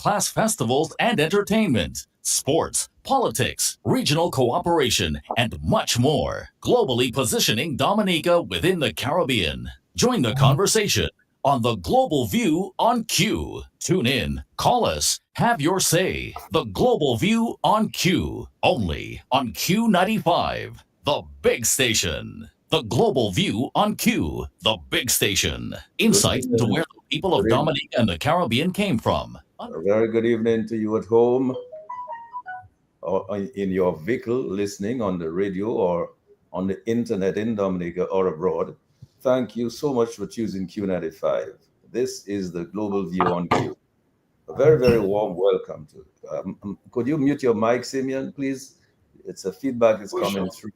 world-class festivals and entertainment, sports, politics, regional cooperation, and much more, globally positioning Dominica within the Caribbean. Join the conversation on the Global View on Q. Tune in, call us, have your say. The Global View on Q, only on Q95, the big station. The Global View on Q, the big station. Good Insights into evening. where the people of Good evening. Dominica and the Caribbean came from. A very good evening to you at home or in your vehicle listening on the radio or on the internet in Dominica or abroad. Thank you so much for choosing Q95. This is the Global View on Q. A very, very warm welcome to. Could you mute your mic, Simeon, please? It's a feedback is coming through.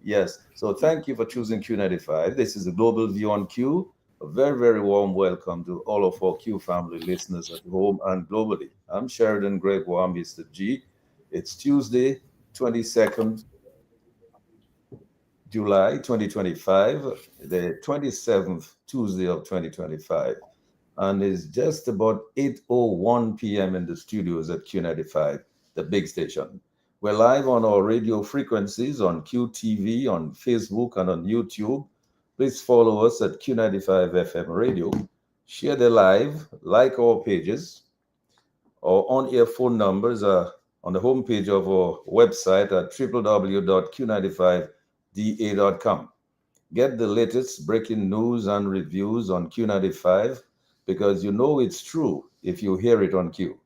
Yes. So thank you for choosing Q95. This is the Global View on Q. A very, very warm welcome to all of our Q family listeners at home and globally. I'm Sheridan Gregoire, Mr. G. It's Tuesday, 22nd July 2025, the 27th Tuesday of 2025. And it's just about 8:01 p.m. in the studios at Q95, the big station. We're live on our radio frequencies on QTV, on Facebook, and on YouTube. Please follow us at Q95 FM Radio. Share the live, like our pages. Our on-air phone numbers are on the homepage of our website at www.q95da.com. Get the latest breaking news and reviews on Q95 because you know it's true if you hear it on Q.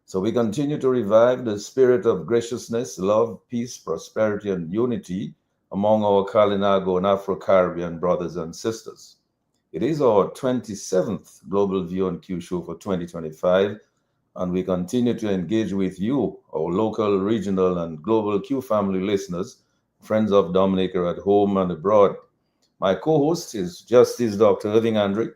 So we continue to revive the spirit of graciousness, love, peace, prosperity, and unity among our Kalinago and Afro-Caribbean brothers and sisters. It is our 27th Global View on Q show for 2025, and we continue to engage with you, our local, regional, and global Q family listeners, friends of Dominica at home and abroad. My co-host is Justice Dr. Irving Andre.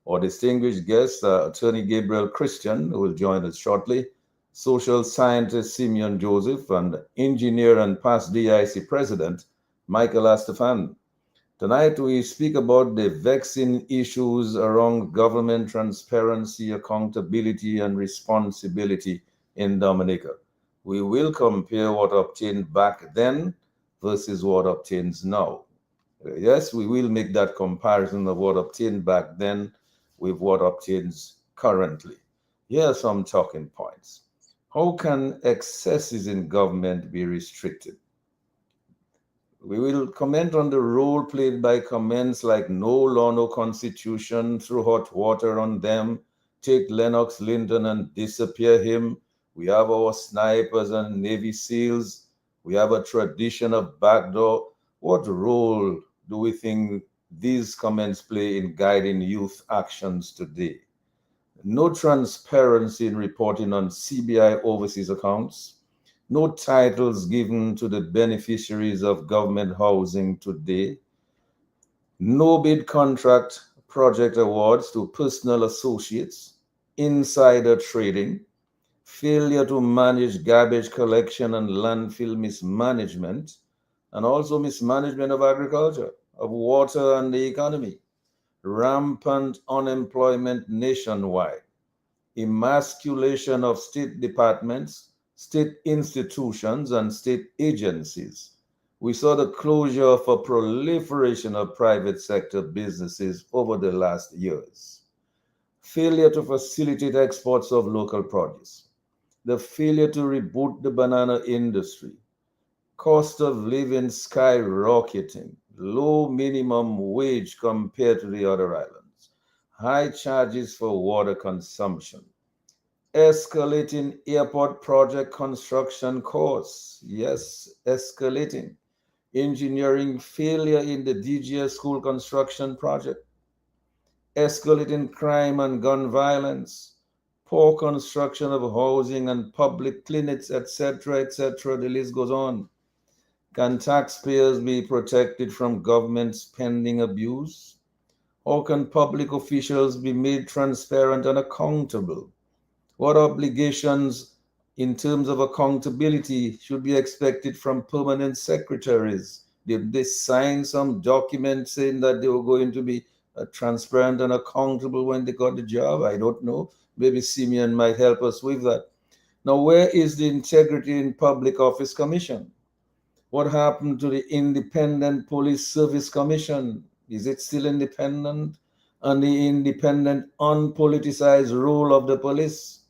Our distinguished guest, Attorney Gabriel Christian, who will join us shortly, social scientist Simeon Joseph, and engineer and past DIC president Michael Astafan. Tonight we speak about the vexing issues around government transparency, accountability, and responsibility in Dominica. We will compare what obtained back then versus what obtains now. Yes, we will make that comparison of what obtained back then with what obtains currently. Here are some talking points. How can excesses in government be restricted? We will comment on the role played by comments like no law, no constitution, throw hot water on them, take Lennox Linton and disappear him. We have our snipers and Navy SEALs. We have a tradition of backdoor. What role do we think these comments play in guiding youth actions today? No transparency in reporting on CBI overseas accounts. No titles given to the beneficiaries of government housing today. No bid contract project awards to personal associates. Insider trading. Failure to manage garbage collection and landfill mismanagement. And also mismanagement of agriculture, of water and the economy. Rampant unemployment nationwide. Emasculation of state departments, state institutions, and state agencies. We saw the closure of a proliferation of private sector businesses over the last years. Failure to facilitate exports of local produce. The failure to reboot the banana industry. Cost of living skyrocketing. Low minimum wage compared to the other islands. High charges for water consumption. Escalating airport project construction costs. Yes, escalating. Engineering failure in the DGS school construction project. Escalating crime and gun violence. Poor construction of housing and public clinics, etc., etc. The list goes on. Can taxpayers be protected from government spending abuse? Or can public officials be made transparent and accountable? What obligations in terms of accountability should be expected from permanent secretaries? Did they sign some document saying that they were going to be transparent and accountable when they got the job? I don't know. Maybe Simeon might help us with that. Now, where is the Integrity in Public Office Commission? What happened to the Independent Police Service Commission? Is it still independent? And the independent, unpoliticized role of the police?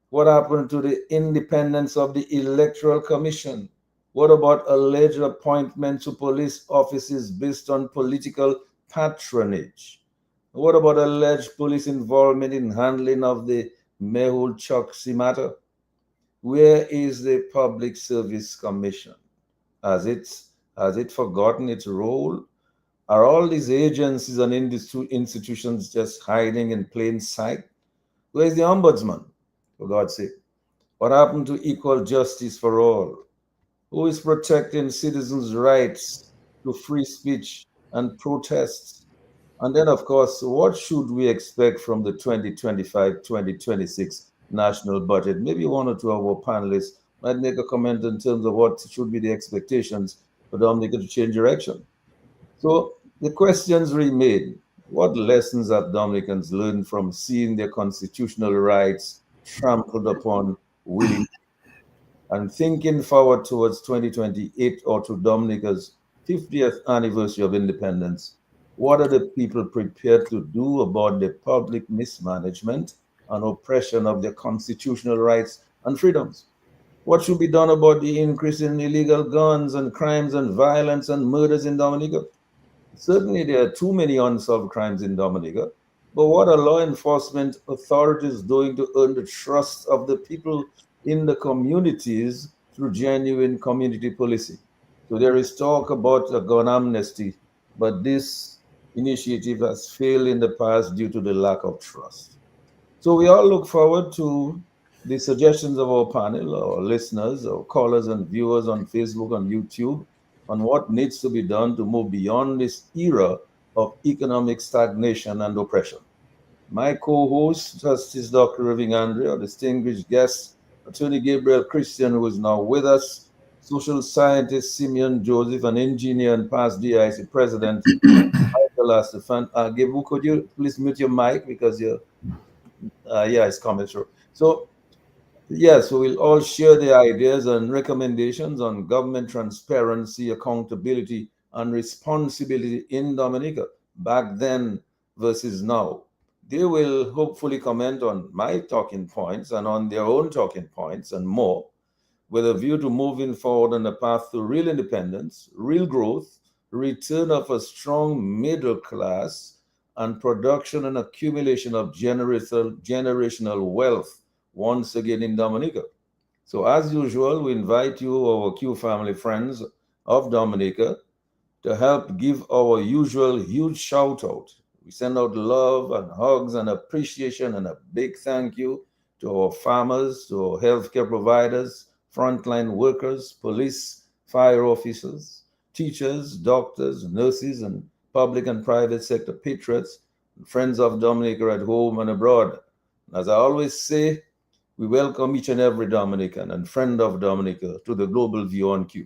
What happened to the independence of the Electoral Commission? What about alleged appointment to police offices based on political patronage? What about alleged police involvement in handling of the Mehul Choksi matter? Where is the Public Service Commission? Has it has it forgotten its role? Are all these agencies and institutions just hiding in plain sight? Where's the ombudsman? For God's sake. What happened to equal justice for all? Who is protecting citizens' rights to free speech and protests? And then, of course, what should we expect from the 2025-2026 national budget? Maybe one or two of our panelists might make a comment in terms of what should be the expectations for Dominica to change direction. So the questions remain. What lessons have Dominicans learned from seeing their constitutional rights trampled upon willy and thinking forward towards 2028 or to Dominica's 50th anniversary of independence? What are the people prepared to do about the public mismanagement and oppression of their constitutional rights and freedoms? What should be done about the increase in illegal guns and crimes and violence and murders in Dominica? Certainly, there are too many unsolved crimes in Dominica, but what are law enforcement authorities doing to earn the trust of the people in the communities through genuine community policing? So there is talk about a gun amnesty, but this initiative has failed in the past due to the lack of trust. So we all look forward to the suggestions of our panel, our listeners, our callers and viewers on Facebook and YouTube on what needs to be done to move beyond this era of economic stagnation and oppression. My co-host, Justice Dr. Irving Andre, our distinguished guest, Attorney Gabriel Christian, who is now with us, social scientist Simeon Joseph, and engineer and past DIC president, Michael Astafan. Gabriel, could you please mute your mic because yeah, it's coming through. So yes, we will all share the ideas and recommendations on government transparency, accountability, and responsibility in Dominica back then versus now. They will hopefully comment on my talking points and on their own talking points and more, with a view to moving forward on the path to real independence, real growth, return of a strong middle class, and production and accumulation of generational wealth once again in Dominica. So, as usual, we invite you, our Q family friends of Dominica, to help give our usual huge shout out. We send out love and hugs and appreciation and a big thank you to our farmers, to our healthcare providers, frontline workers, police, fire officers, teachers, doctors, nurses, and public and private sector patriots, and friends of Dominica at home and abroad. As I always say, we welcome each and every Dominican and friend of Dominica to the Global View on Q.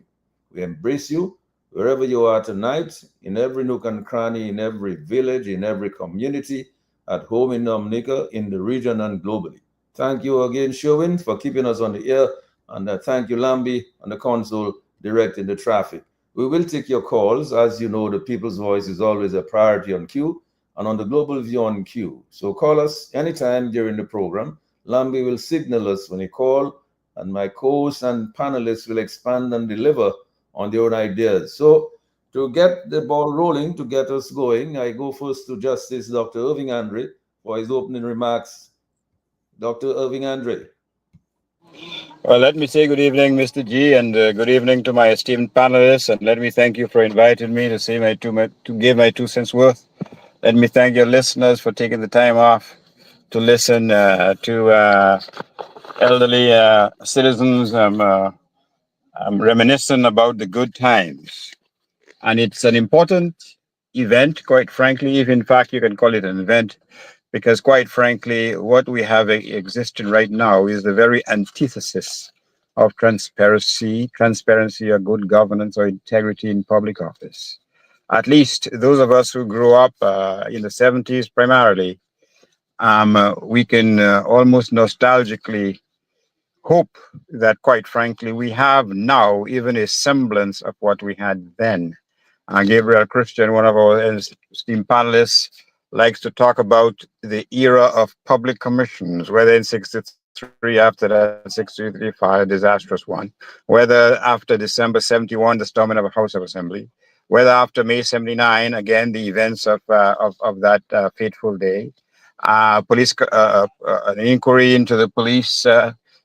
We embrace you wherever you are tonight, in every nook and cranny, in every village, in every community, at home in Dominica, in the region, and globally. Thank you again, Sherwin, for keeping us on the air, and thank you, Lambi, on the console, directing the traffic. We will take your calls. As you know, the people's voice is always a priority on Q and on the Global View on Q. So call us anytime during the program. Lambi will signal us when you call, and my co-hosts and panelists will expand and deliver on their own ideas. So to get the ball rolling, to get us going, I go first to Justice Dr. Irving Andre for his opening remarks. Dr. Irving Andre. Well, let me say good evening, Mr. G, and good evening to my esteemed panelists. And let me thank you for inviting me to say to give my 2 cents worth. Let me thank your listeners for taking the time off to listen to elderly citizens reminiscing about the good times. And it's an important event, quite frankly, if in fact you can call it an event, because quite frankly, what we have existing right now is the very antithesis of transparency or good governance or integrity in public office. At least those of us who grew up in the 70s primarily we can almost nostalgically hope that, quite frankly, we have now even a semblance of what we had then. Gabriel Christian, one of our esteemed panelists, likes to talk about the era of public commissions, whether in 63, after that 63, a disastrous one, whether after December 71, the storming of a House of Assembly, whether after May 79, again, the events of that fateful day, an inquiry into the police,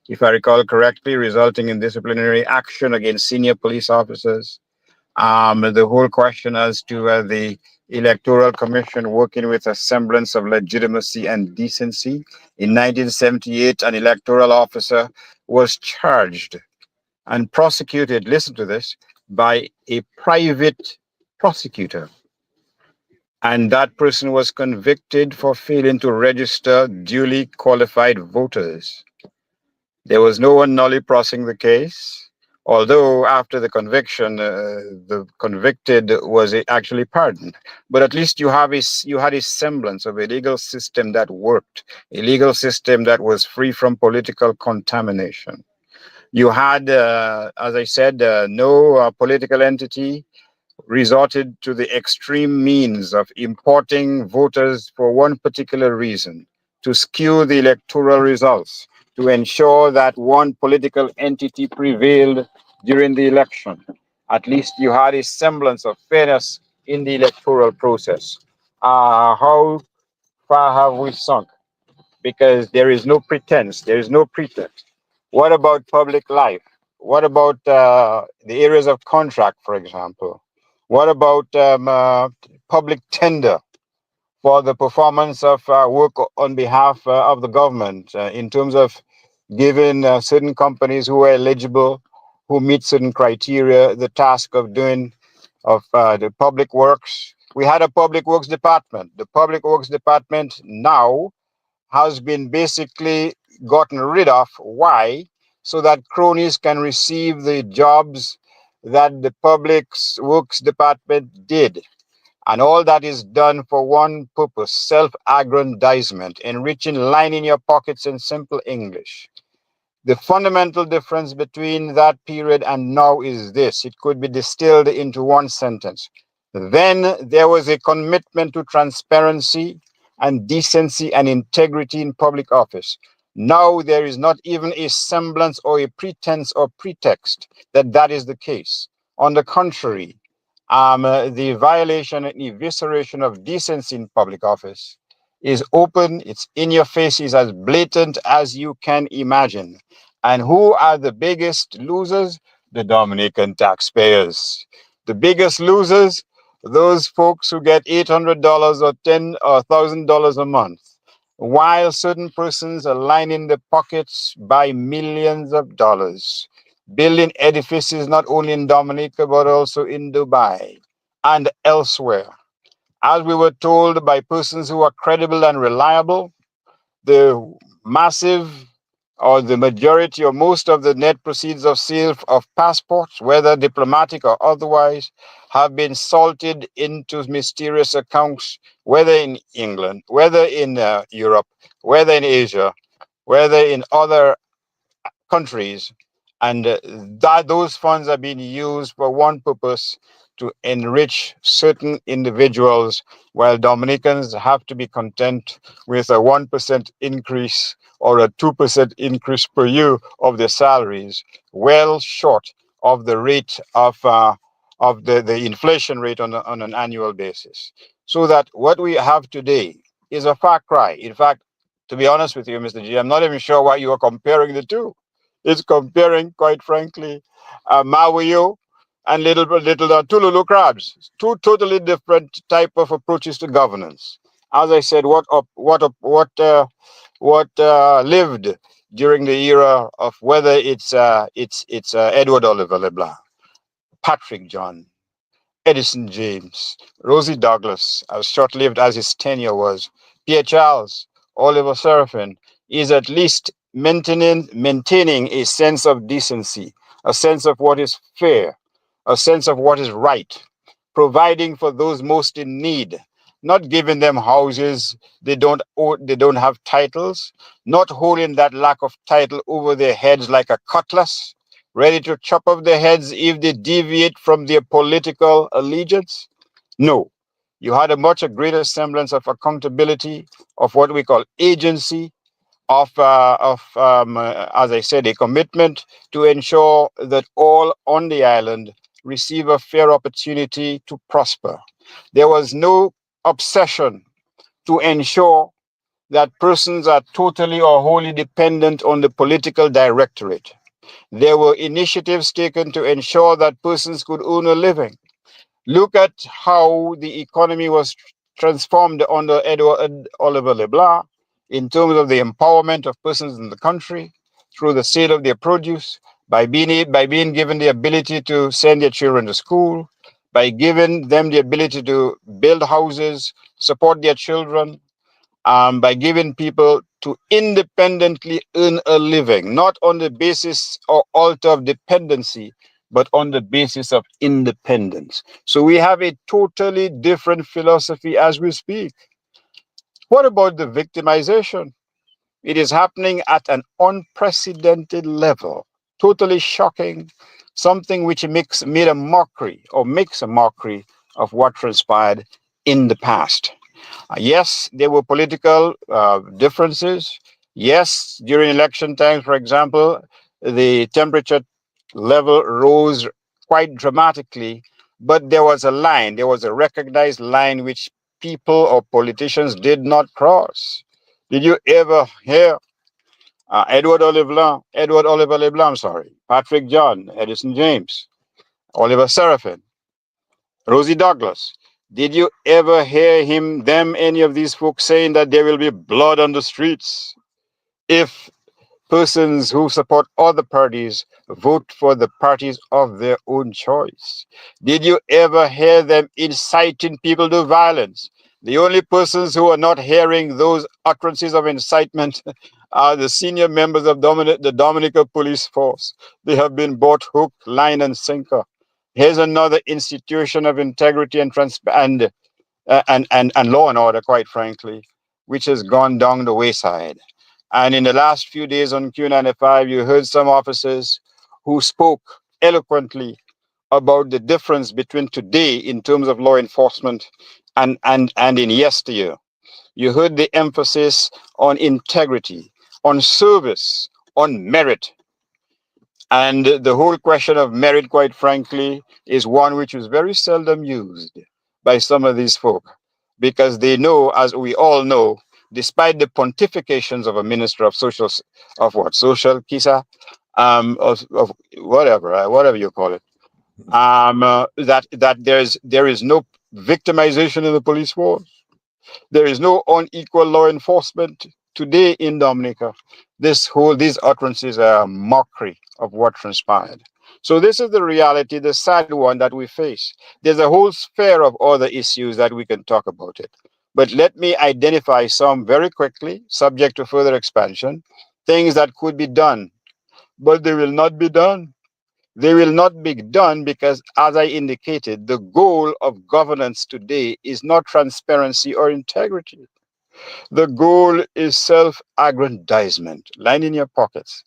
if I recall correctly, resulting in disciplinary action against senior police officers. The whole question as to the Electoral Commission working with a semblance of legitimacy and decency. In 1978, an electoral officer was charged and prosecuted, listen to this, by a private prosecutor. And that person was convicted for failing to register duly qualified voters. There was no one nully prosing the case, although after the conviction, the convicted was actually pardoned. But at least you had a semblance of a legal system that worked, a legal system that was free from political contamination. You had, as I said, no political entity resorted to the extreme means of importing voters for one particular reason, to skew the electoral results, to ensure that one political entity prevailed during the election. At least you had a semblance of fairness in the electoral process. How far have we sunk? Because there is no pretense, there is no pretext. What about public life? What about the areas of contract, for example? What about public tender for the performance of work on behalf of the government in terms of giving certain companies who are eligible, who meet certain criteria, the task of doing of the public works? We had a public works department. The public works department now has been basically gotten rid of. Why? So that cronies can receive the jobs that the public works department did. And all that is done for one purpose: self aggrandizement, enriching, lining your pockets in simple English. The fundamental difference between that period and now is this: it could be distilled into one sentence. Then there was a commitment to transparency and decency and integrity in public office. Now there is not even a semblance or a pretense or pretext that that is the case. On the contrary, the violation and evisceration of decency in public office is open, it's in your face, is as blatant as you can imagine. And who are the biggest losers? The Dominican taxpayers. The biggest losers, those folks who get $800 or $10 or $1,000 a month, while certain persons are lining the pockets by millions of dollars, building edifices not only in Dominica but also in Dubai and elsewhere. As we were told by persons who are credible and reliable, the massive or the majority or most of the net proceeds of sale of passports, whether diplomatic or otherwise, have been salted into mysterious accounts, whether in England, whether in Europe, whether in Asia, whether in other countries, and that those funds are being used for one purpose: to enrich certain individuals, while Dominicans have to be content with a 1% increase or a 2% increase per year of their salaries, well short of the rate of the inflation rate on an annual basis. So that what we have today is a far cry. In fact, to be honest with you, Mr. G, I'm not even sure why you are comparing the two. It's comparing, quite frankly, Mawio and little Tululu crabs. Two totally different type of approaches to governance. As I said, what lived during the era of whether it's Edward Oliver LeBlanc, Patrick John, Edison James, Rosie Douglas, as short-lived as his tenure was, Pierre Charles, Oliver Seraphin, is at least maintaining a sense of decency, a sense of what is fair, a sense of what is right, providing for those most in need, not giving them houses they don't have titles, not holding that lack of title over their heads like a cutlass, ready to chop off their heads if they deviate from their political allegiance. No, you had a much greater semblance of accountability, of what we call agency, as I said, a commitment to ensure that all on the island receive a fair opportunity to prosper. There was no obsession to ensure that persons are totally or wholly dependent on the political directorate. There were initiatives taken to ensure that persons could earn a living. Look at how the economy was transformed under Edward Oliver LeBlanc in terms of the empowerment of persons in the country through the sale of their produce, by being given the ability to send their children to school, by giving them the ability to build houses, support their children, by giving people to independently earn a living, not on the basis or altar of dependency, but on the basis of independence. So we have a totally different philosophy as we speak. What about the victimization? It is happening at an unprecedented level, totally shocking, something which made a mockery or makes a mockery of what transpired in the past. Yes, there were political differences. Yes, during election times, for example, the temperature level rose quite dramatically, but there was a line, there was a recognized line which people or politicians did not cross. Did you ever hear Edward Oliver LeBlanc, I'm sorry, Patrick John, Edison James, Oliver Seraphin, Rosie Douglas? Did you ever hear any of these folks saying that there will be blood on the streets if persons who support other parties vote for the parties of their own choice? Did you ever hear them inciting people to violence? The only persons who are not hearing those utterances of incitement are the senior members of the Dominica Police Force. They have been bought hook, line, and sinker. Here's another institution of integrity and and law and order, quite frankly, which has gone down the wayside. And in the last few days on Q95, you heard some officers who spoke eloquently about the difference between today in terms of law enforcement and in yesteryear. You heard the emphasis on integrity, on service, on merit. And the whole question of merit, quite frankly, is one which is very seldom used by some of these folk because they know, as we all know, despite the pontifications of a minister of social, Kisa, of whatever, whatever you call it, that there is no victimization in the police force. There is no unequal law enforcement today in Dominica. These utterances are a mockery of what transpired. So this is the reality, the sad one that we face. There's a whole sphere of other issues that we can talk about it. But let me identify some very quickly, subject to further expansion, things that could be done, but they will not be done. They will not be done because, as I indicated, the goal of governance today is not transparency or integrity. The goal is self aggrandizement. Line in your pockets.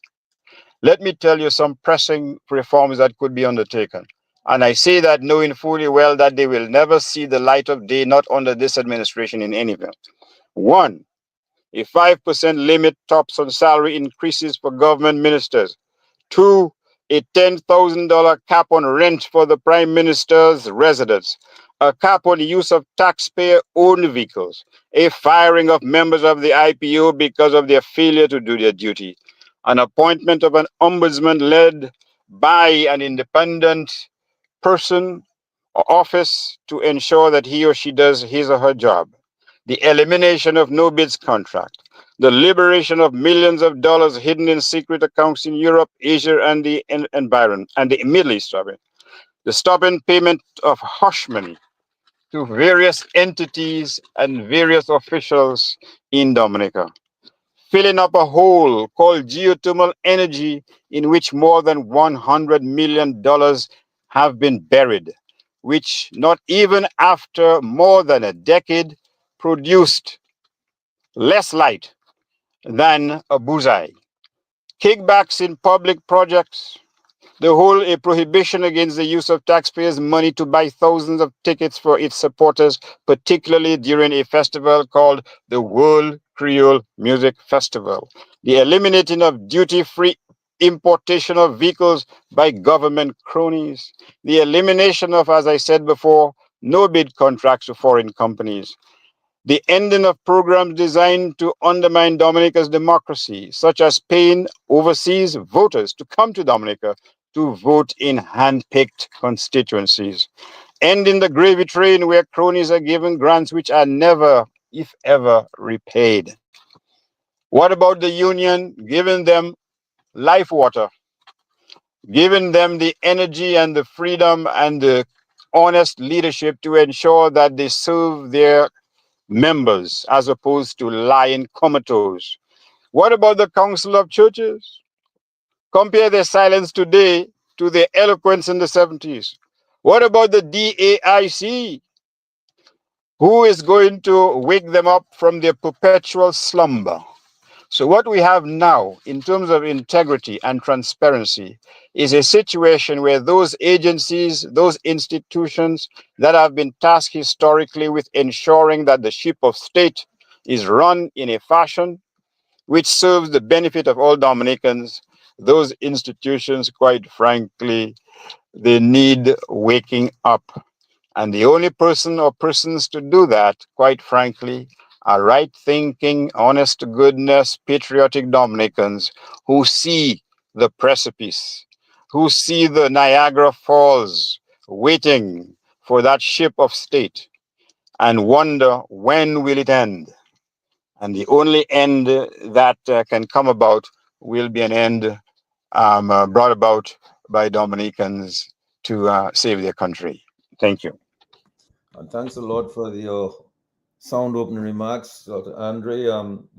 Let me tell you some pressing reforms that could be undertaken. And I say that knowing fully well that they will never see the light of day, not under this administration in any event. One, a 5% limit tops on salary increases for government ministers. Two, a $10,000 cap on rent for the Prime Minister's residence, a cap on the use of taxpayer-owned vehicles, a firing of members of the IPO because of their failure to do their duty, an appointment of an ombudsman led by an independent person or office to ensure that he or she does his or her job, the elimination of no bids contract, the liberation of millions of dollars hidden in secret accounts in Europe, Asia, and the environment and the Middle East, the stopping payment of hush money to various entities and various officials in Dominica, filling up a hole called geothermal energy in which more than $100 million have been buried, which not even after more than a decade produced less light than a bullseye. Kickbacks in public projects, the whole a prohibition against the use of taxpayers' money to buy thousands of tickets for its supporters, particularly during a festival called the World Creole Music Festival. The eliminating of duty-free importation of vehicles by government cronies. The elimination of, as I said before, no bid contracts to foreign companies. The ending of programs designed to undermine Dominica's democracy, such as paying overseas voters to come to Dominica to vote in hand-picked constituencies. Ending the gravy train where cronies are given grants which are never, if ever, repaid. What about the union giving them life water, giving them the energy and the freedom and the honest leadership to ensure that they serve their members as opposed to lying comatose? What about the Council of Churches? Compare their silence today to their eloquence in the 70s. What about the DAIC? Who is going to wake them up from their perpetual slumber? So, what we have now in terms of integrity and transparency is a situation where those agencies, those institutions that have been tasked historically with ensuring that the ship of state is run in a fashion which serves the benefit of all Dominicans, those institutions, quite frankly, they need waking up. And the only person or persons to do that, quite frankly, are right thinking, honest to goodness, patriotic Dominicans who see the precipice, who see the Niagara Falls waiting for that ship of state and wonder when will it end. And the only end that can come about will be an end brought about by Dominicans to save their country. Thank you. And thanks a lot for your sound opening remarks, Dr. Andre.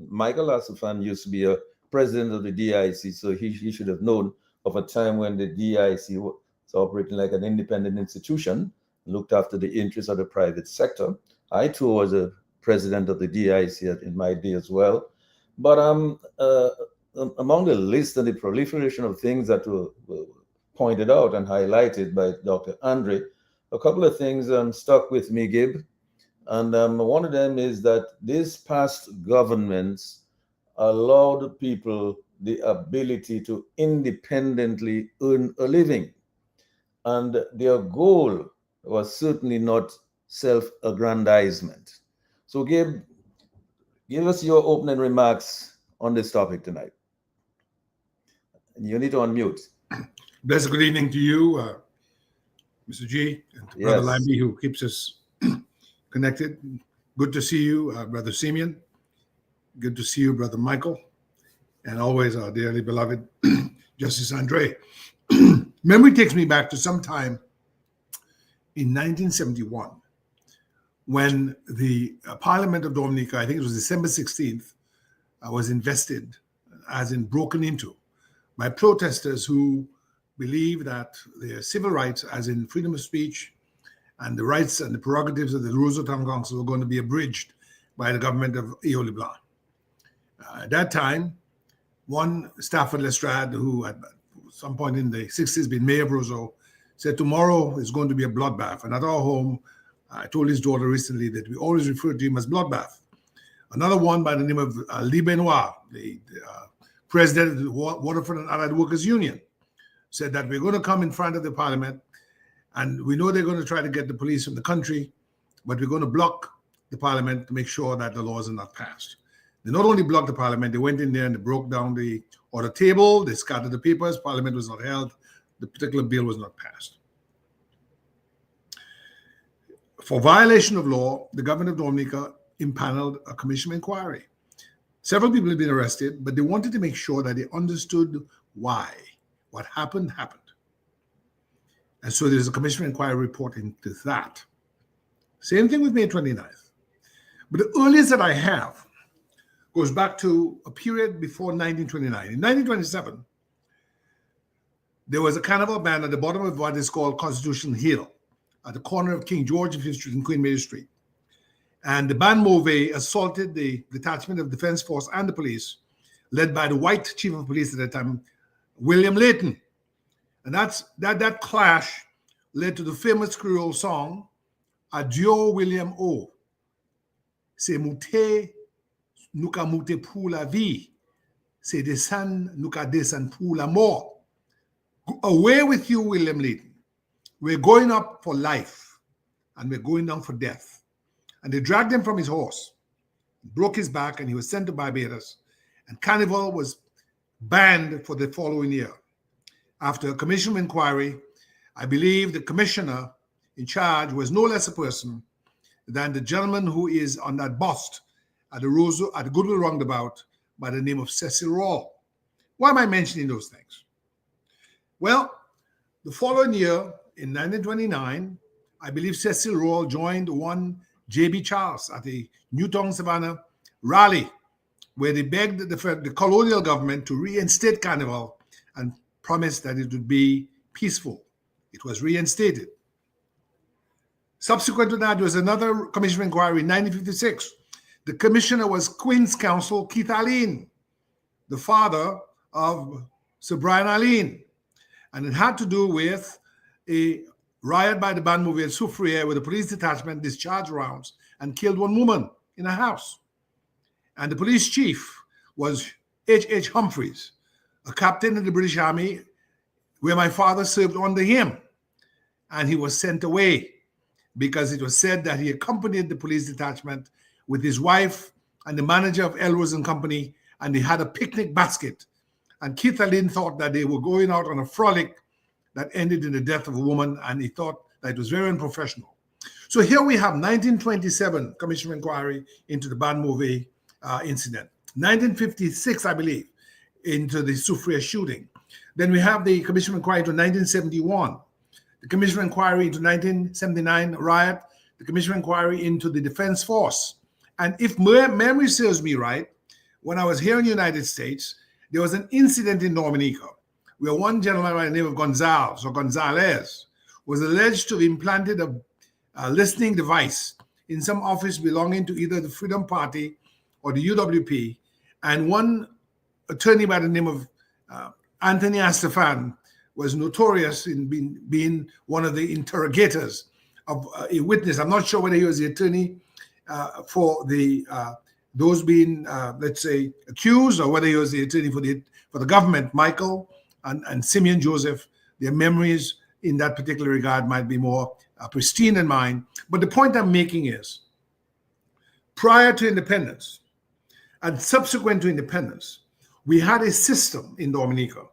Michael Asafan used to be a president of the DIC, so he should have known of a time when the DIC was operating like an independent institution, looked after the interests of the private sector. I too was a president of the DIC in my day as well. But among the list and the proliferation of things that were pointed out and highlighted by Dr. Andre, a couple of things stuck with me, Gib. And one of them is that these past governments allowed people the ability to independently earn a living. And their goal was certainly not self-aggrandizement. So, Gabe, give us your opening remarks on this topic tonight. You need to unmute. Blessed good evening to you, Mr. G, and to Brother Yes. Lamby, who keeps us connected. Good to see you, Brother Simeon. Good to see you, Brother Michael. And always our dearly beloved Justice Andre. Memory takes me back to some time in 1971 when the Parliament of Dominica, I think it was December 16th, was invested, as in broken into, by protesters who believe that their civil rights, as in freedom of speech, and the rights and the prerogatives of the Roseau Town Council were going to be abridged by the government of Eo LeBlanc. At that time, one Stafford Lestrade, who at some point in the 60s been mayor of Roseau, said tomorrow is going to be a bloodbath. And at our home, I told his daughter recently that we always refer to him as bloodbath. Another one by the name of Lee Benoit, the president of the Waterford and Allied Workers Union, said that we're going to come in front of the parliament and we know they're going to try to get the police from the country, but we're going to block the parliament to make sure that the laws are not passed. They not only blocked the parliament, they went in there and they broke down the order table, they scattered the papers, parliament was not held, the particular bill was not passed. For violation of law, the government of Dominica impaneled a commission of inquiry. Several people had been arrested, but they wanted to make sure that they understood why. What happened, happened. And so there's a commission of inquiry report into that. Same thing with May 29th. But the earliest that I have goes back to a period before 1929. In 1927, there was a carnival band at the bottom of what is called Constitution Hill, at the corner of King George V Street and Queen Mary Street. And the band Mauvais assaulted the detachment of defense force and the police, led by the white chief of police at the time, William Layton. And that clash led to the famous Creole song, Adieu William O. C'est mouté, nous ka mouté pour la vie. C'est descend, nous ka descend pour la mort. Away with you, William Layton. We're going up for life, and we're going down for death. And they dragged him from his horse, broke his back, and he was sent to Barbados. And Carnival was banned for the following year. After a commission of inquiry, I believe the commissioner in charge was no less a person than the gentleman who is on that bust at the Goodwill Roundabout by the name of Cecil Rawle. Why am I mentioning those things? Well, the following year, in 1929, I believe Cecil Rawle joined one J.B. Charles at the Newtown Savannah rally, where they begged the colonial government to reinstate Carnival and promised that it would be peaceful. It was reinstated. Subsequent to that, there was another commission of inquiry in 1956. The commissioner was Queen's Counsel Keith Alleyne, the father of Sir Brian Alleyne. And it had to do with a riot by the band Mauvais Soufriere, where the police detachment discharged rounds and killed one woman in a house. And the police chief was H.H. Humphreys, a captain in the British Army, where my father served under him. And he was sent away because it was said that he accompanied the police detachment with his wife and the manager of Elrose and Company, and they had a picnic basket. And Keith Alleyne thought that they were going out on a frolic that ended in the death of a woman, and he thought that it was very unprofessional. So here we have 1927 commission of inquiry into the band Mauvais incident. 1956, I believe, into the Soufriere shooting. Then we have the commission of inquiry into 1971, the commission of inquiry into 1979 riot, the commission of inquiry into the defense force. And if memory serves me right, when I was here in the United States, there was an incident in Dominica where one gentleman by the name of Gonzalez was alleged to have implanted a listening device in some office belonging to either the Freedom Party or the UWP. And one attorney by the name of Anthony Astafan was notorious in being one of the interrogators of a witness. I'm not sure whether he was the attorney for the those being, let's say, accused, or whether he was the attorney for the government. Michael and Simeon Joseph, their memories in that particular regard might be more pristine than mine. But the point I'm making is, prior to independence and subsequent to independence, we had a system in Dominica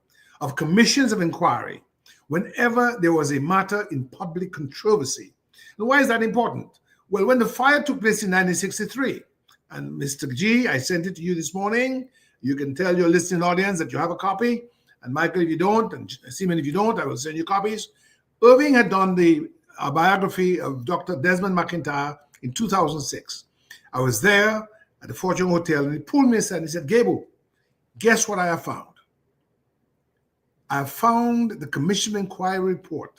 of commissions of inquiry whenever there was a matter in public controversy. And why is that important? Well, when the fire took place in 1963, and Mr. G, I sent it to you this morning. You can tell your listening audience that you have a copy. And Michael, if you don't, and Seaman, if you don't, I will send you copies. Irving had done the biography of Dr. Desmond McIntyre in 2006. I was there at the Fortune Hotel, and he pulled me aside and he said, Gable, guess what I have found? I have found the commission of inquiry report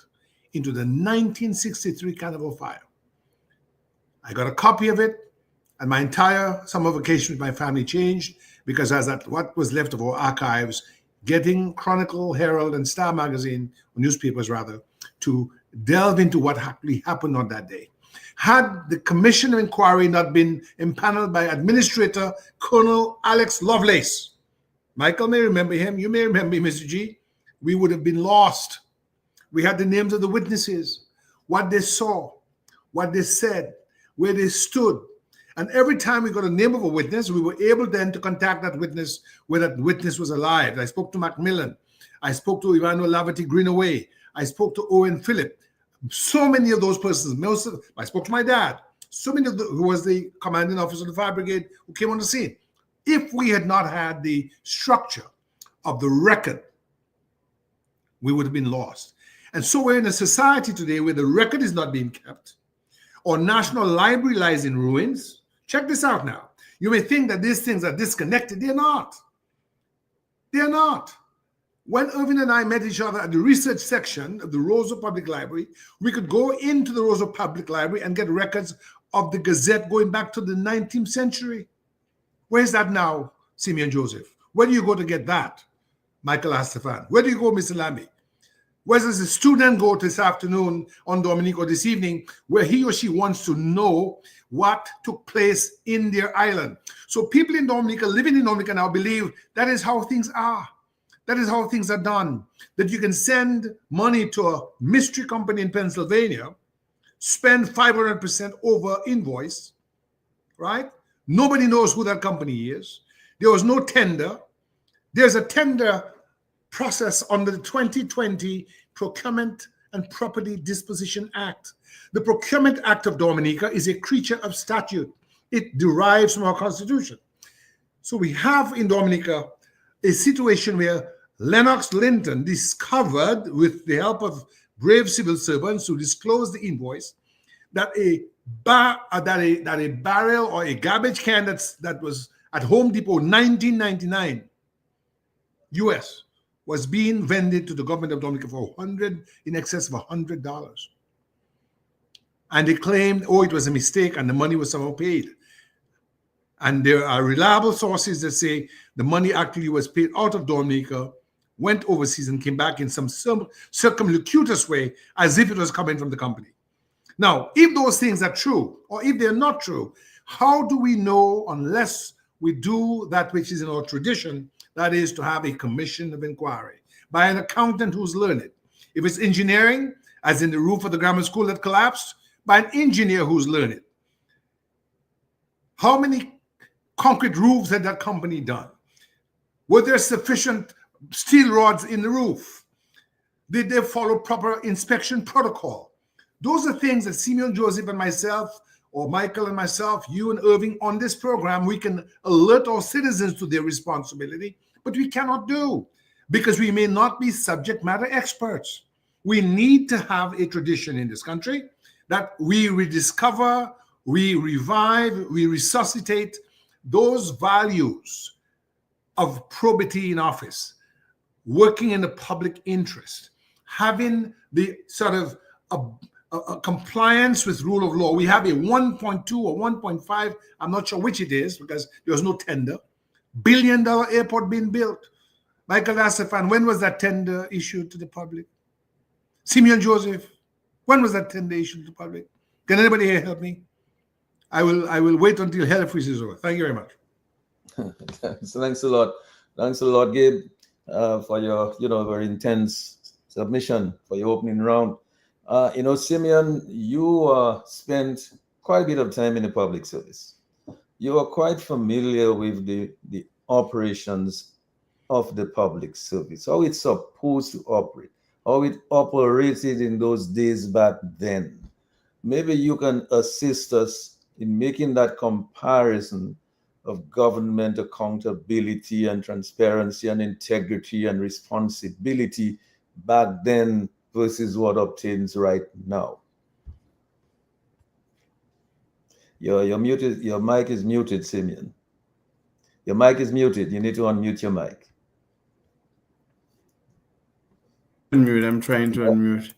into the 1963 Carnival fire. I got a copy of it, and my entire summer vacation with my family changed because I was at what was left of our archives, getting Chronicle, Herald, and Star magazine, or newspapers rather, to delve into what actually happened on that day. Had the commission of inquiry not been impaneled by Administrator Colonel Alex Lovelace, Michael may remember him, you may remember him, Mr. G, we would have been lost. We had the names of the witnesses, what they saw, what they said, where they stood. And every time we got a name of a witness, we were able then to contact that witness where that witness was alive. I spoke to Macmillan. I spoke to Emmanuel Laverty Greenaway. I spoke to Owen Phillip. So many of those persons, I spoke to my dad. So many of who was the commanding officer of the fire brigade who came on the scene. If we had not had the structure of the record, we would have been lost. And so we're in a society today where the record is not being kept. Our National Library lies in ruins. Check this out now. You may think that these things are disconnected. They're not. They're not. When Irvin and I met each other at the research section of the Roseau Public Library, we could go into the Roseau Public Library and get records of the Gazette going back to the 19th century. Where's that now, Simeon Joseph? Where do you go to get that, Michael Astafan? Where do you go, Mr. Lammy? Where does a student go this afternoon on Dominica, this evening, where he or she wants to know what took place in their island? So people in Dominica, living in Dominica now, believe that is how things are. That is how things are done. That you can send money to a mystery company in Pennsylvania, spend 500% over invoice, right? Nobody knows who that company is. There was no tender. There's a tender process under the 2020 Procurement and Property Disposition Act. The Procurement Act of Dominica is a creature of statute. It derives from our Constitution. So we have in Dominica a situation where Lennox Linton discovered, with the help of brave civil servants who disclosed the invoice, that a barrel or a garbage can that was at Home Depot 1999 US was being vended to the government of Dominica for in excess of $100. And they claimed, oh, it was a mistake and the money was somehow paid. And there are reliable sources that say the money actually was paid out of Dominica, went overseas and came back in some circumlocutus way as if it was coming from the company. Now, if those things are true, or if they're not true, how do we know unless we do that which is in our tradition, that is to have a commission of inquiry by an accountant who's learned? If it's engineering, as in the roof of the grammar school that collapsed, by an engineer who's learned. How many concrete roofs had that company done? Were there sufficient steel rods in the roof? Did they follow proper inspection protocol? Those are things that Simeon Joseph and myself, or Michael and myself, you and Irving on this program, we can alert our citizens to their responsibility, but we cannot do because we may not be subject matter experts. We need to have a tradition in this country that we rediscover, we revive, we resuscitate those values of probity in office, working in the public interest, having the sort of a compliance with rule of law. We have a 1.2 or 1.5, I'm not sure which it is because there was no tender, billion-dollar airport being built. Michael Asafan, when was that tender issued to the public? Simeon Joseph, when was that tender issued to the public? Can anybody here help me? I will wait until hell freezes over. Thank you very much. Thanks a lot. Thanks a lot, Gabe, for your very intense submission for your opening round. Simeon, you spent quite a bit of time in the public service. You are quite familiar with the operations of the public service, how it's supposed to operate, how it operated in those days back then. Maybe you can assist us in making that comparison of government accountability and transparency and integrity and responsibility back then versus what obtains right now. You're muted. Your mic is muted, Simeon. Your mic is muted. You need to unmute your mic. Unmute. I'm trying to unmute.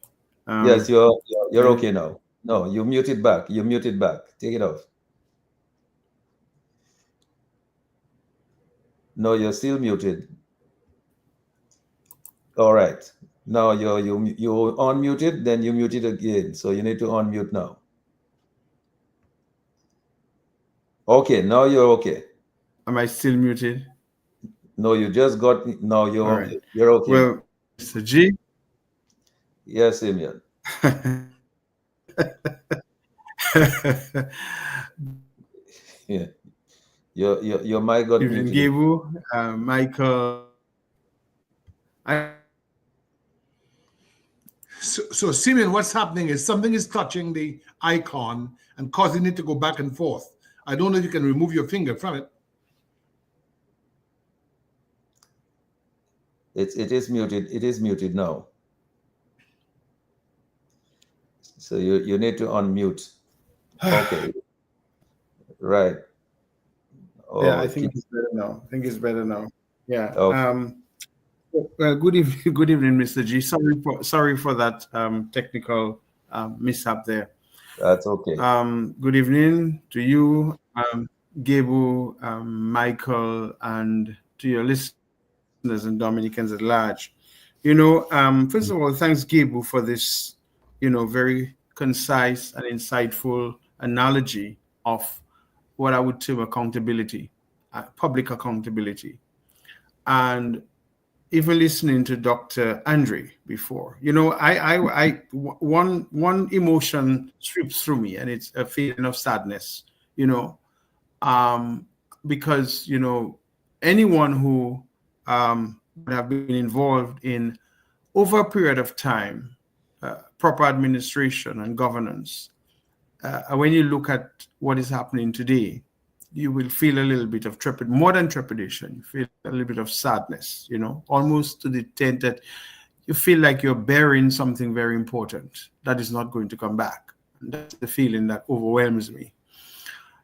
Yes, you're okay now. No, you muted back. You muted back. Take it off. No, you're still muted. All right. Now you're unmuted, then you muted again. So you need to unmute now. Okay, now you're okay. Am I still muted? No, you just got. No, you're okay. Well, Mr. G. Yes, Simeon. Yeah. Your mic got muted. Gebu, Michael. So Simeon, what's happening is something is touching the icon and causing it to go back and forth. I don't know if you can remove your finger from it. It is muted. It is muted now. So you need to unmute. Okay. Right. Yeah, I think it's better now. Yeah. Okay. Well, good evening, Mr. G. Sorry for that technical mishap there. That's okay. Good evening to you, Gable, Michael, and to your listeners and Dominicans at large. First of all, thanks, Gable, for this, very concise and insightful analogy of what I would term accountability, public accountability. And even listening to Dr. Andre before, one emotion sweeps through me, and it's a feeling of sadness, you know, um, because anyone who would have been involved in over a period of time, proper administration and governance. When you look at what is happening today, you will feel a little bit of more than trepidation. You feel a little bit of sadness, almost to the extent that you feel like you're burying something very important that is not going to come back. And that's the feeling that overwhelms me.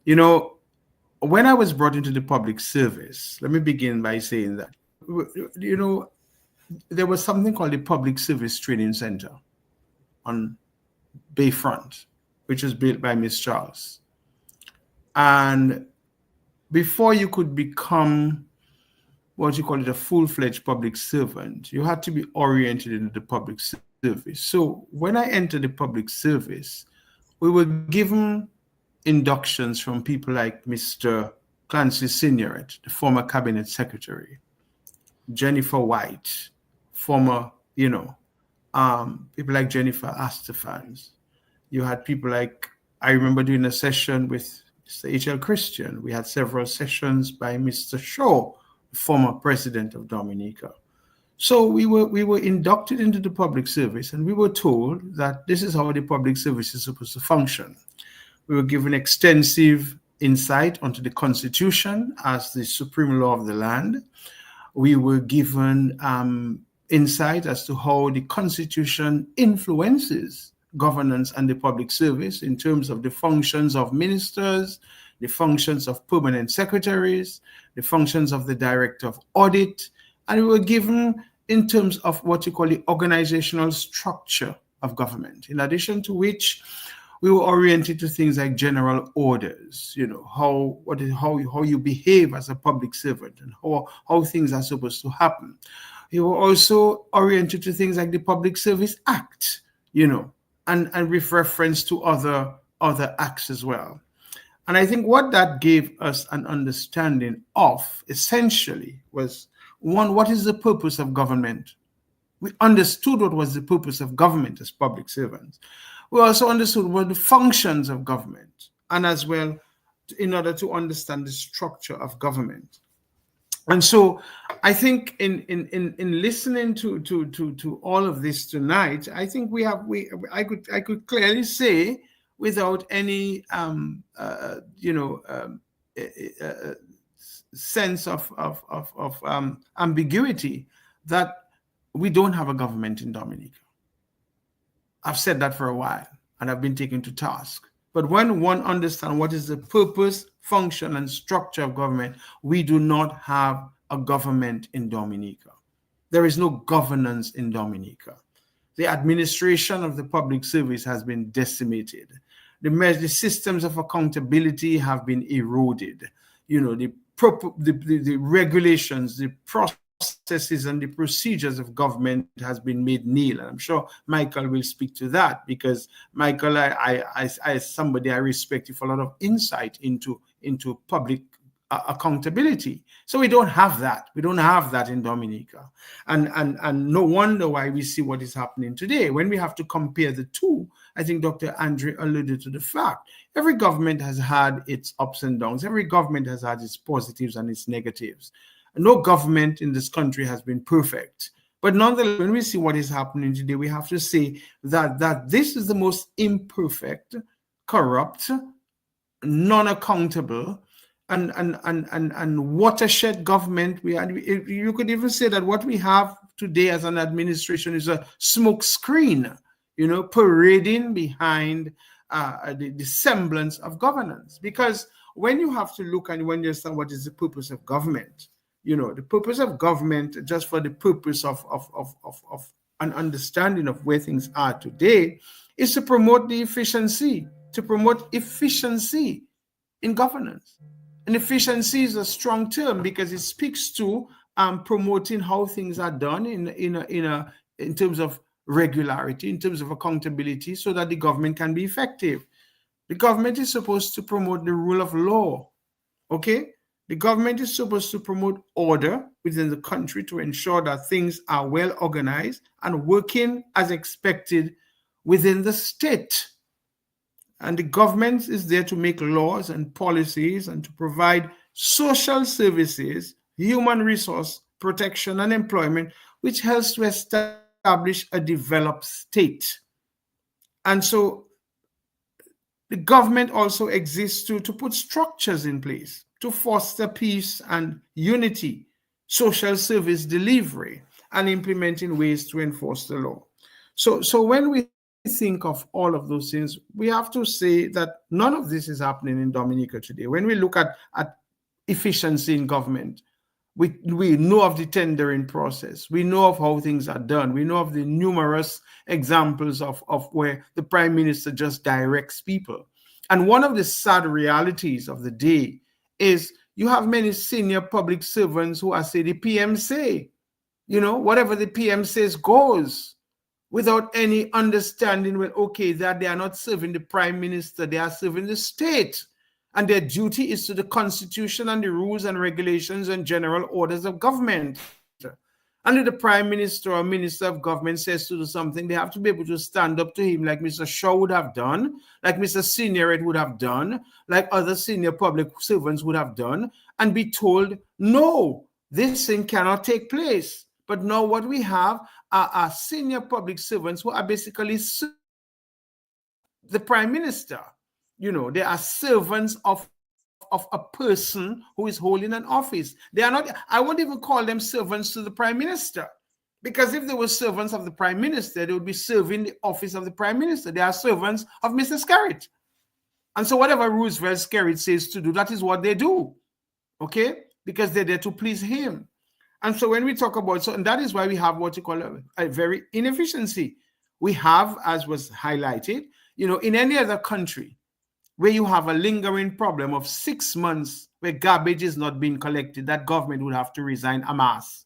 When I was brought into the public service, let me begin by saying that, there was something called the Public Service Training Center on Bayfront, which was built by Miss Charles. And before you could become what you call it, a full-fledged public servant, you had to be oriented into the public service. So when I entered the public service, we were given inductions from people like Mr. Clancy Signoret, the former cabinet secretary, Jennifer White, former, people like Jennifer Astafans. You had people like, I remember doing a session with Mr. H.L. Christian. We had several sessions by Mr. Shaw, the former president of Dominica. So we were inducted into the public service, and we were told that this is how the public service is supposed to function. We were given extensive insight onto the Constitution as the supreme law of the land. We were given insight as to how the Constitution influences governance and the public service in terms of the functions of ministers, the functions of permanent secretaries, the functions of the director of audit, and we were given in terms of what you call the organizational structure of government, in addition to which we were oriented to things like general orders, how you behave as a public servant and how things are supposed to happen. We were also oriented to things like the Public Service Act, and with reference to other acts as well. And I think what that gave us an understanding of essentially was, one, what is the purpose of government? We understood what was the purpose of government as public servants. We also understood what the functions of government, and as well, in order to understand the structure of government. And so I think in listening to all of this tonight, I think I could clearly say, without any sense of ambiguity, that we don't have a government in Dominica. I've said that for a while, and I've been taken to task. But when one understands what is the purpose, function, and structure of government, we do not have a government in Dominica. There is no governance in Dominica. The administration of the public service has been decimated. The systems of accountability have been eroded. The regulations, the processes, and the procedures of government has been made nil. And I'm sure Michael will speak to that, because Michael, I as somebody, I respect you for a lot of insight into public accountability. So we don't have that. We don't have that in Dominica. And no wonder why we see what is happening today. When we have to compare the two, I think Dr. Andre alluded to the fact every government has had its ups and downs. Every government has had its positives and its negatives. No government in this country has been perfect. But nonetheless, when we see what is happening today, we have to say that this is the most imperfect, corrupt, non-accountable, and watershed government. You could even say that what we have today as an administration is a smoke screen, parading behind the semblance of governance. Because when you have to look and when you understand what is the purpose of government, the purpose of government, just for the purpose of an understanding of where things are today, is to promote the efficiency, to promote efficiency in governance. And efficiency is a strong term because it speaks to promoting how things are done in terms of regularity, in terms of accountability, so that the government can be effective. The government is supposed to promote the rule of law, okay? The government is supposed to promote order within the country to ensure that things are well organized and working as expected within the state. And the government is there to make laws and policies and to provide social services, human resource protection and employment, which helps to establish a developed state. And so the government also exists to put structures in place to foster peace and unity, social service delivery, and implementing ways to enforce the law. So when we think of all of those things, we have to say that none of this is happening in Dominica today. When we look at efficiency in government, we know of the tendering process. We know of how things are done. We know of the numerous examples of where the prime minister just directs people. And one of the sad realities of the day is you have many senior public servants who are say the PM say, whatever the PM says goes, without any understanding, well, okay, that they are not serving the prime minister, they are serving the state. And their duty is to the constitution and the rules and regulations and general orders of government. And if the prime minister or minister of government says to do something, they have to be able to stand up to him like Mr. Shaw would have done, like Mr. Senior would have done, like other senior public servants would have done, and be told, no, this thing cannot take place. But now what we have are senior public servants who are basically the prime minister. They are servants of a person who is holding an office. They are not, I won't even call them servants to the prime minister, because if they were servants of the prime minister, they would be serving the office of the prime minister. They are servants of Mr. Skerritt. And so whatever Roosevelt Skerritt says to do, that is what they do, okay? Because they're there to please him. And so when we talk about, and that is why we have what you call a very inefficiency. We have, as was highlighted, in any other country, where you have a lingering problem of 6 months where garbage is not being collected, that government would have to resign en masse.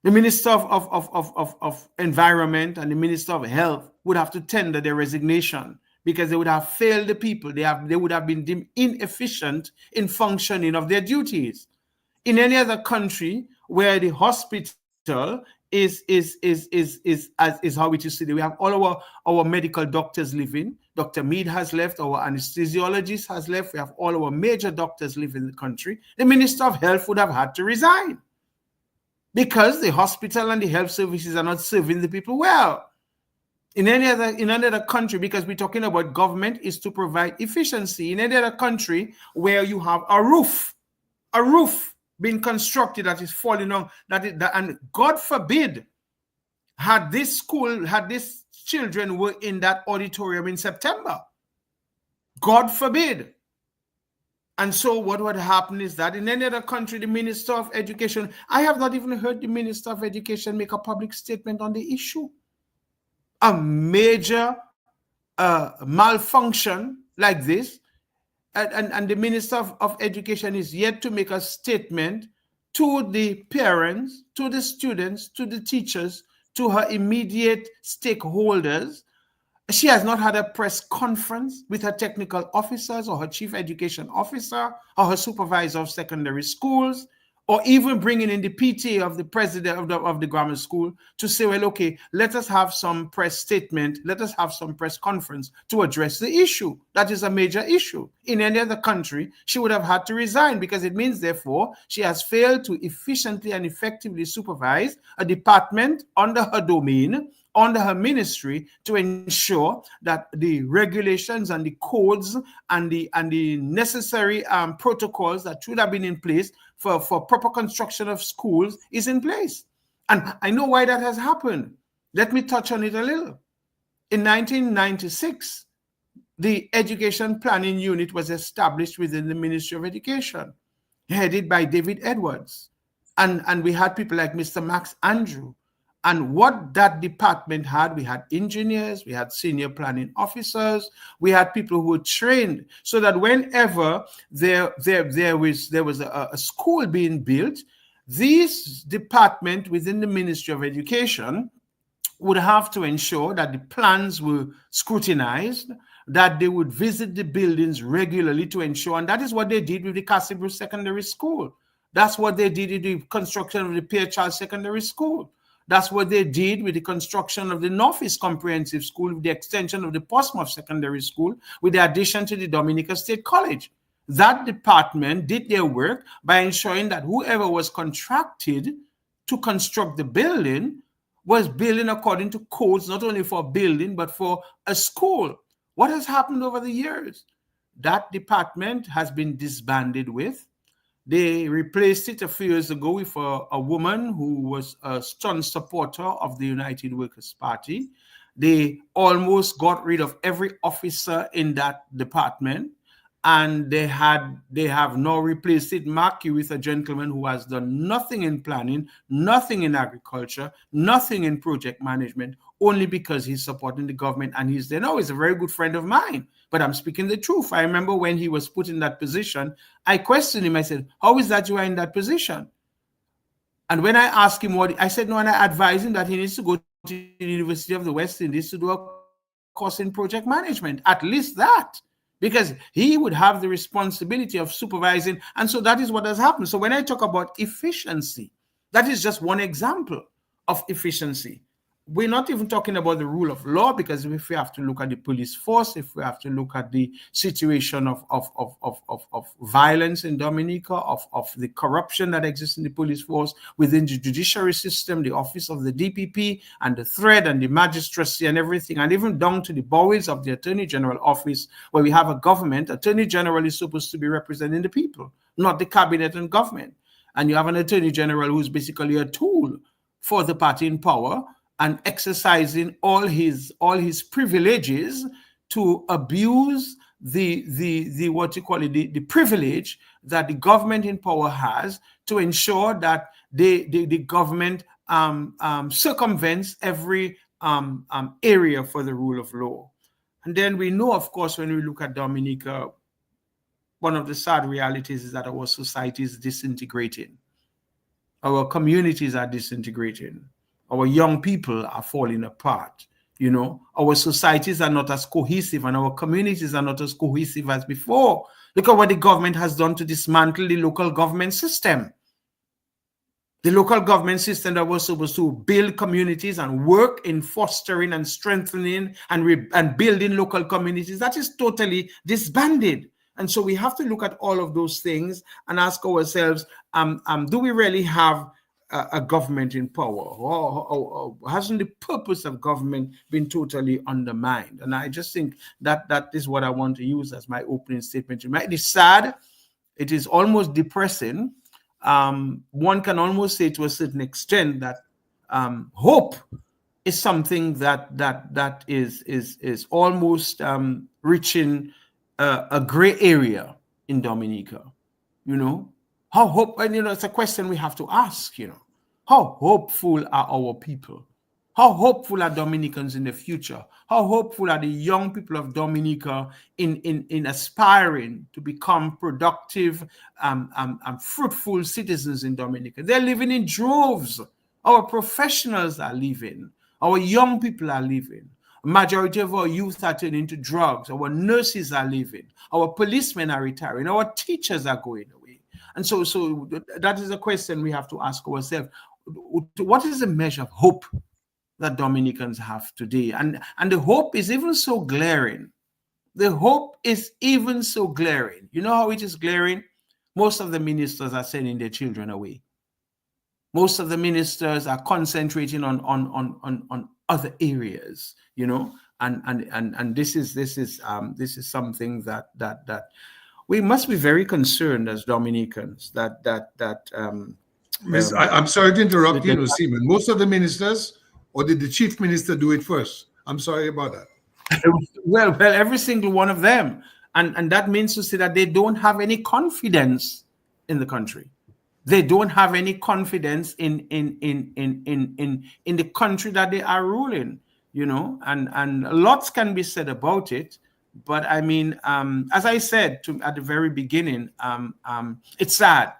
The Minister of Environment and the Minister of Health would have to tender their resignation because they would have failed the people. They would have been deemed inefficient in functioning of their duties. In any other country where the hospital is how it is today. We have all our medical doctors living. Dr. Mead has left. Our anesthesiologist has left. We have all our major doctors live in the country. The Minister of Health would have had to resign because the hospital and the health services are not serving the people well. In any other country, because we're talking about government is to provide efficiency. In any other country where you have a roof being constructed that is falling on, and God forbid, had these children were in that auditorium in September. God forbid. And so what would happen is that in any other country, the Minister of Education, I have not even heard the Minister of Education make a public statement on the issue. A major malfunction like this, and the Minister of Education is yet to make a statement to the parents, to the students, to the teachers, to her immediate stakeholders. She has not had a press conference with her technical officers or her chief education officer or her supervisor of secondary schools, or even bringing in the PTA of the president of the grammar school to say, well, okay, let us have some press statement, let us have some press conference to address the issue. That is a major issue. In any other country, she would have had to resign because it means, therefore, she has failed to efficiently and effectively supervise a department under her domain, under her ministry, to ensure that the regulations and the codes and the necessary protocols that should have been in place for proper construction of schools is in place. And I know why that has happened. Let me touch on it a little. In 1996, the Education Planning Unit was established within the Ministry of Education, headed by David Edwards. And we had people like Mr. Max Andrew And what that department had, we had engineers, we had senior planning officers, we had people who were trained so that whenever there was a school being built, this department within the Ministry of Education would have to ensure that the plans were scrutinized, that they would visit the buildings regularly to ensure, and that is what they did with the Cassibru Secondary School. That's what they did with the construction of the Pierre Charles Secondary School. That's what they did with the construction of the Northeast Comprehensive School, with the extension of the Portsmouth Secondary School, with the addition to the Dominica State College. That department did their work by ensuring that whoever was contracted to construct the building was building according to codes, not only for a building, but for a school. What has happened over the years? That department has been disbanded with. They replaced it a few years ago with a woman who was a strong supporter of the United Workers' Party. They almost got rid of every officer in that department, and they have now replaced it, mark you, with a gentleman who has done nothing in planning, nothing in agriculture, nothing in project management, only because he's supporting the government and he's there. Now, he's a very good friend of mine, but I'm speaking the truth. I remember when he was put in that position, I questioned him. I said, how is that you are in that position? And when I asked him what, I said, no, and I advised him that he needs to go to the University of the West Indies to do a course in project management, at least that, because he would have the responsibility of supervising. And so that is what has happened. So when I talk about efficiency, that is just one example of efficiency. We're not even talking about the rule of law, because if we have to look at the police force, if we have to look at the situation of violence in Dominica, of the corruption that exists in the police force, within the judiciary system, the office of the DPP, and the thread and the magistracy and everything, and even down to the bowels of the Attorney General office, where we have a government. Attorney General is supposed to be representing the people, not the cabinet and government. And you have an Attorney General who's basically a tool for the party in power, and exercising all his privileges to abuse the what you call it, the privilege that the government in power has to ensure that the government circumvents every area for the rule of law. And then we know, of course, when we look at Dominica, one of the sad realities is that our society is disintegrating. Our communities are disintegrating. Our young people are falling apart. You know, our societies are not as cohesive, and our communities are not as cohesive as before. Look at what the government has done to dismantle the local government system. The local government system that was supposed to build communities and work in fostering and strengthening and building local communities, that is totally disbanded. And so we have to look at all of those things and ask ourselves, do we really have a government in power, or hasn't the purpose of government been totally undermined? And I just think that is what I want to use as my opening statement. It is sad. It is almost depressing. One can almost say to a certain extent that hope is something that is almost reaching a gray area in Dominica. You know, how hope, and it's a question we have to ask, how hopeful are our people? How hopeful are Dominicans in the future? How hopeful are the young people of Dominica in aspiring to become productive and fruitful citizens in Dominica? They're living in droves. Our professionals are leaving. Our young people are leaving. A majority of our youth are turning to drugs. Our nurses are leaving. Our policemen are retiring. Our teachers are going away. And so that is a question we have to ask ourselves. What is the measure of hope that Dominicans have today? And the hope is even so glaring. The hope is even so glaring. You know how it is glaring? Most of the ministers are sending their children away. Most of the ministers are concentrating on other areas, and this is something that we must be very concerned as Dominicans I'm sorry to interrupt you, Seaman. Most of the ministers, or did the chief minister do it first? I'm sorry about that. Well, every single one of them. And that means to say that they don't have any confidence in the country. They don't have any confidence in the country that they are ruling, and lots can be said about it. But I mean, as I said at the very beginning, it's sad.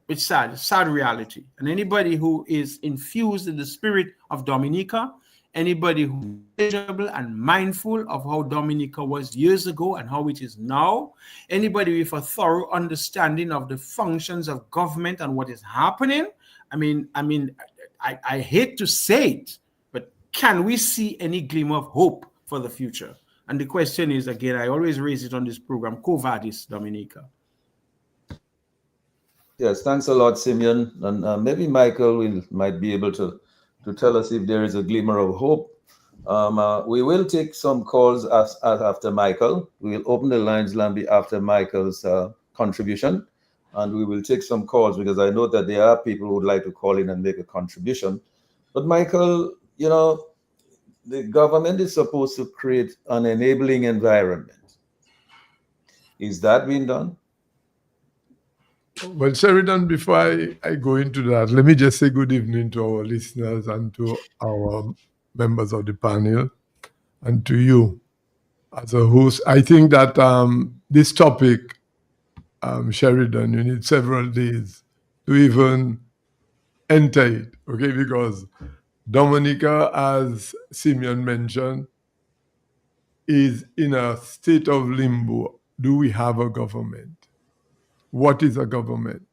It's sad. It's sad reality. And anybody who is infused in the spirit of Dominica, anybody who is knowledgeable and mindful of how Dominica was years ago and how it is now, anybody with a thorough understanding of the functions of government and what is happening, I hate to say it, but can we see any glimmer of hope for the future? And the question is, again, I always raise it on this program, Quo Vadis, Dominica? Yes, thanks a lot, Simeon. And maybe Michael might be able to tell us if there is a glimmer of hope. We will take some calls after Michael. We'll open the lines, Lambi, after Michael's contribution. And we will take some calls because I know that there are people who would like to call in and make a contribution. But Michael, the government is supposed to create an enabling environment. Is that being done? Well, Sheridan, before I go into that, let me just say good evening to our listeners and to our members of the panel and to you as a host. I think that this topic, Sheridan, you need several days to even enter it, okay? Because Dominica, as Simeon mentioned, is in a state of limbo. Do we have a government? What is a government?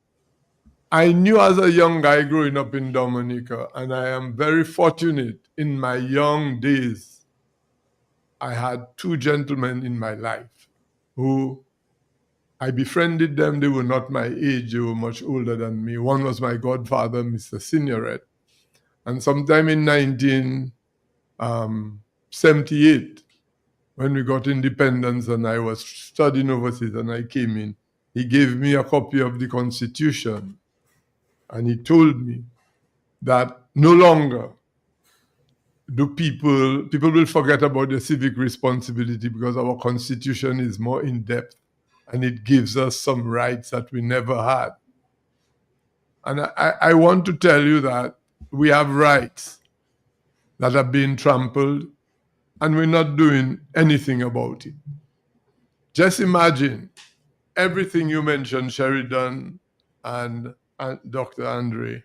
I knew as a young guy growing up in Dominica, and I am very fortunate in my young days. I had two gentlemen in my life who I befriended them. They were not my age, they were much older than me. One was my godfather, Mr. Signoret. And sometime in 1978, when we got independence and I was studying overseas and I came in, he gave me a copy of the Constitution. And he told me that no longer do people will forget about their civic responsibility because our Constitution is more in depth and it gives us some rights that we never had. And I want to tell you that we have rights that are being trampled and we're not doing anything about it. Just imagine everything you mentioned, Sheridan and Dr. Andre,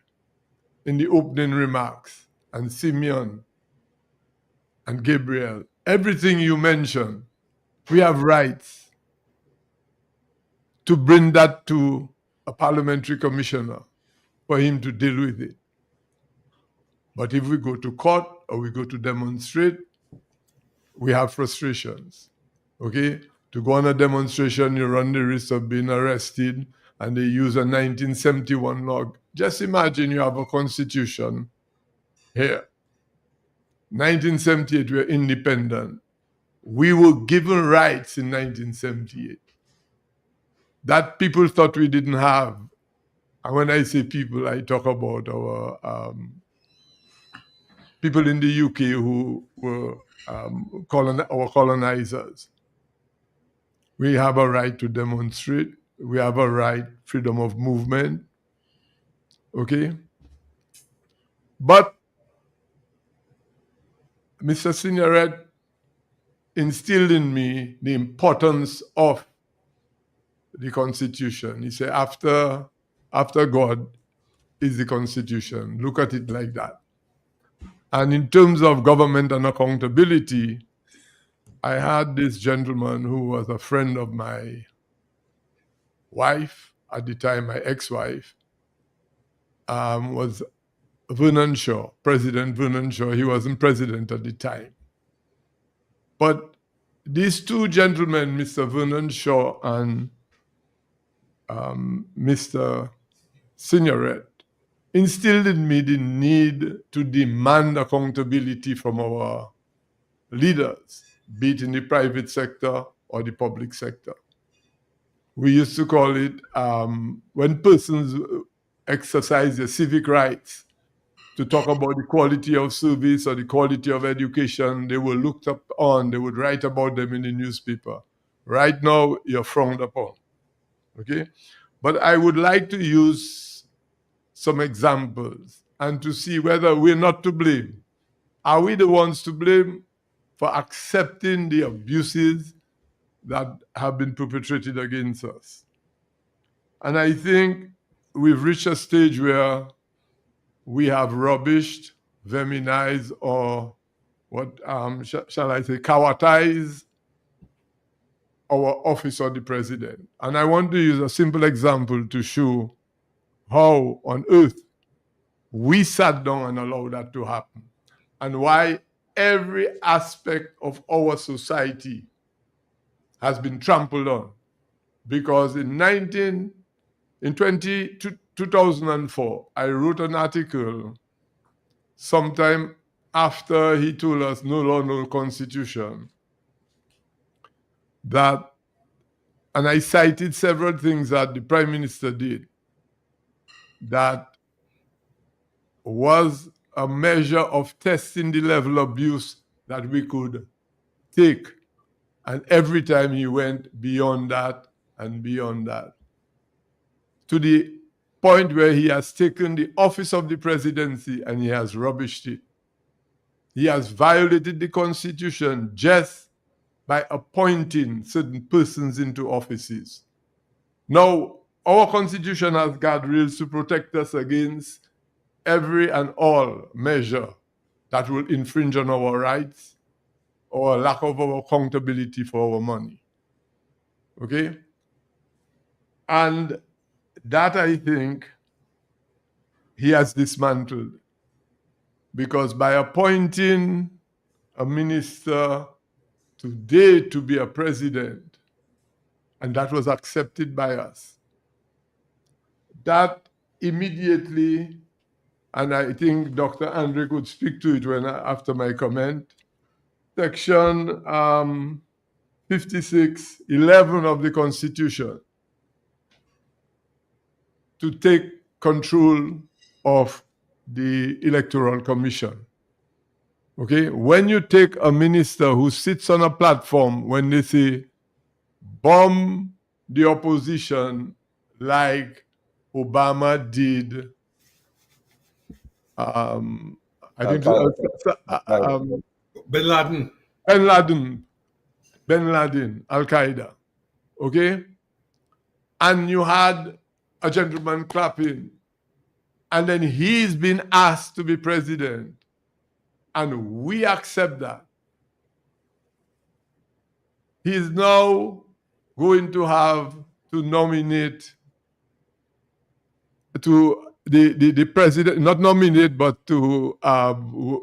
in the opening remarks, and Simeon and Gabriel, everything you mentioned, we have rights to bring that to a parliamentary commissioner for him to deal with it. But if we go to court or we go to demonstrate, we have frustrations, okay? To go on a demonstration, you run the risk of being arrested, and they use a 1971 law. Just imagine you have a constitution here. 1978, we were independent. We were given rights in 1978 that people thought we didn't have. And when I say people, I talk about our people in the UK who were our colonizers. We have a right to demonstrate. We have a right, freedom of movement. Okay? But Mr. Signoret instilled in me the importance of the Constitution. He said, after God is the Constitution. Look at it like that. And in terms of government and accountability, I had this gentleman who was a friend of my wife, at the time my ex-wife, was Vernon Shaw, President Vernon Shaw. He wasn't president at the time. But these two gentlemen, Mr. Vernon Shaw and Mr. Signoret, instilled in me the need to demand accountability from our leaders, be it in the private sector or the public sector. We used to call it when persons exercise their civic rights to talk about the quality of service or the quality of education, they were looked up on, they would write about them in the newspaper. Right now, you're frowned upon, okay? But I would like to use some examples and to see whether we're not to blame. Are we the ones to blame for accepting the abuses that have been perpetrated against us? And I think we've reached a stage where we have rubbished, feminized, or what shall I say, cowardized our office of the president. And I want to use a simple example to show how on earth we sat down and allowed that to happen, and why every aspect of our society has been trampled on. Because in 2004, I wrote an article sometime after he told us no law, no constitution, that, and I cited several things that the Prime Minister did that was a measure of testing the level of abuse that we could take. And every time he went beyond that and beyond that, to the point where he has taken the office of the presidency and he has rubbished it. He has violated the Constitution just by appointing certain persons into offices. Now, our Constitution has guardrails to protect us against every and all measure that will infringe on our rights or lack of our accountability for our money. Okay? And that, I think, he has dismantled. Because by appointing a minister today to be a president, and that was accepted by us, that immediately, and I think Dr. Andre could speak to it after my comment, Section 56(11) of the Constitution, to take control of the Electoral Commission. Okay, when you take a minister who sits on a platform when they say, bomb the opposition like Obama did, I think Bin Laden. Bin Laden, Al-Qaeda, okay? And you had a gentleman clapping, and then he's been asked to be president, and we accept that. He's now going to have to nominate to the president, not nominate, but to,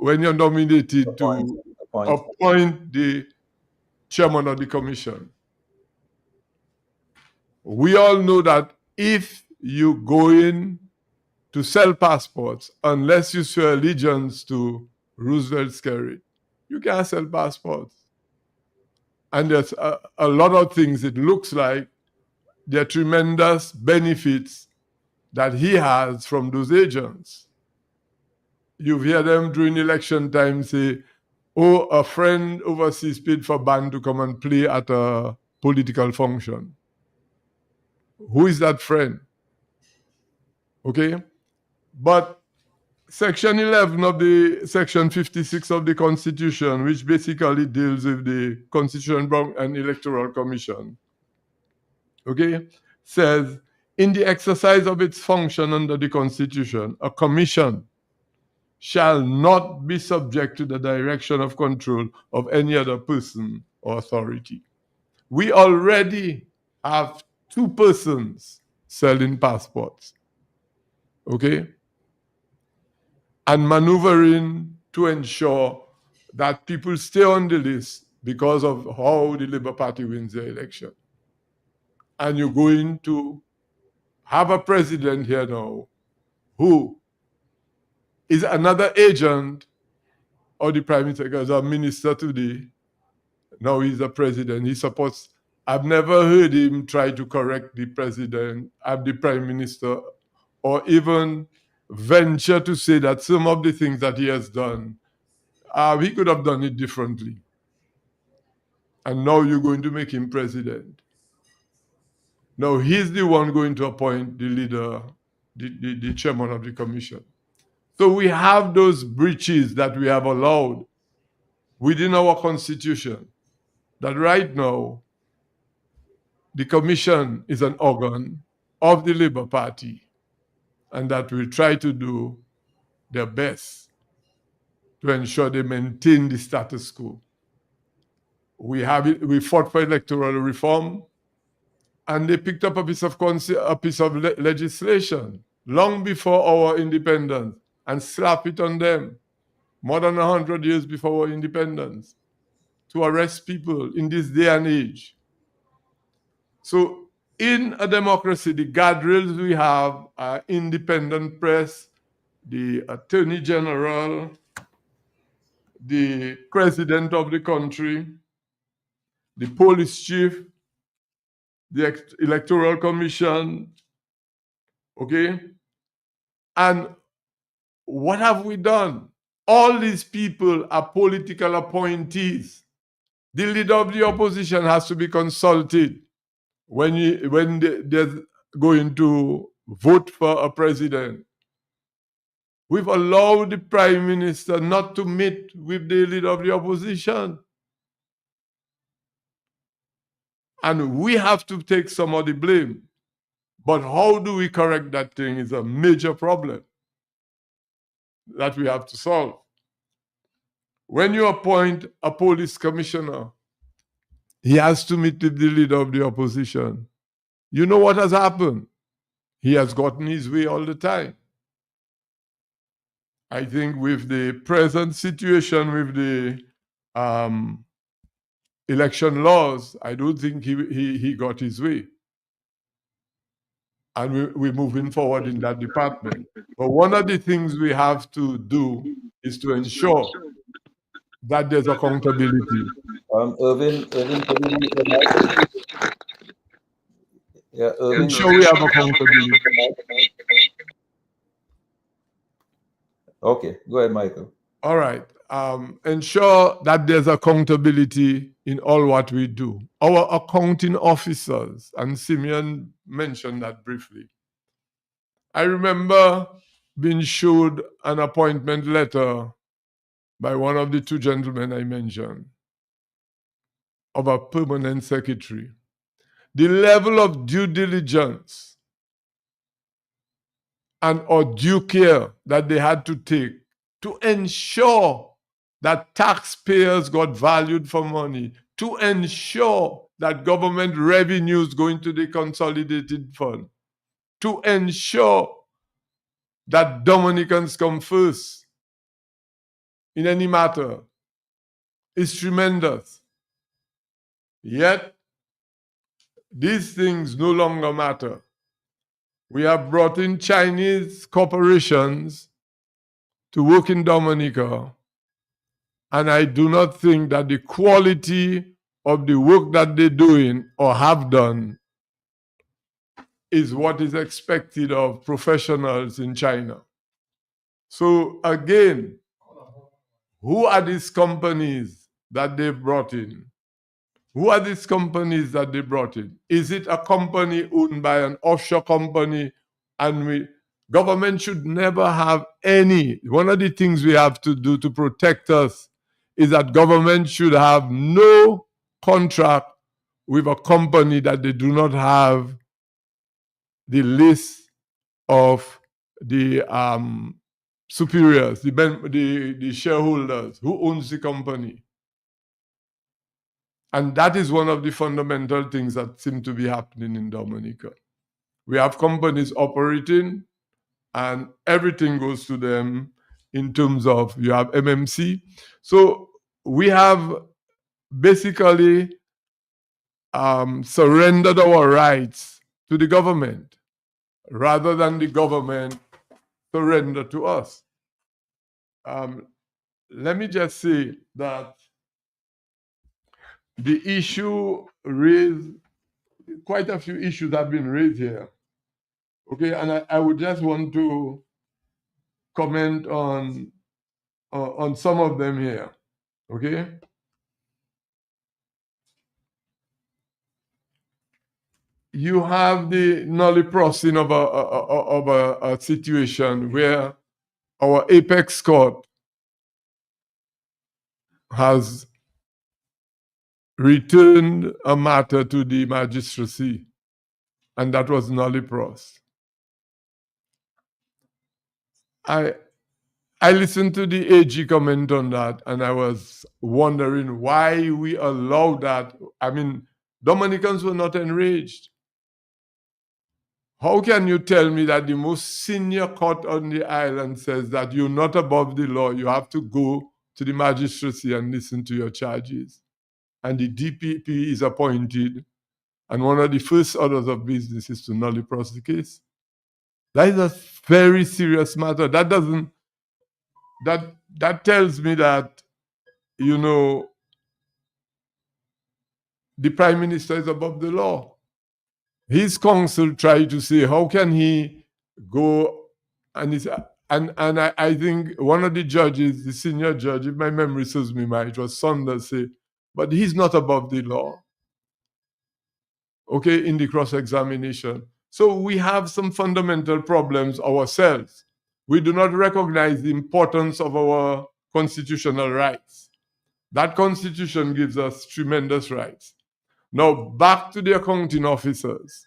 when you're nominated, to appoint the chairman of the commission. We all know that if you go in to sell passports, unless you swear allegiance to Roosevelt Skerrit, you can't sell passports. And there's a lot of things, it looks like there are tremendous benefits that he has from those agents. You've heard them during election time say, oh, a friend overseas paid for band to come and play at a political function. Who is that friend? Okay? But Section 11 of the Section 56 of the Constitution, which basically deals with the Constitution and Electoral Commission, okay, says, in the exercise of its function under the Constitution, a commission shall not be subject to the direction of control of any other person or authority. We already have 2 persons selling passports, okay, and maneuvering to ensure that people stay on the list because of how the Labour Party wins the election. And you're going to have a president here now who is another agent of the Prime Minister, because a minister today, now he's a president. He supports, I've never heard him try to correct the president, the Prime Minister, or even venture to say that some of the things that he has done, he could have done it differently. And now you're going to make him president. Now he's the one going to appoint the the chairman of the commission. So we have those breaches that we have allowed within our constitution, that right now the commission is an organ of the Labour Party, and that will try to do their best to ensure they maintain the status quo. We fought for electoral reform, and they picked up a piece of legislation long before our independence and slapped it on them, more than 100 years before our independence, to arrest people in this day and age. So in a democracy, the guardrails we have are independent press, the attorney general, the president of the country, the police chief, the electoral commission, okay? And what have we done? All these people are political appointees. The leader of the opposition has to be consulted when they're going to vote for a president. We've allowed the prime minister not to meet with the leader of the opposition. And we have to take some of the blame. But how do we correct that thing is a major problem that we have to solve. When you appoint a police commissioner, he has to meet with the leader of the opposition. You know what has happened? He has gotten his way all the time. I think with the present situation with the election laws, I don't think he got his way. And we're moving forward in that department. But one of the things we have to do is to ensure that there's accountability. Irvin, can you mute your mic? Yeah, Irvin. Ensure we have accountability. Okay, go ahead, Michael. All right. Ensure that there's accountability in all what we do. Our accounting officers, and Simeon mentioned that briefly. I remember being showed an appointment letter by one of the two gentlemen I mentioned of a permanent secretary. The level of due diligence and or due care that they had to take to ensure that taxpayers got valued for money, to ensure that government revenues go into the consolidated fund, to ensure that Dominicans come first in any matter is tremendous. Yet, these things no longer matter. We have brought in Chinese corporations to work in Dominica, and I do not think that the quality of the work that they're doing or have done is what is expected of professionals in China. So again, who are these companies that they've brought in? Who are these companies that they brought in? Is it a company owned by an offshore company? And government should never have any. One of the things we have to do to protect us is that government should have no contract with a company that they do not have the list of the superiors, the shareholders, who owns the company. And that is one of the fundamental things that seem to be happening in Dominica. We have companies operating and everything goes to them in terms of, you have MMC. So we have basically surrendered our rights to the government rather than the government surrender to us. Let me just say that the issue raised, quite a few issues have been raised here. Okay, and I would just want to comment on some of them here. Okay. you have the nulliprossing of a situation where our apex court has returned a matter to the magistracy, and that was nullipross. I listened to the AG comment on that, and I was wondering why we allowed that. I mean, Dominicans were not enraged. How can you tell me that the most senior court on the island says that you're not above the law, you have to go to the magistracy and listen to your charges? And the DPP is appointed, and one of the first orders of business is to nullipross the case. That is a very serious matter. That tells me that, you know, the Prime Minister is above the law. His counsel tried to say, how can he go and I think one of the judges, the senior judge, if my memory serves me right, it was Saunders, say, but he's not above the law. Okay, in the cross-examination. So we have some fundamental problems ourselves. We do not recognize the importance of our constitutional rights. That constitution gives us tremendous rights. Now, back to the accounting officers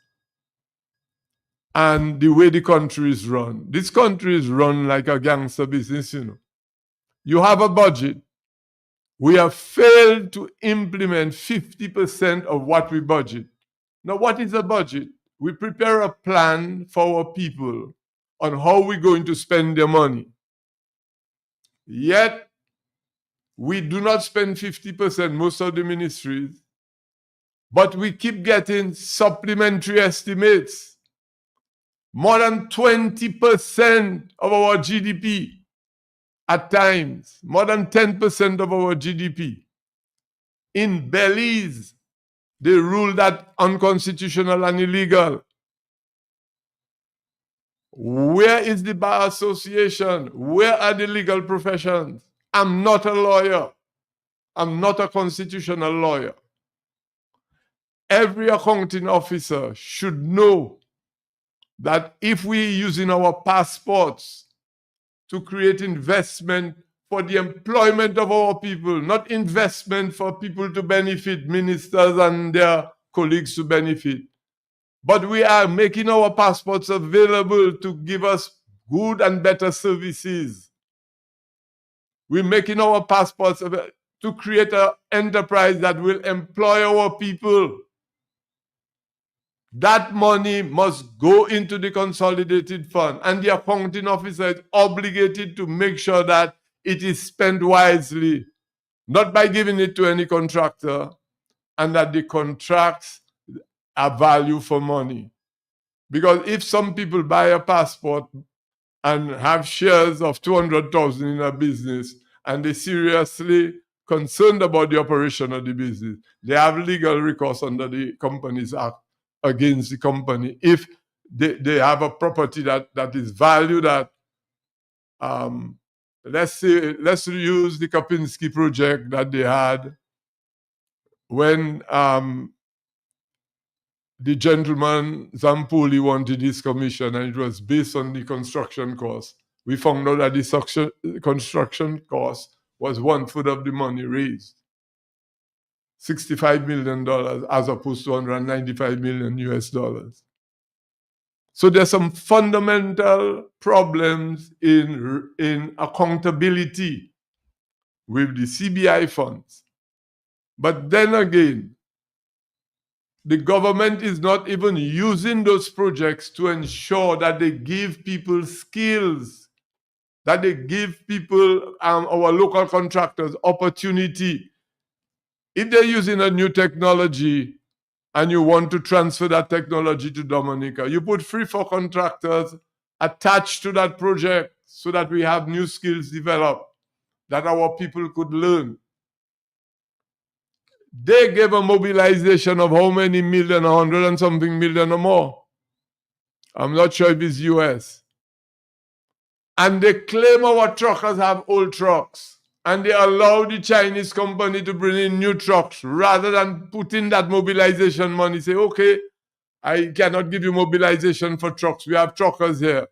and the way the country is run. This country is run like a gangster business, you know. You have a budget. We have failed to implement 50% of what we budget. Now, what is a budget? We prepare a plan for our people on how we're going to spend their money. Yet, we do not spend 50%, most of the ministries, but we keep getting supplementary estimates. More than 20% of our GDP at times, more than 10% of our GDP. In Belize, they rule that unconstitutional and illegal. Where is the Bar Association? Where are the legal professions? I'm not a lawyer. I'm not a constitutional lawyer. Every accounting officer should know that if we're using our passports to create investment for the employment of our people, not investment for people to benefit, ministers and their colleagues to benefit, but we are making our passports available to give us good and better services. We're making our passports to create an enterprise that will employ our people. That money must go into the consolidated fund, and the accounting officer is obligated to make sure that it is spent wisely, not by giving it to any contractor, and that the contracts are value for money. Because if some people buy a passport and have shares of 200,000 in a business, and they're seriously concerned about the operation of the business, they have legal recourse under the Companies Act against the company if they have a property that is valued at, let's use the Kapinski project that they had when the gentleman Zampoli wanted his commission, and it was based on the construction cost. We found out that the construction cost was 1/4 of the money raised, $65 million as opposed to $195 million US. So there's some fundamental problems in accountability with the CBI funds. But then again, the government is not even using those projects to ensure that they give people skills, that they give people, our local contractors, opportunity. If they're using a new technology and you want to transfer that technology to Dominica, you put 3-4 contractors attached to that project so that we have new skills developed that our people could learn. They gave a mobilization of how many million, 100 and something million or more. I'm not sure if it's US. And they claim our truckers have old trucks. And they allow the Chinese company to bring in new trucks rather than putting that mobilization money. Say, okay, I cannot give you mobilization for trucks. We have truckers here.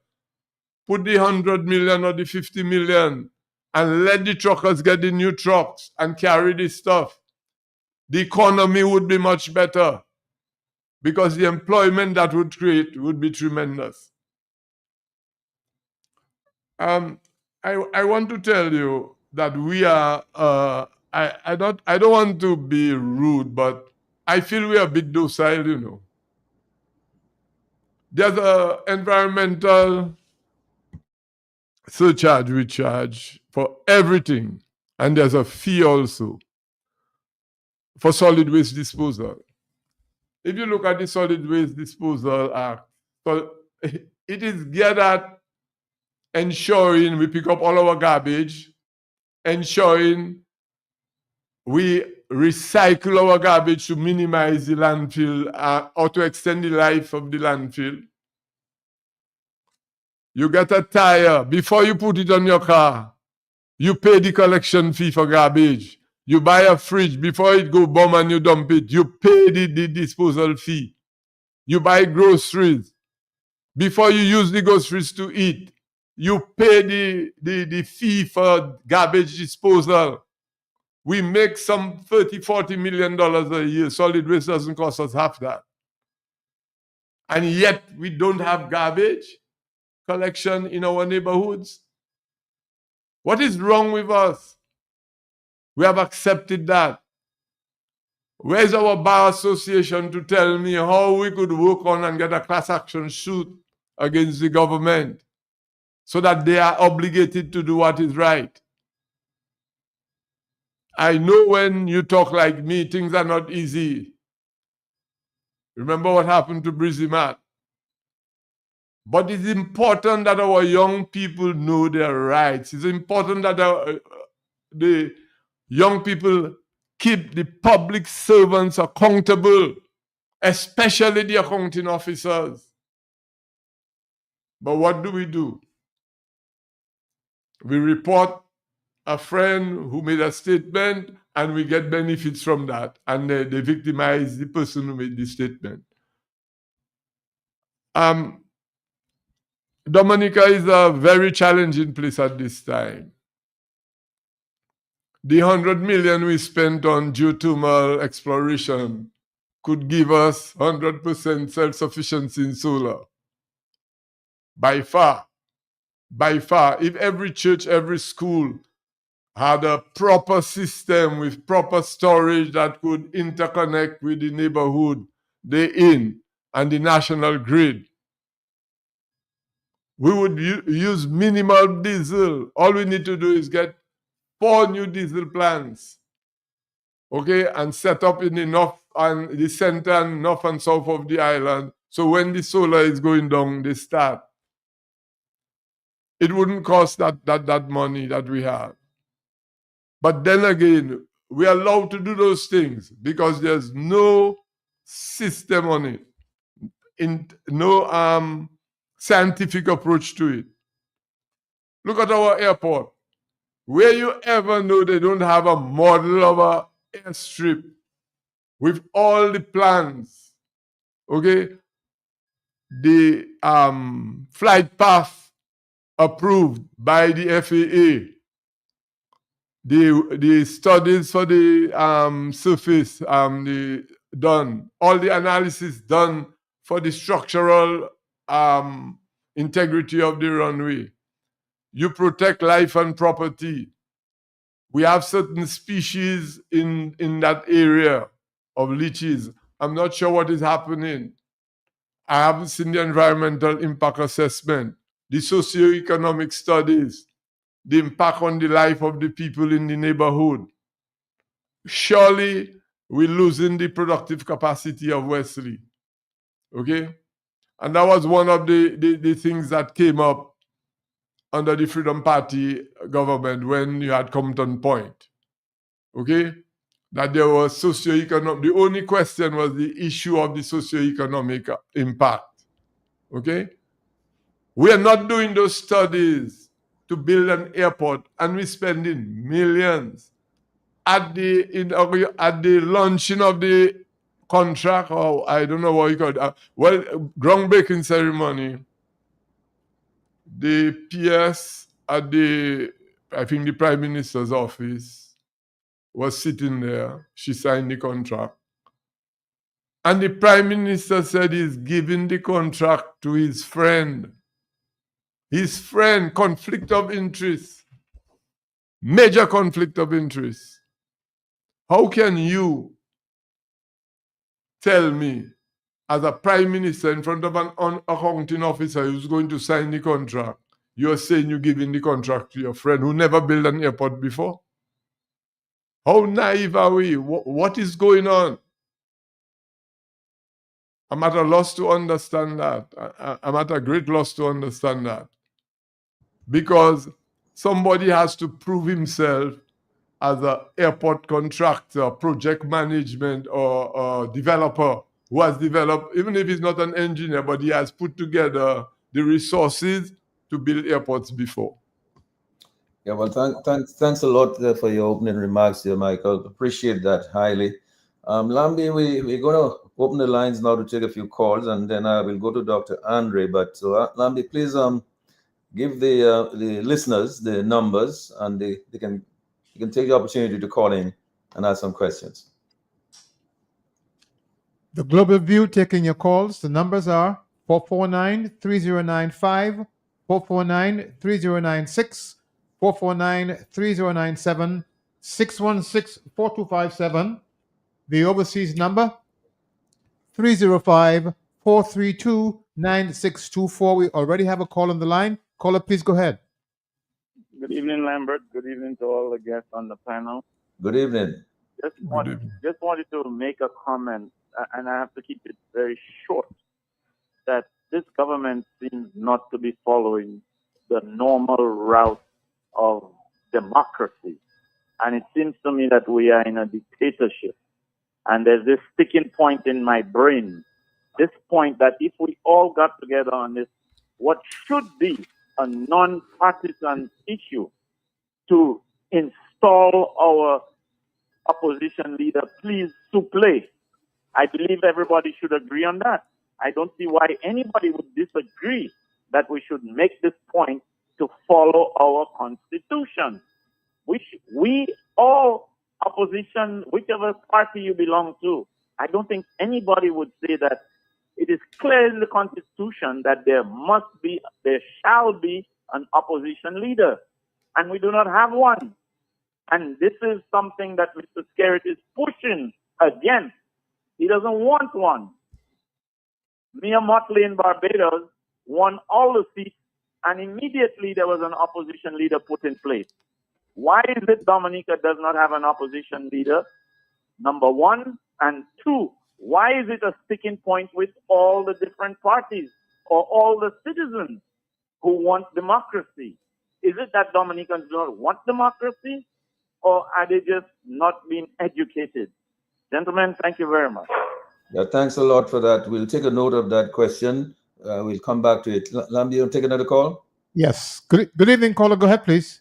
Put the 100 million or the 50 million and let the truckers get the new trucks and carry this stuff. The economy would be much better because the employment that would create would be tremendous. I want to tell you that we are, I don't want to be rude, but I feel we are a bit docile, you know. There's an environmental surcharge, recharge for everything. And there's a fee also for solid waste disposal. If you look at the Solid Waste Disposal Act, so it is geared at ensuring we pick up all our garbage, ensuring we recycle our garbage to minimize the landfill or to extend the life of the landfill. You get a tire, before you put it on your car, you pay the collection fee for garbage. You buy a fridge, before it go bomb and you dump it, you pay the disposal fee. You buy groceries, before you use the groceries to eat, you pay the fee for garbage disposal. We make some $30-40 million a year. Solid waste doesn't cost us half that. And yet we don't have garbage collection in our neighborhoods. What is wrong with us? We have accepted that. Where's our bar association to tell me how we could work on and get a class action suit against the government so that they are obligated to do what is right? I know when you talk like me, things are not easy. Remember what happened to Brizimat. But it's important that our young people know their rights. It's important that the young people keep the public servants accountable, especially the accounting officers. But what do? We report a friend who made a statement and we get benefits from that, and they victimize the person who made the statement. Dominica is a very challenging place at this time. The 100 million we spent on geothermal exploration could give us 100% self-sufficiency in solar. By far. If every church, every school had a proper system with proper storage that could interconnect with the neighborhood they're in and the national grid, we would use minimal diesel. All we need to do is get 4 new diesel plants, okay, and set up in the north and the center and north and south of the island. So when the solar is going down, they start. It wouldn't cost that money that we have. But then again, we are allowed to do those things because there's no system on it, no scientific approach to it. Look at our airport. Where you ever know they don't have a model of a airstrip with all the plans, okay? The flight path approved by the FAA. The studies for the surface done, all the analysis done for the structural integrity of the runway. You protect life and property. We have certain species in that area of leeches. I'm not sure what is happening. I haven't seen the environmental impact assessment, the socioeconomic studies, the impact on the life of the people in the neighborhood. Surely we're losing the productive capacity of Wesley. Okay? And that was one of the things that came up under the Freedom Party government when you had Compton Point. Okay? That there was socioeconomic, the only question was the issue of the socioeconomic impact. Okay? We are not doing those studies to build an airport, and we're spending millions at the launching of the contract, or I don't know what you call it. Well, groundbreaking ceremony. The PS at I think the Prime Minister's office was sitting there. She signed the contract. And the Prime Minister said he's giving the contract to his friend. His friend, conflict of interest. Major conflict of interest. How can you tell me, as a Prime Minister in front of an accounting officer who's going to sign the contract, you're saying you're giving the contract to your friend who never built an airport before? How naive are we? What is going on? I'm at a loss to understand that. I'm at a great loss to understand that. Because somebody has to prove himself as an airport contractor, project management, or developer who has developed, even if he's not an engineer, but he has put together the resources to build airports before. Yeah, well, thanks a lot for your opening remarks here, Michael. Appreciate that highly. Lambi, we're going to open the lines now to take a few calls, and then I will go to Dr. Andre. But Lambi, please give the listeners the numbers, and you can take the opportunity to call in and ask some questions. The Global View taking your calls. The numbers are 449-3095, 449-3096, 449-3097, 616-4257. The overseas number, 305-432-9624. We already have a call on the line. Caller, please go ahead. Good evening, Lambert. Good evening to all the guests on the panel. Good evening. Just wanted to make a comment, and I have to keep it very short, that this government seems not to be following the normal route of democracy. And it seems to me that we are in a dictatorship. And there's this sticking point in my brain, this point that if we all got together on this, what should be a non-partisan issue to install our opposition leader, please, souple. I believe everybody should agree on that. I don't see why anybody would disagree that we should make this point to follow our constitution, which we all opposition, whichever party you belong to. I don't think anybody would say that it is clear in the constitution that there shall be an opposition leader, and we do not have one. And this is something that Mr. Skerritt is pushing against. He doesn't want one. Mia Mottley in Barbados won all the seats, and immediately there was an opposition leader put in place. Why is it Dominica does not have an opposition leader? Number one. And two, why is it a sticking point with all the different parties or all the citizens who want democracy? Is it that Dominicans don't want democracy, or are they just not being educated? Gentlemen, thank you very much. Yeah, thanks a lot for that. We'll take a note of that question. We'll come back to it. Lambi, you take another call? Yes. Good evening, caller. Go ahead, please.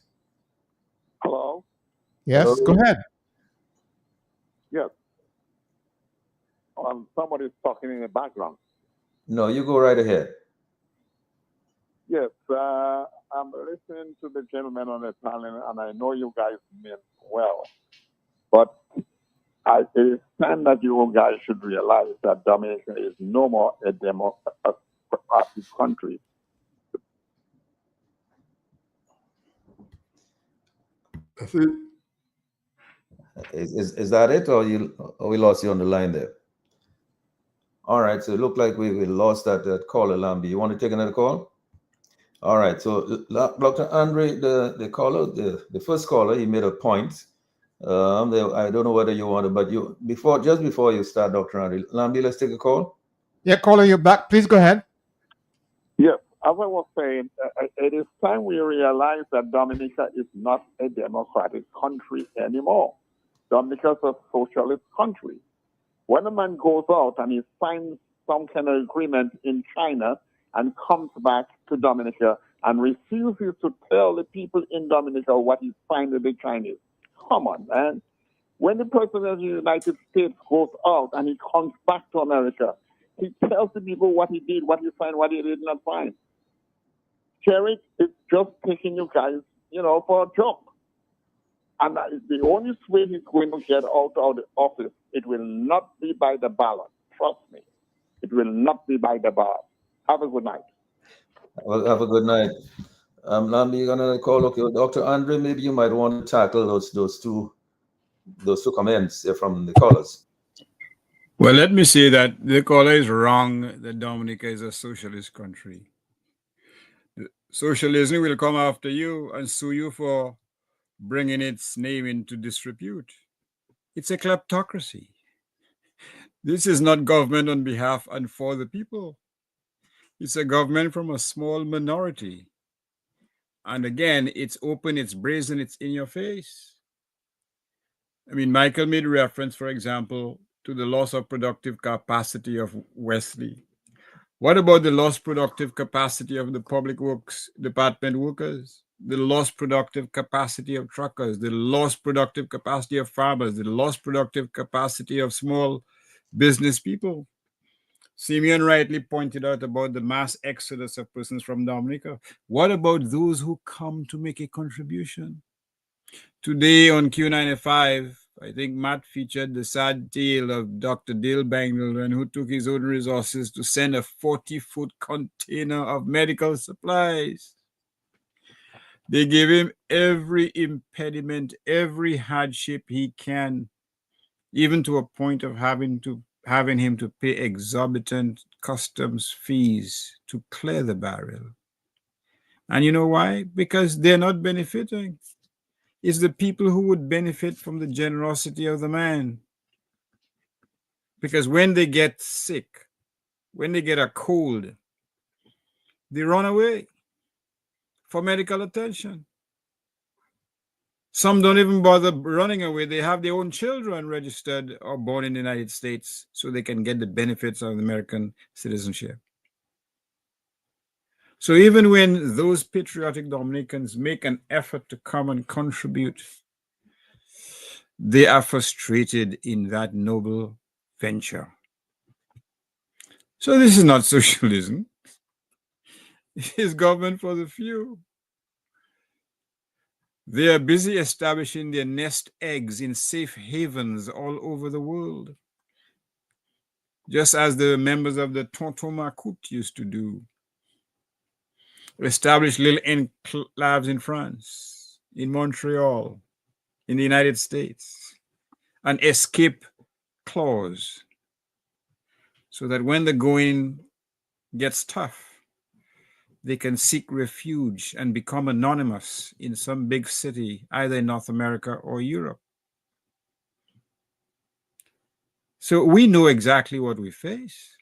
Hello? Yes, Hello. go ahead. Yes. Somebody's talking in the background. No, you go right ahead. Yes, I'm listening to the gentleman on the panel, and I know you guys mean well. But it is time that you guys should realize that Dominica is no more a democratic country. That's it. Is that it, or we lost you on the line there? All right, so it looked like we lost that caller, Lambi. You want to take another call? All right, so Dr. Andre, the caller, the first caller, he made a point. I don't know whether you want to, but just before you start, Dr. Andre, Lambi, let's take a call. Yeah, caller, you're back. Please go ahead. Yes, as I was saying, it is time we realize that Dominica is not a democratic country anymore. Dominica is a socialist country. When a man goes out and he signs some kind of agreement in China and comes back to Dominica and refuses to tell the people in Dominica what he signed with the Chinese, come on, man. When the President of the United States goes out and he comes back to America, he tells the people what he did, what he signed, what he did not find. Kerry is just taking you guys, for a joke. And that is the only way he's going to get out of the office. It will not be by the ballot. Trust me. It will not be by the ballot. Have a good night. Well, have a good night. Now you're gonna call. Okay, Dr. Andre, maybe you might want to tackle those two comments from the callers. Well, let me say that the caller is wrong that Dominica is a socialist country. Socialism will come after you and sue you for bringing its name into disrepute. It's a kleptocracy. This is not government on behalf and for the people. It's a government from a small minority. And again, it's open, it's brazen, it's in your face. I mean, Michael made reference, for example, to the loss of productive capacity of Wesley. What about the lost productive capacity of the public works department workers? The lost productive capacity of truckers, the lost productive capacity of farmers, the lost productive capacity of small business people? Simeon rightly pointed out about the mass exodus of persons from Dominica. What about those who come to make a contribution? Today on Q95, I think Matt featured the sad tale of Dr. Dale Bangleton, who took his own resources to send a 40-foot container of medical supplies. They gave him every impediment, every hardship he can, even to a point of having him to pay exorbitant customs fees to clear the barrel. And you know why? Because they're not benefiting. It's the people who would benefit from the generosity of the man. Because when they get sick, when they get a cold, they run away for medical attention. Some don't even bother running away. They have their own children registered or born in the United States so they can get the benefits of American citizenship. So even when those patriotic Dominicans make an effort to come and contribute, they are frustrated in that noble venture. So this is not socialism. It is government for the few. They are busy establishing their nest eggs in safe havens all over the world, just as the members of the Tonton Macoute used to do. Establish little enclaves in France, in Montreal, in the United States, an escape clause, so that when the going gets tough, they can seek refuge and become anonymous in some big city, either in North America or Europe. So we know exactly what we face.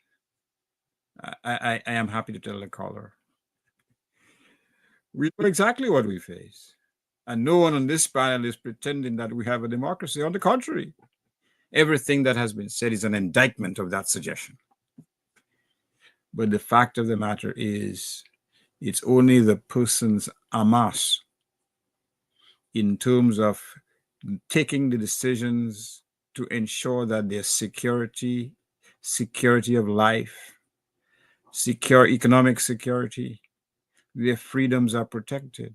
I am happy to tell the caller. We know exactly what we face. And no one on this panel is pretending that we have a democracy. On the contrary, everything that has been said is an indictment of that suggestion. But the fact of the matter is, it's only the persons en masse in terms of taking the decisions to ensure that their security of life, economic security, their freedoms are protected.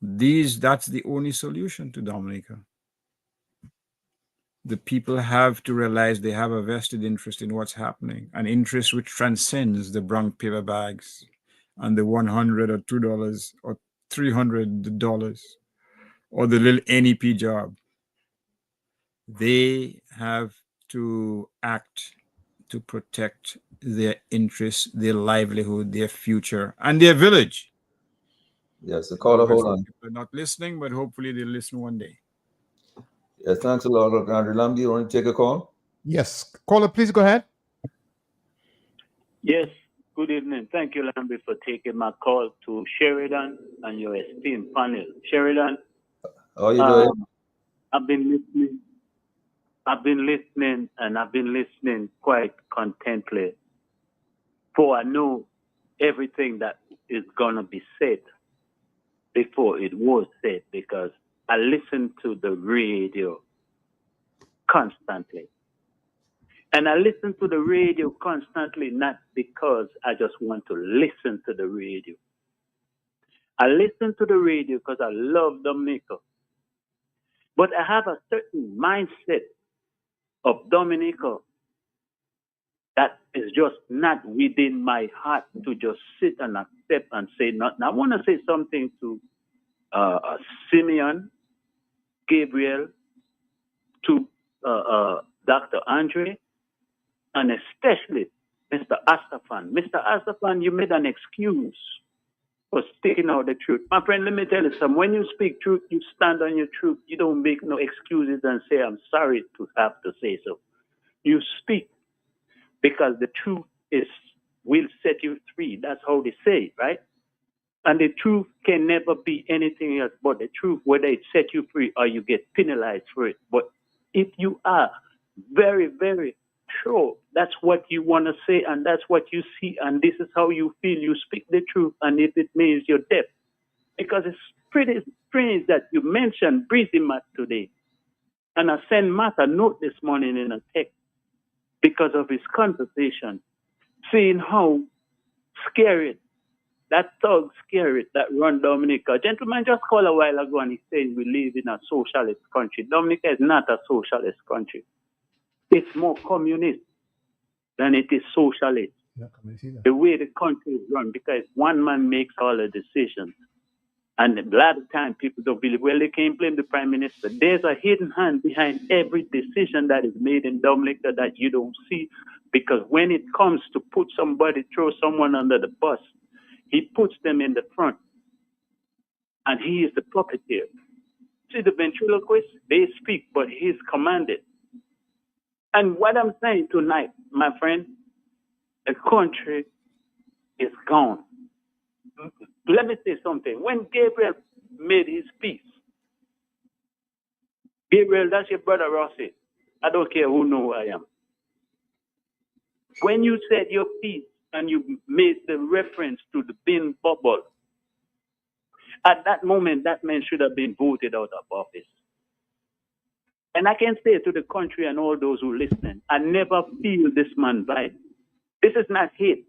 That's the only solution to Dominica. The people have to realize they have a vested interest in what's happening, an interest which transcends the brown paper bags and the $100 or $2 or $300 or the little NEP job. They have to act to protect their interests, their livelihood, their future, and their village. Yes, the caller, hold on. People are not listening, but hopefully they'll listen one day. Yes, thanks a lot, Dr. Andre Lamb. Do you want to take a call? Yes. Caller, please go ahead. Yes, good evening. Thank you, Lambie, for taking my call to Sheridan and your esteemed panel. Sheridan, how are you doing? I've been listening quite contently, for I know everything that is going to be said before it was said, because I listen to the radio constantly. And I listen to the radio constantly, not because I just want to listen to the radio. I listen to the radio because I love Dominica. But I have a certain mindset of Dominica that is just not within my heart to just sit and accept and say nothing. I want to say something to Simeon, Gabriel, to Dr. Andre, and especially Mr. Astafan. Mr. Astafan, you made an excuse for sticking out the truth. My friend, let me tell you something. When you speak truth, you stand on your truth. You don't make no excuses and say, I'm sorry to have to say so. You speak because the truth will set you free. That's how they say, right? And the truth can never be anything else but the truth, whether it set you free or you get penalized for it. But if you are very, very sure that's what you want to say and that's what you see and this is how you feel, you speak the truth, and if it means you're deaf. Because it's pretty strange that you mentioned Breezy Matt today. And I sent Matt a note this morning in a text because of his conversation, seeing how scary that thug spirit that run Dominica. A gentleman just called a while ago and he said we live in a socialist country. Dominica is not a socialist country. It's more communist than it is socialist. Yeah, can I see that? The way the country is run, because one man makes all the decisions. And a lot of time people don't believe, well, they can't blame the prime minister. There's a hidden hand behind every decision that is made in Dominica that you don't see. Because when it comes to put somebody, throw someone under the bus, he puts them in the front. And he is the puppeteer. See, the ventriloquist, they speak, but he's commanded. And what I'm saying tonight, my friend, the country is gone. Let me say something. When Gabriel made his peace, Gabriel, that's your brother Rossi. I don't care who know who I am. When you said your piece and you made the reference to the bin bubble, at that moment, that man should have been voted out of office. And I can say to the country and all those who listen, I never feel this man vibe. This is not hate,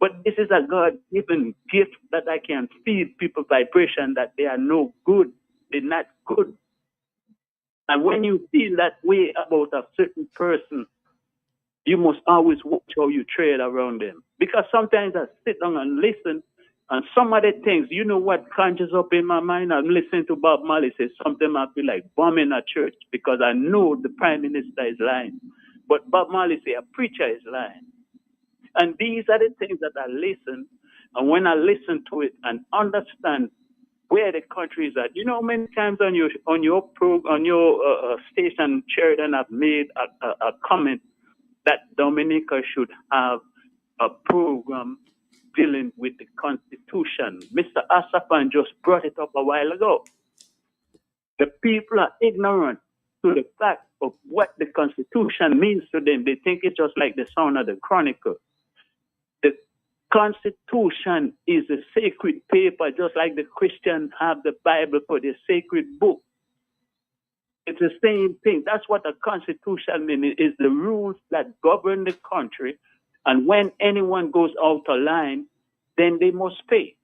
but this is a God-given gift that I can feed people vibration that they are no good. They're not good. And when you feel that way about a certain person, you must always watch how you tread around them. Because sometimes I sit down and listen, and some of the things, you know what conjures up in my mind? I'm listening to Bob Marley say something I feel like bombing a church because I know the prime minister is lying. But Bob Marley say a preacher is lying. And these are the things that I listen, and when I listen to it and understand where the country is at, you know, many times on your station, Sheridan, I've made a comment that Dominica should have a program dealing with the Constitution. Mr. Asafan just brought it up a while ago. The people are ignorant to the fact of what the Constitution means to them. They think it's just like the sound of the Chronicle. The Constitution is a sacred paper, just like the Christians have the Bible for their sacred book. It's the same thing. That's what a constitution means, is the rules that govern the country. And when anyone goes out of line, then they must pay.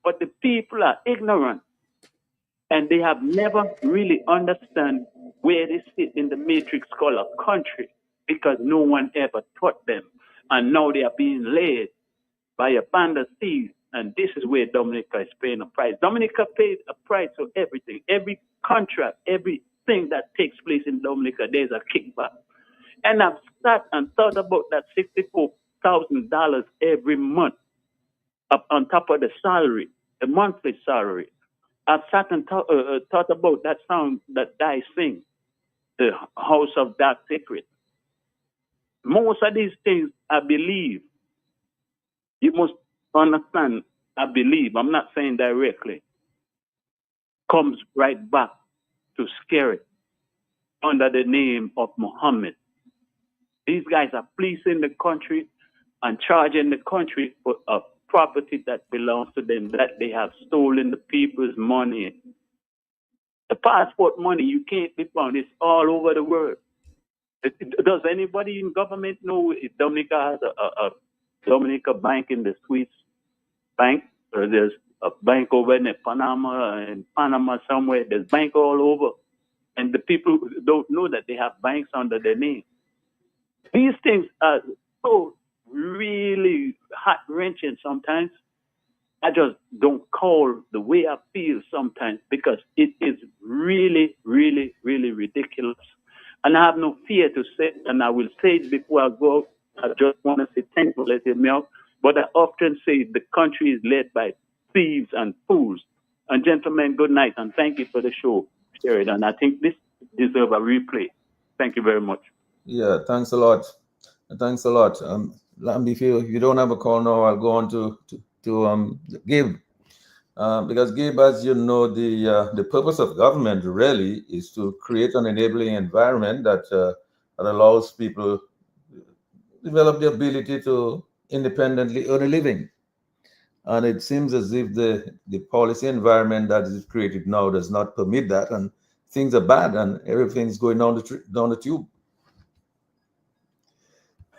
But the people are ignorant, and they have never really understand where they sit in the matrix called a country, because no one ever taught them. And now they are being led by a band of thieves. And this is where Dominica is paying a price. Dominica paid a price for everything. Every contract, everything that takes place in Dominica, there's a kickback. And I've sat and thought about that $64,000 every month up on top of the salary, the monthly salary. I've sat and thought about that song that Di sing, the House of Dark Secret. Most of these things, I believe, you must understand, I believe, I'm not saying directly, comes right back to scary under the name of Muhammad. These guys are fleecing the country and charging the country for a property that belongs to them, that they have stolen the people's money The passport money, you can't be found. It's all over the world. Does anybody in government know if Dominica has a Dominica bank in the Swiss bank? Or there's a bank over in Panama somewhere. There's bank all over. And the people don't know that they have banks under their name. These things are so really heart wrenching sometimes. I just don't call the way I feel sometimes because it is really, really, really ridiculous. And I have no fear to say, and I will say it before I go. I just want to say thank you, let me out. But I often say the country is led by thieves and fools. And gentlemen, good night, and thank you for the show, Sheridan. I think this deserves a replay. Thank you very much. Yeah, thanks a lot. Thanks a lot. Lambi, if you don't have a call now, I'll go on to Gabe. Because Gabe, as you know, the purpose of government really is to create an enabling environment that allows people develop the ability to independently earn a living. And it seems as if the policy environment that is created now does not permit that, and things are bad, and everything's going down the tube.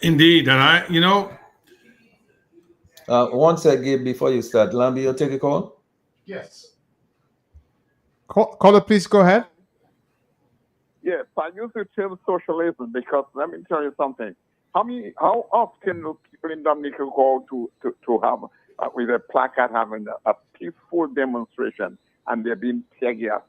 Indeed, and one sec, Gabe, before you start, Lambi, you'll take a call. Yes. Caller, please go ahead. Yes, I use the term socialism because let me tell you something. How often do people in Dominica go to have with a placard having a peaceful demonstration and they're being tear gassed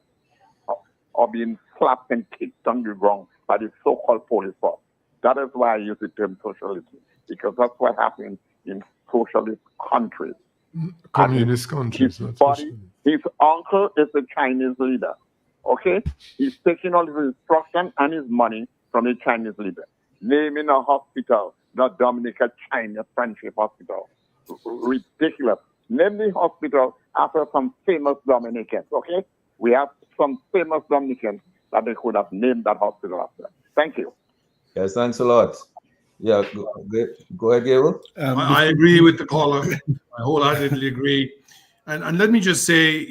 or being slapped and kicked on the ground by the so-called police force? That is why I use the term socialism, because that's what happens in socialist countries. Communist countries. His uncle is a Chinese leader. Okay? He's taking all his instruction and his money from the Chinese leader. Naming a hospital, not Dominica China Friendship Hospital. Ridiculous. Name the hospital after some famous Dominicans, okay? We have some famous Dominicans that they could have named that hospital after. Thank you. Yes, thanks a lot. Yeah, go ahead, Gabriel. I agree with the caller. I wholeheartedly agree. And let me just say,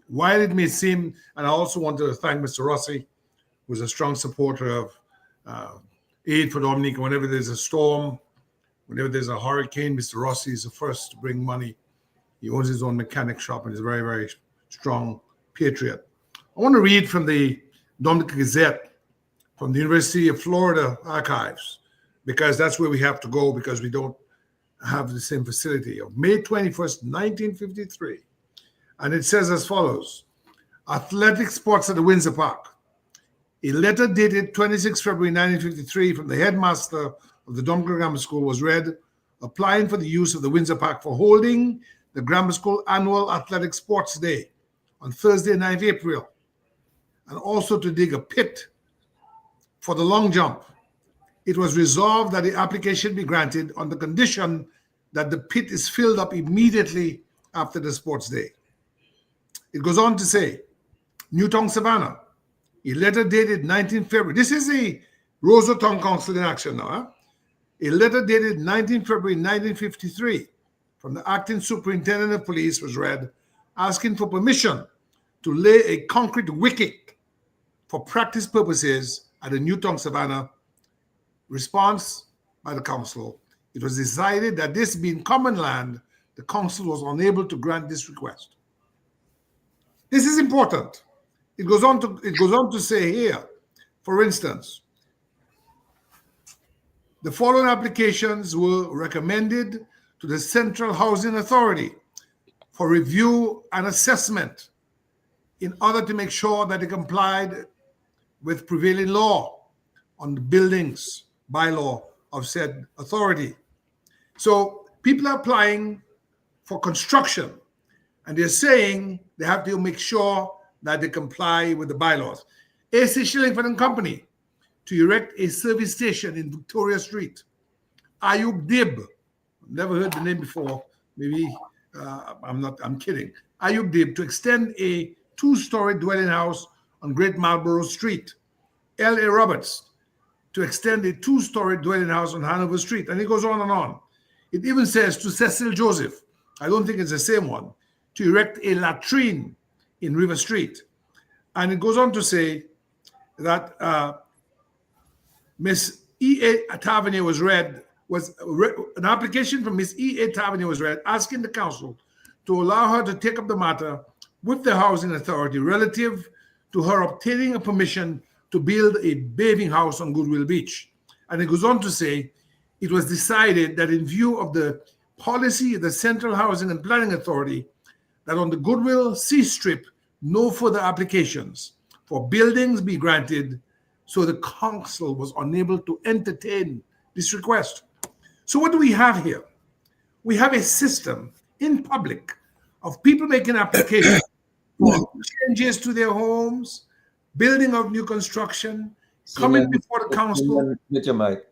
while it may seem, and I also want to thank Mr. Rossi, who's a strong supporter of aid for Dominica. Whenever there's a storm, whenever there's a hurricane, Mr. Rossi is the first to bring money. He owns his own mechanic shop and is a very, very strong patriot. I want to read from the Dominica Gazette from the University of Florida archives, because that's where we have to go because we don't have the same facility, of May 21st, 1953. And it says as follows: Athletic sports at the Windsor Park. A letter dated 26 February 1953 from the headmaster of the Dominica Grammar School was read, applying for the use of the Windsor Park for holding the Grammar School annual Athletic Sports Day on Thursday, 9th April, and also to dig a pit for the long jump. It was resolved that the application be granted on the condition that the pit is filled up immediately after the sports day. It goes on to say, Newtown, Savannah, a letter dated 19 February. This is the Roseau Town Council in action now. Huh? A letter dated 19 February 1953 from the acting superintendent of police was read, asking for permission to lay a concrete wicket for practice purposes at the Newtown, Savannah. Response by the council: it was decided that this being common land, the council was unable to grant this request. This is important. It goes on to say here, for instance, the following applications were recommended to the Central Housing Authority for review and assessment in order to make sure that they complied with prevailing law on the buildings bylaw of said authority. So people are applying for construction, and they're saying they have to make sure that they comply with the bylaws. A.C. Shillingford and Company to erect a service station in Victoria Street. Ayub Dib, never heard the name before. Maybe I'm kidding. Ayub Dib to extend a 2-story dwelling house on Great Marlborough Street. L.A. Roberts to extend a 2-story dwelling house on Hanover Street. And it goes on and on. It even says to Cecil Joseph, I don't think it's the same one, to erect a latrine in River Street. And it goes on to say that Miss E.A. Tavernier an application from Miss E.A. Tavernier was read, asking the council to allow her to take up the matter with the housing authority relative to her obtaining a permission to build a bathing house on Goodwill Beach. And it goes on to say, it was decided that in view of the policy of the Central Housing and Planning Authority, that on the Goodwill Sea Strip, no further applications for buildings be granted, so the council was unable to entertain this request. So what do we have here? We have a system in public of people making applications for changes to their homes, building of new construction, coming before the council. Mute your mic.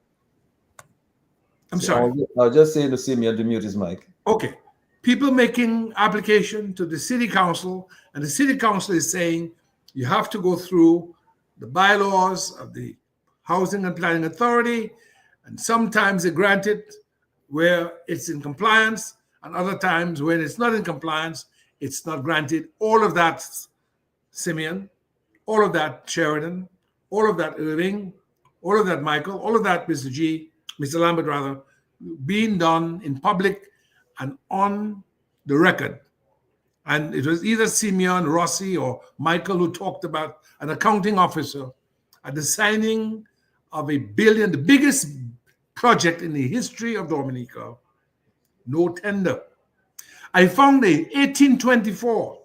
I'm sorry. I'll just say to Simeon to mute his mic. Okay. People making application to the city council, and the city council is saying you have to go through the bylaws of the Housing and Planning Authority, and sometimes they grant it where it's in compliance, and other times when it's not in compliance, it's not granted. All of that, Simeon, all of that, Sheridan, all of that, Irving, all of that, Michael, all of that, Mr. Lambert, rather, being done in public and on the record. And it was either Simeon, Rossi, or Michael who talked about an accounting officer at the signing of $1 billion, the biggest project in the history of Dominica, no tender. I found a 1824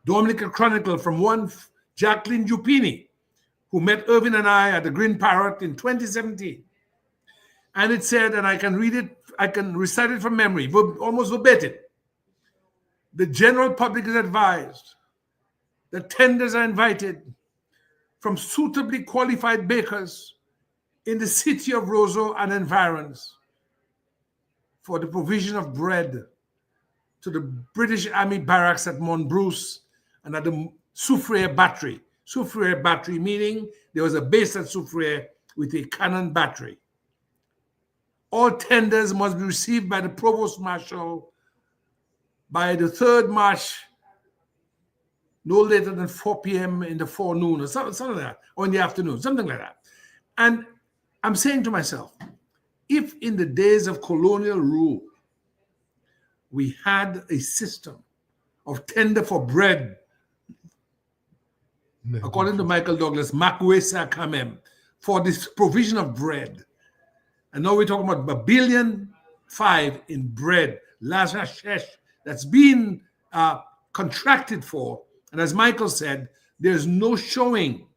Dominica Chronicle from one Jacqueline Jupini, who met Irvin and I at the Green Parrot in 2017. And it said, and I can read it, I can recite it from memory, almost verbatim. The general public is advised that tenders are invited from suitably qualified bakers in the city of Roseau and environs for the provision of bread to the British Army barracks at Mont Bruce and at the Soufriere Battery. Soufriere Battery meaning there was a base at Soufriere with a cannon battery. All tenders must be received by the Provost Marshal by the 3rd March, no later than 4 p.m. in the forenoon or something like that, or in the afternoon, something like that. And I'm saying to myself, if in the days of colonial rule, we had a system of tender for bread, according to Michael Douglas, Makwesa Kamem, for this provision of bread. And now we're talking about $1.5 billion in bread, Lazarus, that's been contracted for. And as Michael said, there's no showing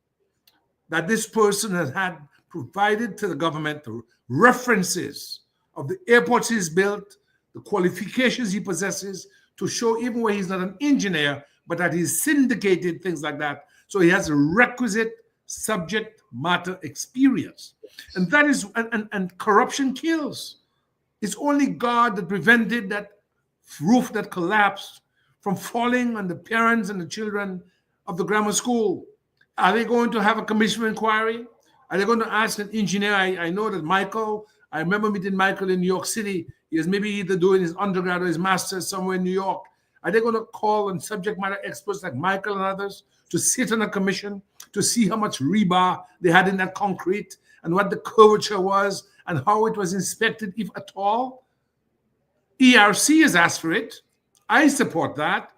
that this person has had provided to the government the references of the airports he's built, the qualifications he possesses, to show even where he's not an engineer, but that he's syndicated, things like that. So he has a requisite subject matter experience. And that is, and corruption kills. It's only God that prevented that roof that collapsed from falling on the parents and the children of the grammar school. Are they going to have a commission inquiry? Are they going to ask an engineer? I know that Michael, I remember meeting Michael in New York City. He was maybe either doing his undergrad or his master's somewhere in New York. Are they going to call on subject matter experts like Michael and others to sit on a commission to see how much rebar they had in that concrete and what the curvature was and how it was inspected, if at all? ERC has asked for it. I support that.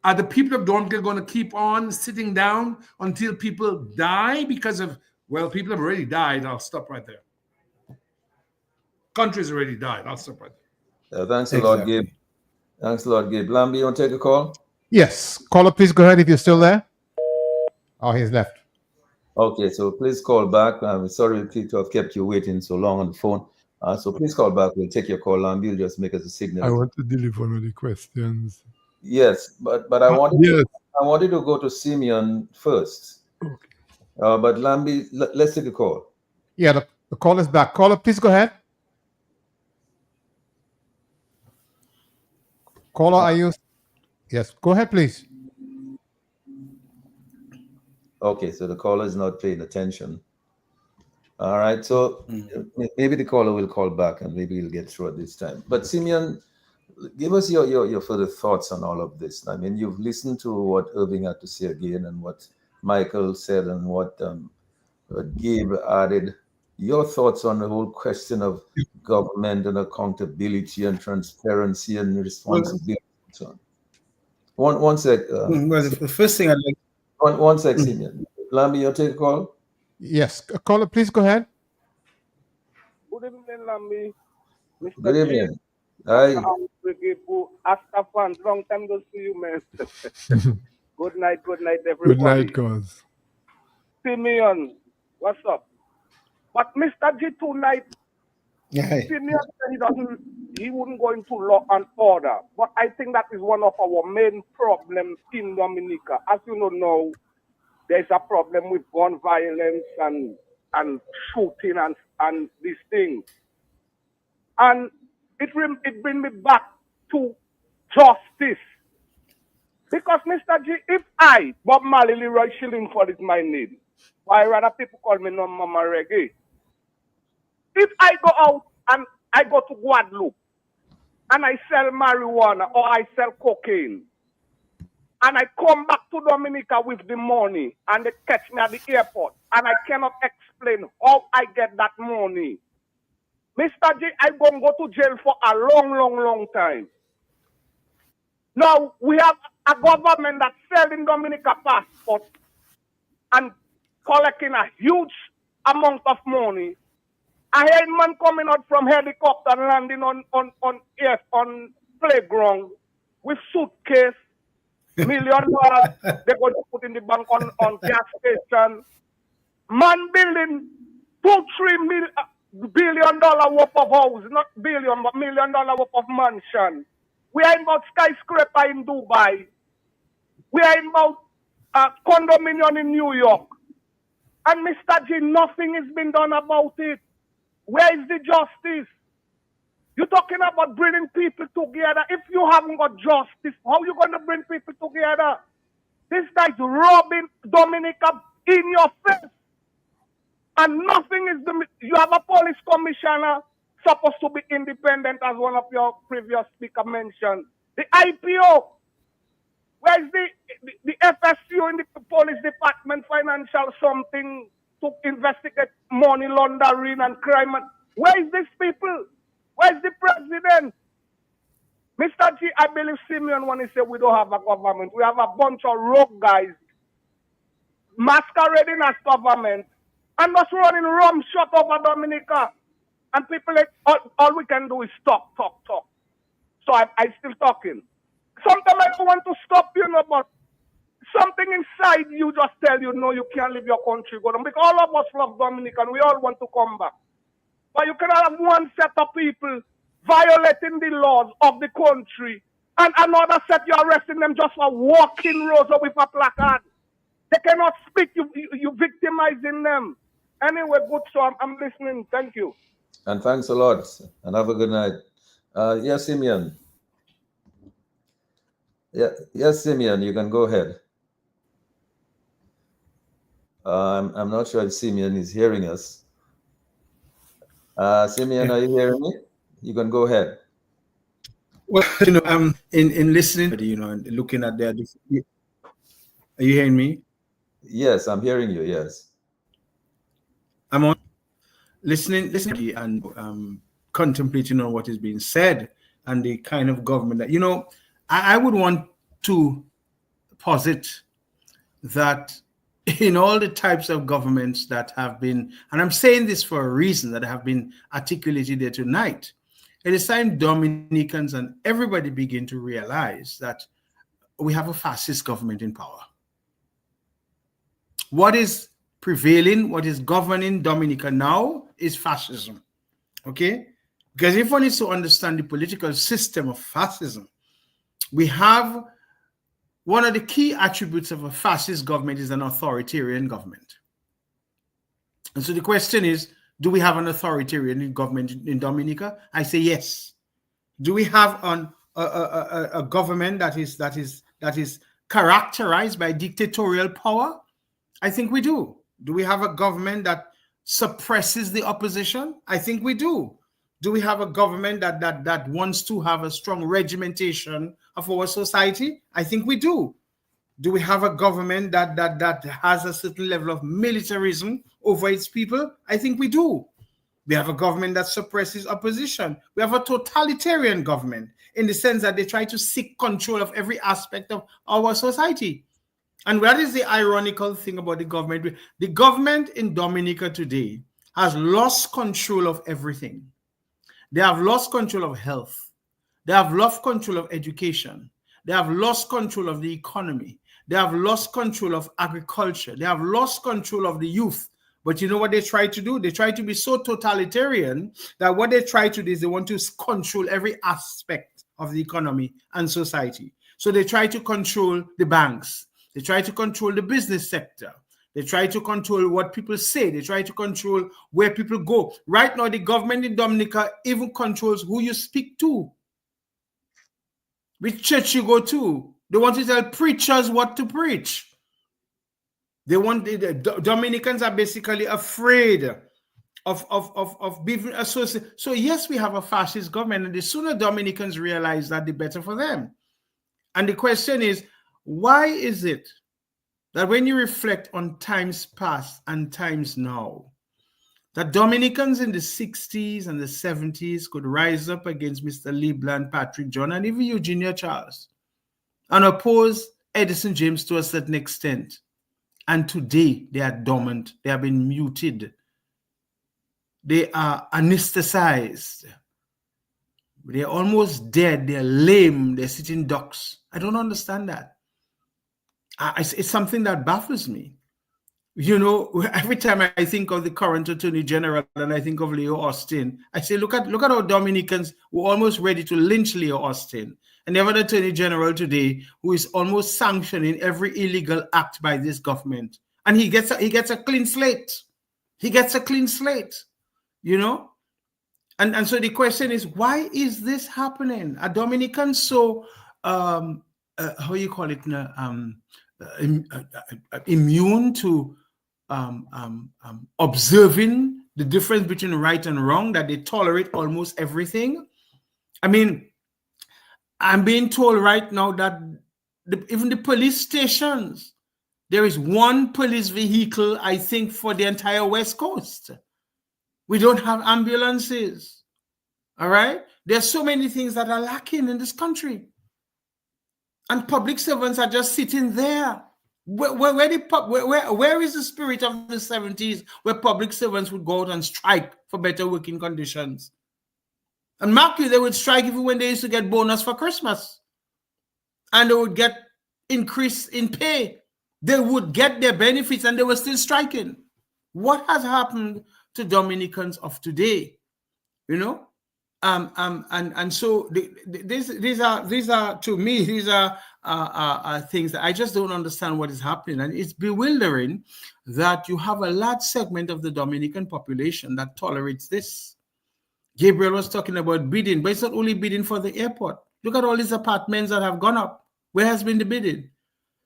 Are the people of Dominica going to keep on sitting down until people die because of, well, people have already died. I'll stop right there. Countries already died. I'll stop right there. Thanks a lot, Gabe. Thanks a lot, Gabe. Lambi, you want to take a call? Yes. Caller, please go ahead if you're still there. Oh, he's left. Okay, so please call back. I'm sorry to have kept you waiting so long on the phone. So please call back. We'll take your call, Lambi. You'll just make us a signal. I want to deliver one of the questions. Yes, but I wanted to go to Simeon first. Okay. But Lambi, let's take a call. Yeah, the call is back. Caller, please go ahead. Caller, are you? Yes, go ahead, please. Okay, so the caller is not paying attention. All right, so maybe the caller will call back and maybe he'll get through at this time. But Simeon, give us your further thoughts on all of this. I mean, you've listened to what Irving had to say again, and what Michael said, and what Gabe added. Your thoughts on the whole question of government and accountability and transparency and responsibility and so on. One sec. Well, the first thing I'd like. One sec, Simeon. Lambi, you take a call? Yes, caller, please go ahead. Good evening, Lambi. Mr. Good G. evening. Hi. Astafan, long time to see you, man. Good night, everybody. Good night, cause. Simeon, what's up? But Mr. G tonight, Yeah. Simeon said he wouldn't go into law and order. But I think that is one of our main problems in Dominica. As you know now, there's a problem with gun violence and shooting and these things. And it brings me back to justice. Because, Mr. G, if I, Bob Marley, Leroy Shillingford is my name, why rather people call me no Mama Reggae. If I go out and I go to Guadeloupe and I sell marijuana or I sell cocaine, and I come back to Dominica with the money and they catch me at the airport and I cannot explain how I get that money, Mr. G, I'm going to go to jail for a long time. Now, we have a government that's selling Dominica passports and collecting a huge amount of money. I hear man coming out from helicopter and landing on playground with suitcase, $1 million they're going to put in the bank on gas station. Man building $2-3 billion worth of house, not billion, but $1 million worth of mansion. We are about skyscraper in Dubai. We are about condominium in New York. And Mr. G, nothing has been done about it. Where is the justice? You're talking about bringing people together. If you haven't got justice, how are you going to bring people together? This guy's robbing Dominica in your face. And nothing is doing. You have a police commissioner supposed to be independent, as one of your previous speaker mentioned. The IPO, where's the FSU in the police department, financial something to investigate money laundering and crime? Where is these people? Where's the president? Mr. G, I believe Simeon when he said we don't have a government. We have a bunch of rogue guys masquerading as government and just running rum shot over Dominica. And people, all we can do is talk. So I still talking. Sometimes I don't want to stop, but something inside you just tell you, no, you can't leave your country. Go down. Because all of us love Dominica and we all want to come back. But you cannot have one set of people violating the laws of the country and another set you're arresting them just for walking roads with a placard. They cannot speak, you victimizing them. Anyway, good, so I'm listening. Thank you. And thanks a lot. And have a good night. Yes, Simeon. Yes, Simeon, you can go ahead. I'm not sure if Simeon is hearing us. Simeon, are you hearing me? You can go ahead. Well, I'm in listening, and looking at their. Are you hearing me? Yes, I'm hearing you. Yes. I'm on listening and contemplating on what is being said and the kind of government that I would want to posit that in all the types of governments that have been, and I'm saying this for a reason that have been articulated there tonight, it is time Dominicans and everybody begin to realize that we have a fascist government in power. What is prevailing, what is governing Dominica now is fascism. Okay? Because if one needs to understand the political system of fascism, we have one of the key attributes of a fascist government is an authoritarian government. And so the question is, do we have an authoritarian government in Dominica? I say yes. Do we have a government that is characterized by dictatorial power? I think we do. Do we have a government that suppresses the opposition? I think we do. Do we have a government that wants to have a strong regimentation of our society? I think we do. Do we have a government that has a certain level of militarism over its people? I think we do. We have a government that suppresses opposition. We have a totalitarian government in the sense that they try to seek control of every aspect of our society. And that is the ironical thing about the government. The government in Dominica today has lost control of everything. They have lost control of health. They have lost control of education. They have lost control of the economy. They have lost control of agriculture. They have lost control of the youth. But you know what they try to do? They try to be so totalitarian that what they try to do is they want to control every aspect of the economy and society. So they try to control the banks. They try to control the business sector. They try to control what people say. They try to control where people go. Right now, the government in Dominica even controls who you speak to, which church you go to. They want to tell preachers what to preach. They want the Dominicans are basically afraid of being associated. So yes, we have a fascist government, and the sooner Dominicans realize that, the better for them. And the question is, why is it that when you reflect on times past and times now, that Dominicans in the 60s and the 70s could rise up against Mr. LeBlanc, Patrick John, and even Eugenia Charles, and oppose Edison James to a certain extent? And today they are dormant. They have been muted. They are anesthetized. They're almost dead. They're lame. They're sitting ducks. I don't understand that. It's something that baffles me. You know, every time I think of the current Attorney General and I think of Leo Austin, I say, look at how Dominicans were almost ready to lynch Leo Austin. And they have an Attorney General today who is almost sanctioning every illegal act by this government. And he gets a clean slate. He gets a clean slate, you know? And so the question is, why is this happening? Are Dominicans so, how you call it, immune to observing the difference between right and wrong, that they tolerate almost everything? I mean, I'm being told right now that even the police stations, there is one police vehicle, I think, for the entire West Coast. We don't have ambulances. All right? There's so many things that are lacking in this country. And public servants are just sitting there. Where is the spirit of the 70s where public servants would go out and strike for better working conditions? And mark you, they would strike even when they used to get bonus for Christmas. And they would get increase in pay. They would get their benefits and they were still striking. What has happened to Dominicans of today? You know? And so these are to me, these are things that I just don't understand what is happening. And it's bewildering that you have a large segment of the Dominican population that tolerates this. Gabriel was talking about bidding, but it's not only bidding for the airport. Look at all these apartments that have gone up. Where has been the bidding?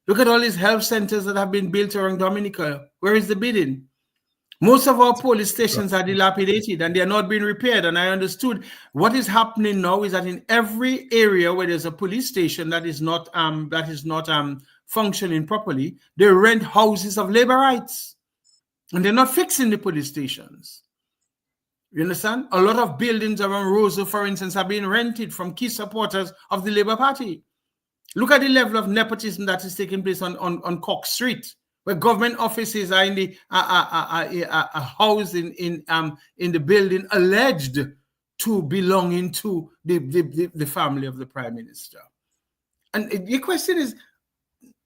Look at all these health centers that have been built around Dominica. Where is the bidding? Most of our police stations are dilapidated and they are not being repaired. And I understood what is happening now is that in every area where there's a police station that is not functioning properly, they rent houses of labor rights, and they're not fixing the police stations. You understand? A lot of buildings around Roseau, for instance, are being rented from key supporters of the Labour Party. Look at the level of nepotism that is taking place on Cox Street, where government offices are in the housed in the building alleged to belonging to the family of the Prime Minister. And the question is,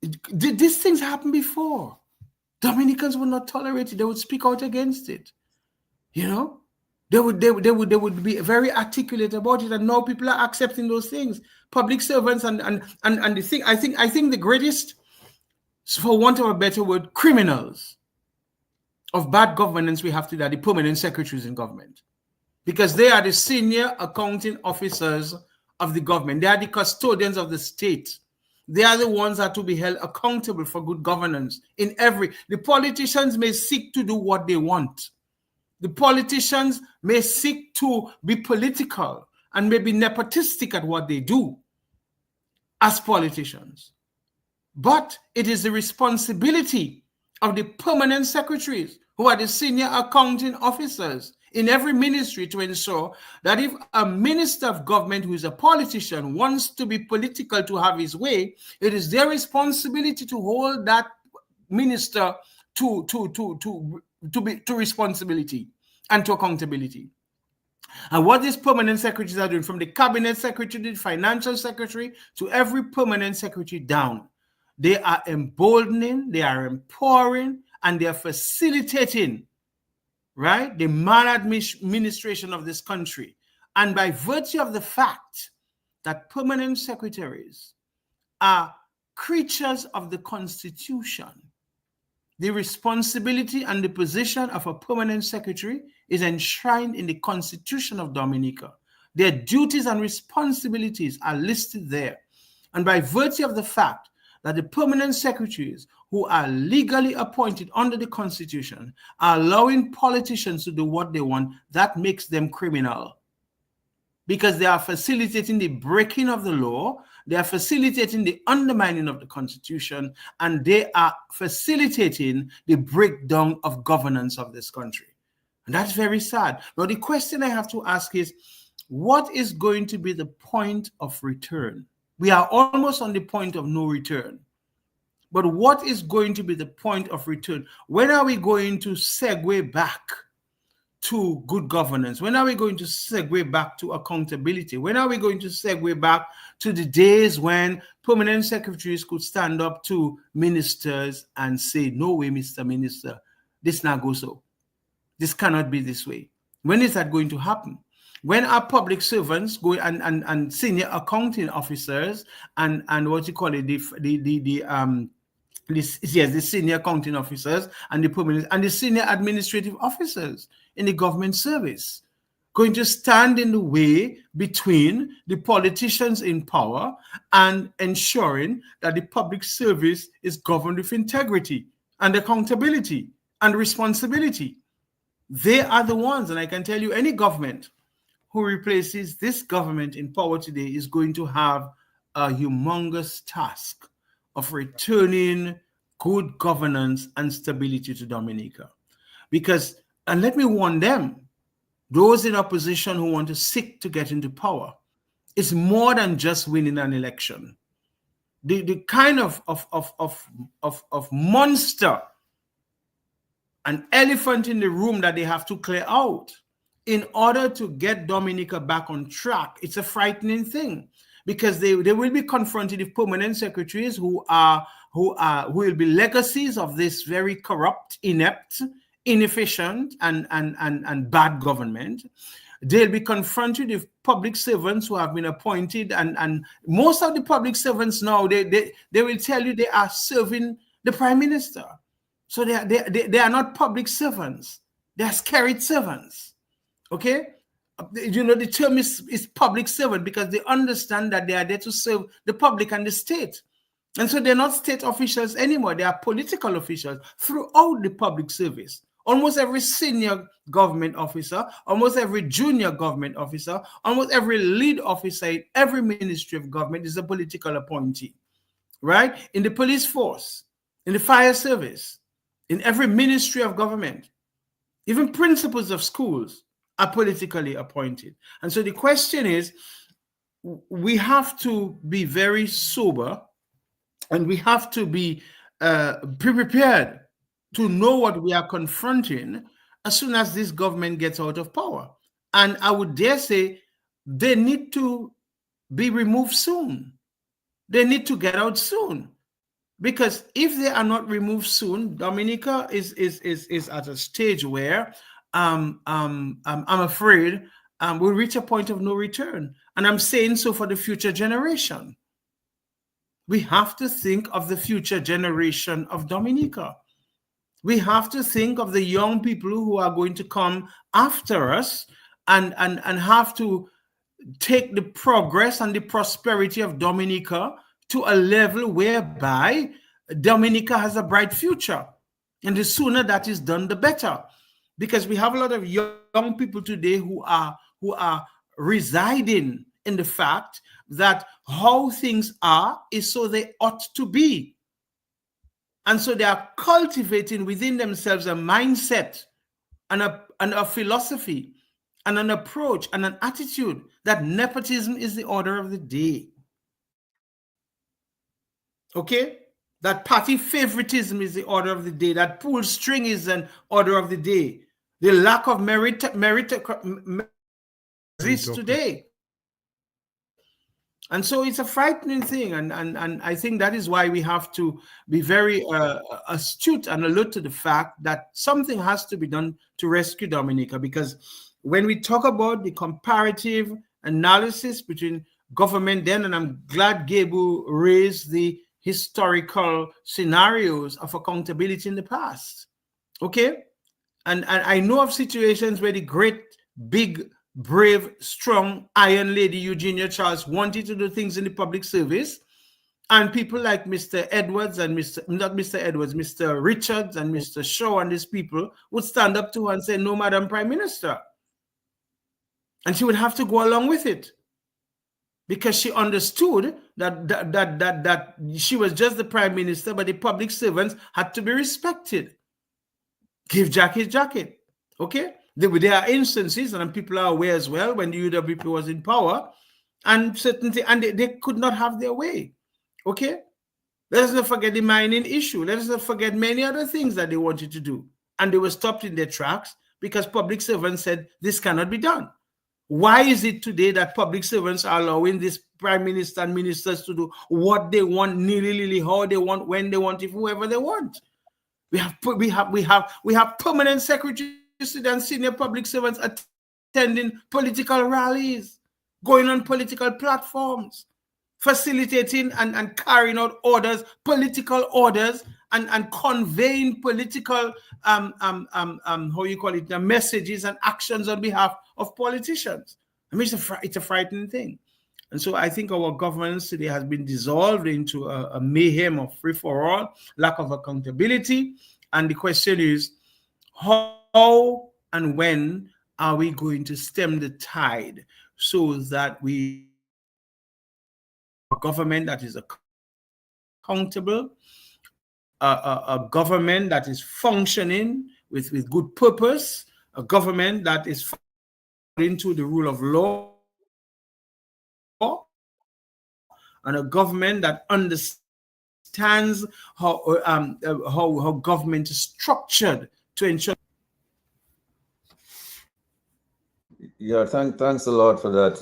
did these things happen before? Dominicans would not tolerate it. They would speak out against it. You know, they would be very articulate about it, and now people are accepting those things. Public servants and the thing. I think the greatest, for want of a better word, criminals of bad governance we have today are the permanent secretaries in government, because they are the senior accounting officers of the government. They are the custodians of the state. They are the ones that are to be held accountable for good governance in every. The politicians may seek to do what they want, The politicians may seek to be political and may be nepotistic at what they do as politicians. But it is the responsibility of the permanent secretaries, who are the senior accounting officers in every ministry, to ensure that if a minister of government who is a politician wants to be political to have his way, it is their responsibility to hold that minister to responsibility and to accountability. And what these permanent secretaries are doing, from the cabinet secretary to the financial secretary to every permanent secretary down, they are emboldening, they are empowering, and they are facilitating, right, the maladministration of this country. And by virtue of the fact that permanent secretaries are creatures of the Constitution, the responsibility and the position of a permanent secretary is enshrined in the Constitution of Dominica. Their duties and responsibilities are listed there. And by virtue of the fact that the permanent secretaries who are legally appointed under the Constitution are allowing politicians to do what they want, that makes them criminal. Because they are facilitating the breaking of the law, they are facilitating the undermining of the Constitution, and they are facilitating the breakdown of governance of this country. And that's very sad. Now, the question I have to ask is, what is going to be the point of return? We are almost on the point of no return. But what is going to be the point of return? When are we going to segue back to good governance? When are we going to segue back to accountability? When are we going to segue back to the days when permanent secretaries could stand up to ministers and say, no way, Mr. Minister, this not go so. This cannot be this way. When is that going to happen? When are public servants go and senior accounting officers and what you call it, the senior accounting officers and the permanent and the senior administrative officers in the government service going to stand in the way between the politicians in power and ensuring that the public service is governed with integrity and accountability and responsibility? They are the ones, and I can tell you, any government who replaces this government in power today is going to have a humongous task of returning good governance and stability to Dominica. Because, and let me warn them, those in opposition who want to seek to get into power, it's more than just winning an election. The kind of monster, an elephant in the room that they have to clear out in order to get Dominica back on track, it's a frightening thing, because they will be confronted with permanent secretaries who will be legacies of this very corrupt, inept, inefficient, and bad government. They'll be confronted with public servants who have been appointed, and most of the public servants now, they will tell you they are serving the prime minister. So they are not public servants. They are scarred servants. Okay? You know, the term is public servant because they understand that they are there to serve the public and the state. And so they're not state officials anymore. They are political officials throughout the public service. Almost every senior government officer, almost every junior government officer, almost every lead officer in every ministry of government is a political appointee, right? In the police force, in the fire service, in every ministry of government, even principals of schools are politically appointed. And so the question is, we have to be very sober, and we have to be prepared to know what we are confronting as soon as this government gets out of power. And I would dare say they need to be removed soon. They need to get out soon. Because if they are not removed soon, Dominica is at a stage where I'm afraid we'll reach a point of no return. And I'm saying so for the future generation. We have to think of the future generation of Dominica. We have to think of the young people who are going to come after us and have to take the progress and the prosperity of Dominica to a level whereby Dominica has a bright future. And the sooner that is done, the better. because we have a lot of young people today who are residing in the fact that how things are is so they ought to be. And so they are cultivating within themselves a mindset and a philosophy and an approach and an attitude that nepotism is the order of the day. Okay? That party favoritism is the order of the day. That pull string is an order of the day. The lack of merit exists today. And so it's a frightening thing. And I think that is why we have to be very astute and alert to the fact that something has to be done to rescue Dominica. Because when we talk about the comparative analysis between government then, and I'm glad Gabu raised the historical scenarios of accountability in the past. Okay? And I know of situations where the great, big, brave, strong Iron Lady Eugenia Charles wanted to do things in the public service, and people like Mr. Edwards and Mr. Richards and Mr. Shaw and these people would stand up to her and say, "No, Madam Prime Minister." And she would have to go along with it because she understood that she was just the Prime Minister, but the public servants had to be respected. Give Jack his jacket. Okay? There are instances, and people are aware as well, when the UWP was in power, and they could not have their way. Okay? Let us not forget the mining issue. Let us not forget many other things that they wanted to do. And they were stopped in their tracks because public servants said this cannot be done. Why is it today that public servants are allowing this prime minister and ministers to do what they want, nilly-nilly, how they want, when they want, if whoever they want? We have permanent secretaries and senior public servants attending political rallies, going on political platforms, facilitating and carrying out orders, political orders, and conveying political messages and actions on behalf of politicians. I mean, it's a frightening thing. And so I think our governance today has been dissolved into a mayhem of free-for-all, lack of accountability. And the question is, how and when are we going to stem the tide so that we have a government that is accountable, a government that is functioning with good purpose, a government that is into the rule of law, and a government that understands how government is structured to ensure. Yeah, thanks a lot for that.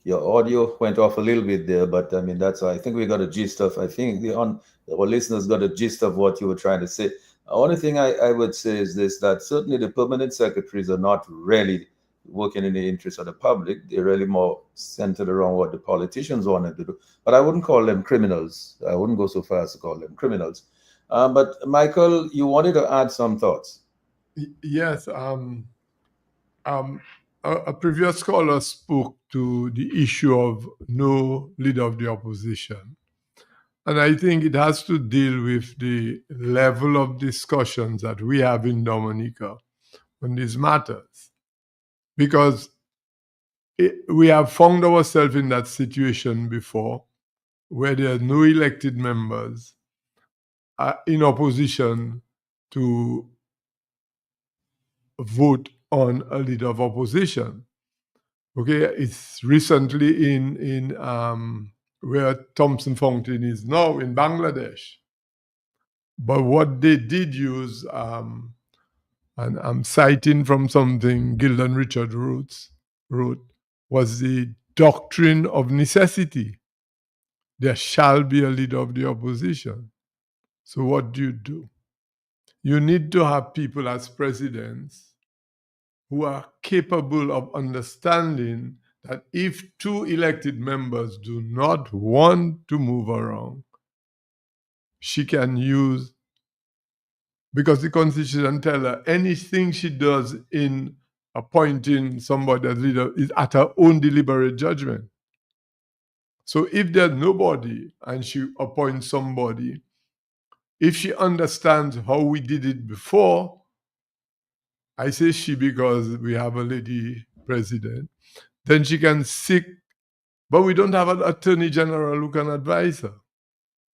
Your audio went off a little bit there, but I mean I think we got a gist of. I think our listeners got a gist of what you were trying to say. The only thing I would say is this: that certainly the permanent secretaries are not really working in the interest of the public. They're really more centered around what the politicians wanted to do. But I wouldn't call them criminals. I wouldn't go so far as to call them criminals. But Michael, you wanted to add some thoughts. Yes. A previous caller spoke to the issue of no leader of the opposition. And I think it has to deal with the level of discussions that we have in Dominica on these matters. Because we have found ourselves in that situation before, where there are no elected members in opposition to vote on a leader of opposition. Okay, it's recently in where Thompson Fountain is now in Bangladesh. But what they did use, and I'm citing from something Gildon Richard wrote, was the doctrine of necessity. There shall be a leader of the opposition. So what do? You need to have people as presidents who are capable of understanding that if two elected members do not want to move around, she can use, because the Constitution tells her anything she does in appointing somebody as leader is at her own deliberate judgment. So if there's nobody and she appoints somebody, if she understands how we did it before, I say she because we have a lady president, then she can seek, but we don't have an attorney general who can advise her.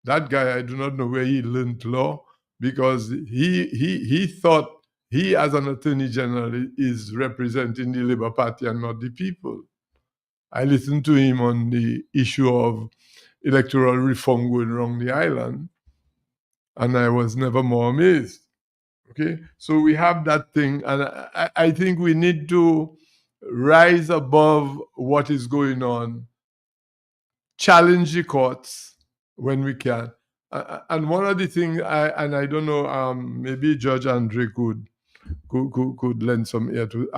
That guy, I do not know where he learned law, because he thought he, as an attorney general, is representing the Labour Party and not the people. I listened to him on the issue of electoral reform going around the island, and I was never more amazed. Okay, so we have that thing, and I think we need to rise above what is going on, challenge the courts when we can. And one of the things, I don't know, maybe Judge Andre could lend some ear to,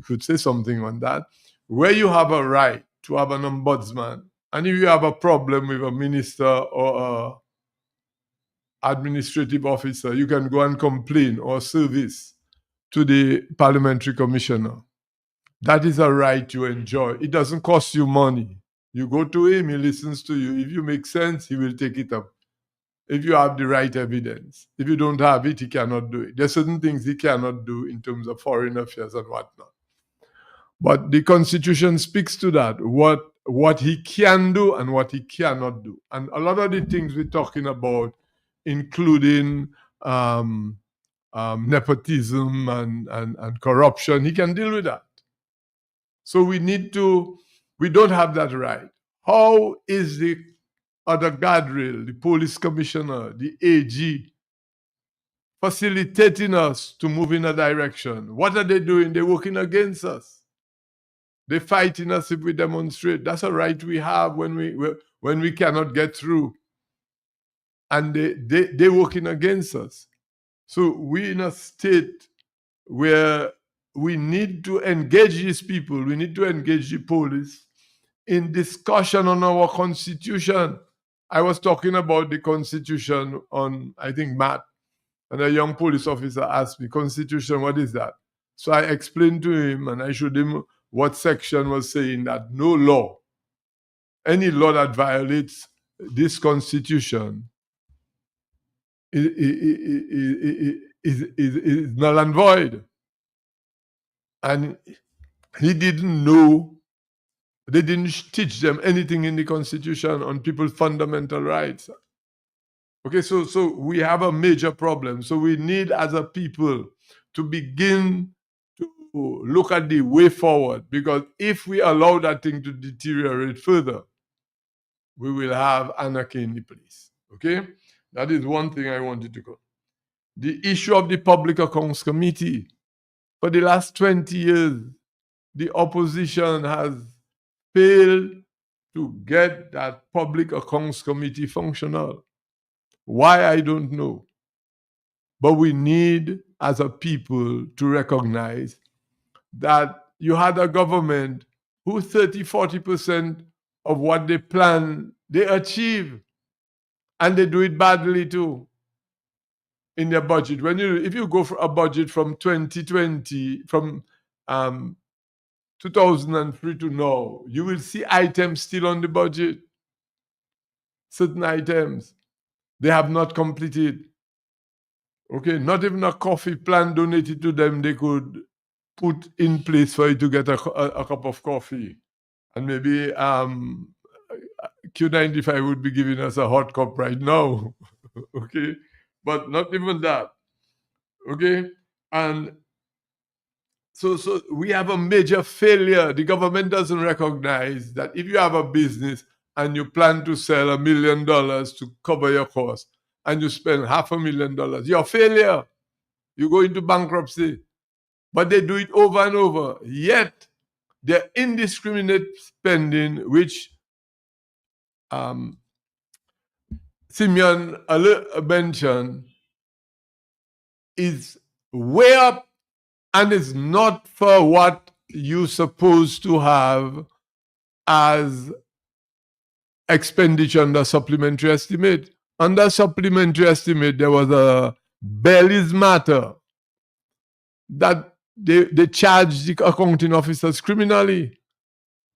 could say something on that. Where you have a right to have an ombudsman, and if you have a problem with a minister or a administrative officer, you can go and complain or service to the parliamentary commissioner. That is a right you enjoy. It doesn't cost you money. You go to him, he listens to you. If you make sense, he will take it up. If you have the right evidence. If you don't have it, he cannot do it. There are certain things he cannot do in terms of foreign affairs and whatnot. But the Constitution speaks to that, what he can do and what he cannot do. And a lot of the things we're talking about, including nepotism and corruption, he can deal with that. So we don't have that right. How is the other guardrail, the police commissioner, the AG, facilitating us to move in a direction? What are they doing? They're working against us. They're fighting us if we demonstrate. That's a right we have when we cannot get through. And they're working against us. So we're in a state where we need to engage these people. We need to engage the police in discussion on our Constitution. I was talking about the Constitution on, I think, Matt, and a young police officer asked me, Constitution, what is that? So I explained to him, and I showed him what section was saying that no law, any law that violates this Constitution is null and void. And he didn't know, they didn't teach them anything in the Constitution on people's fundamental rights. Okay, so we have a major problem. So we need, as a people, to begin to look at the way forward, because if we allow that thing to deteriorate further, we will have anarchy in the place. Okay, that is one thing I wanted to go. The issue of the Public Accounts Committee. For the last 20 years, the opposition has failed to get that Public Accounts Committee functional. Why, I don't know. But we need, as a people, to recognize that you had a government who 30-40% of what they plan, they achieve. And they do it badly too in their budget. If you go for a budget from 2020, from 2003 to now, you will see items still on the budget. Certain items they have not completed. Okay, not even a coffee plant donated to them they could put in place for you to get a cup of coffee. And maybe Q95 would be giving us a hot cup right now. Okay, but not even that. Okay, and so we have a major failure. The government doesn't recognize that if you have a business and you plan to sell $1 million to cover your costs, and you spend $500,000, you're a failure. You go into bankruptcy. But they do it over and over. Yet, their indiscriminate spending, which Simeon mentioned, is way up and is not for what you're supposed to have as expenditure under supplementary estimate. Under supplementary estimate, there was a Bailey's matter that they charged the accounting officers criminally,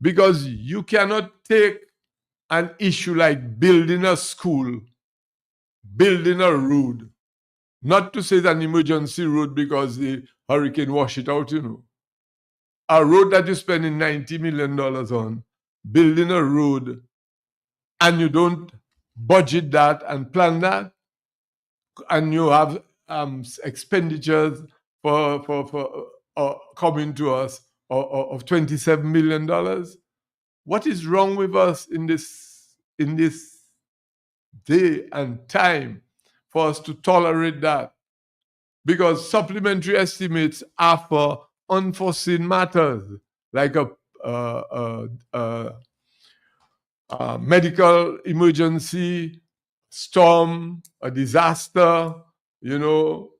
because you cannot take an issue like building a school, building a road, not to say it's an emergency road because the hurricane wash it out, you know. A road that you're spending $90 million on, building a road, and you don't budget that and plan that, and you have expenditures for coming to us of $27 million. What is wrong with us in this day and time for us to tolerate that? Because supplementary estimates are for unforeseen matters, like a medical emergency, storm, a disaster, you know,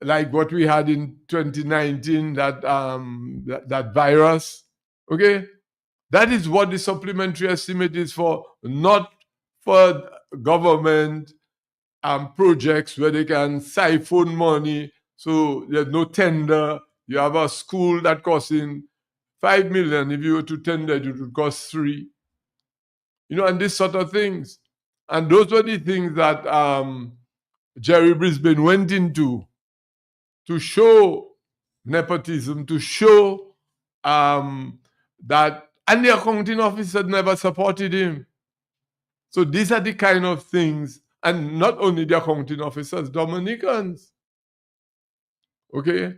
like what we had in 2019, that virus. Okay, that is what the supplementary estimate is for, not for government projects where they can siphon money. So there's no tender. You have a school that costing $5 million. If you were to tender, it would cost $3 million. You know, and this sort of things. And those were the things that Jerry Brisbane went into to show nepotism, to show that, and the accounting officer never supported him. So these are the kind of things, and not only the accounting officers, Dominicans. Okay?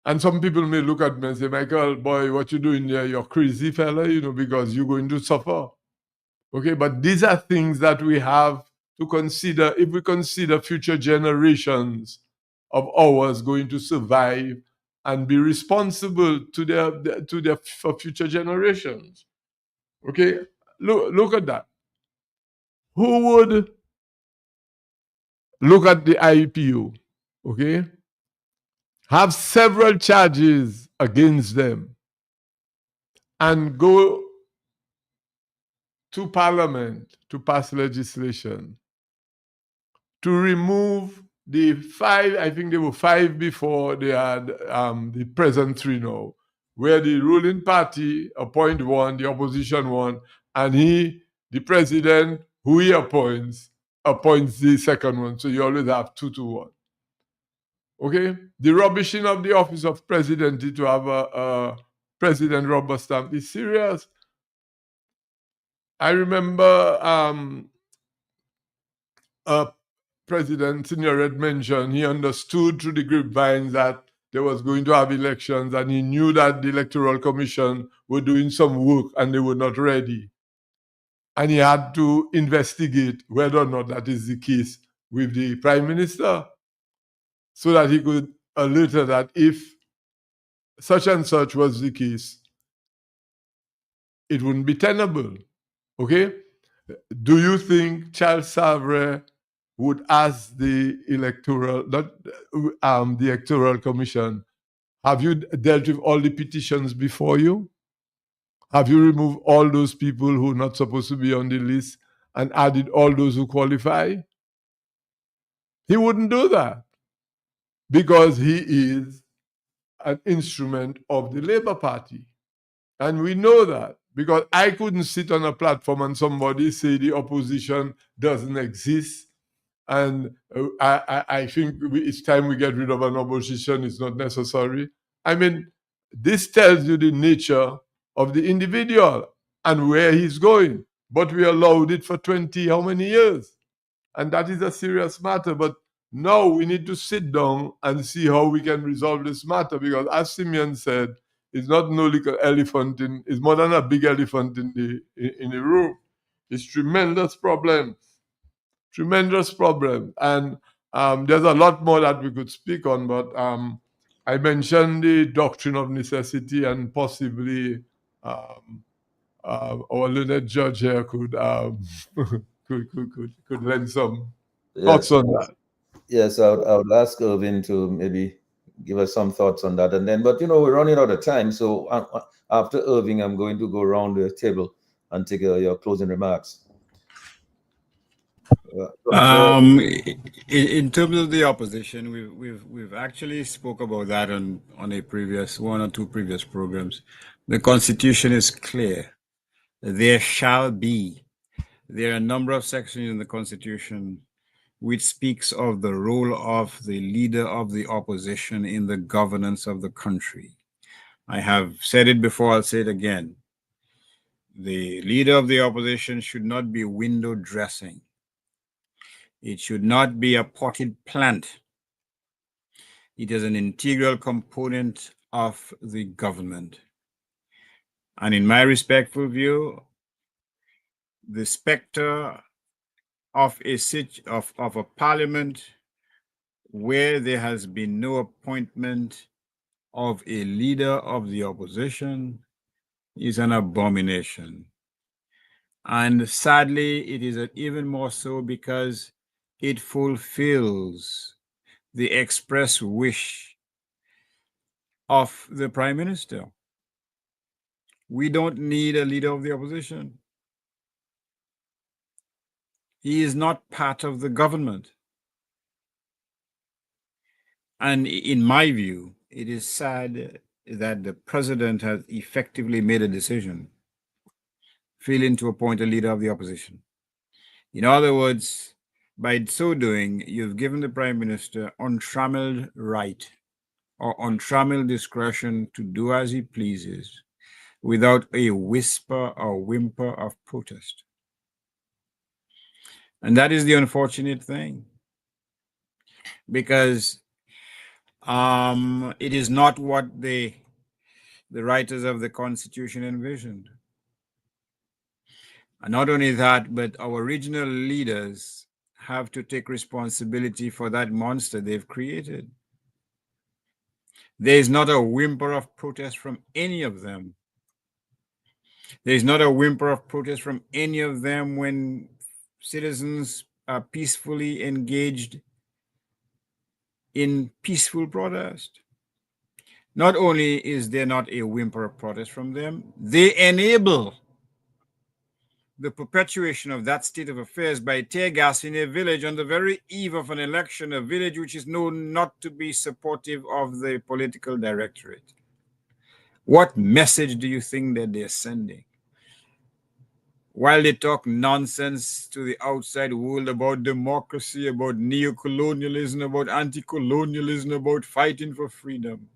And some people may look at me and say, Michael, boy, what you doing there? You're crazy fella, you know, because you're going to suffer. Okay, but these are things that we have to consider if we consider future generations of ours going to survive and be responsible for future generations. Okay, look at that. Who would look at the IPO? Okay, have several charges against them and go to Parliament to pass legislation to remove the 5, I think there were 5 before they had the present 3 now, where the ruling party appoint 1, the opposition 1, and the president, who he appoints the second one. So you always have 2 to 1. Okay? The rubbishing of the office of president to have a president rubber stamp is serious. I remember President Senior had mentioned he understood through the grapevine that there was going to have elections, and he knew that the Electoral Commission were doing some work and they were not ready. And he had to investigate whether or not that is the case with the Prime Minister, so that he could alert her that if such and such was the case, it wouldn't be tenable. Okay? Do you think Charles Savre would ask the Electoral Commission, have you dealt with all the petitions before you? Have you removed all those people who are not supposed to be on the list and added all those who qualify? He wouldn't do that because he is an instrument of the Labour Party. And we know that because I couldn't sit on a platform and somebody say the opposition doesn't exist. And I think it's time we get rid of an opposition. It's not necessary. I mean, this tells you the nature of the individual and where he's going. But we allowed it for 20, how many years? And that is a serious matter. But now we need to sit down and see how we can resolve this matter. Because as Simeon said, it's not no little elephant it's more than a big elephant in the room. It's tremendous problem. Tremendous problem. And there's a lot more that we could speak on, but I mentioned the doctrine of necessity, and possibly our learned judge here could could lend some thoughts on that. Yes, I would ask Irvin to maybe give us some thoughts on that. And then, but you know, we're running out of time. So after Irving, I'm going to go around the table and take your closing remarks. In terms of the opposition, we've actually spoke about that on a previous 1 or 2 previous programs. The Constitution is clear. There are a number of sections in the Constitution which speaks of the role of the leader of the opposition in the governance of the country. I have said it before, I'll say it again. The leader of the opposition should not be window dressing. It should not be a potted plant. It is an integral component of the government. And in my respectful view, the specter of a parliament where there has been no appointment of a leader of the opposition is an abomination. And sadly, it is even more so because it fulfills the express wish of the Prime Minister. We don't need a leader of the opposition. He is not part of the government. And in my view, it is sad that the president has effectively made a decision failing to appoint a leader of the opposition. In other words, by so doing, you've given the Prime Minister untrammeled right or untrammeled discretion to do as he pleases without a whisper or whimper of protest. And that is the unfortunate thing, because it is not what the writers of the Constitution envisioned. And not only that, but our regional leaders have to take responsibility for that monster they've created. There is not a whimper of protest from any of them. There is not a whimper of protest from any of them when citizens are peacefully engaged in peaceful protest. Not only is there not a whimper of protest from them, they enable the perpetuation of that state of affairs by tear gassing a village on the very eve of an election, a village which is known not to be supportive of the political directorate. What message do you think that they're sending? While they talk nonsense to the outside world about democracy, about neo-colonialism, about anti-colonialism, about fighting for freedom,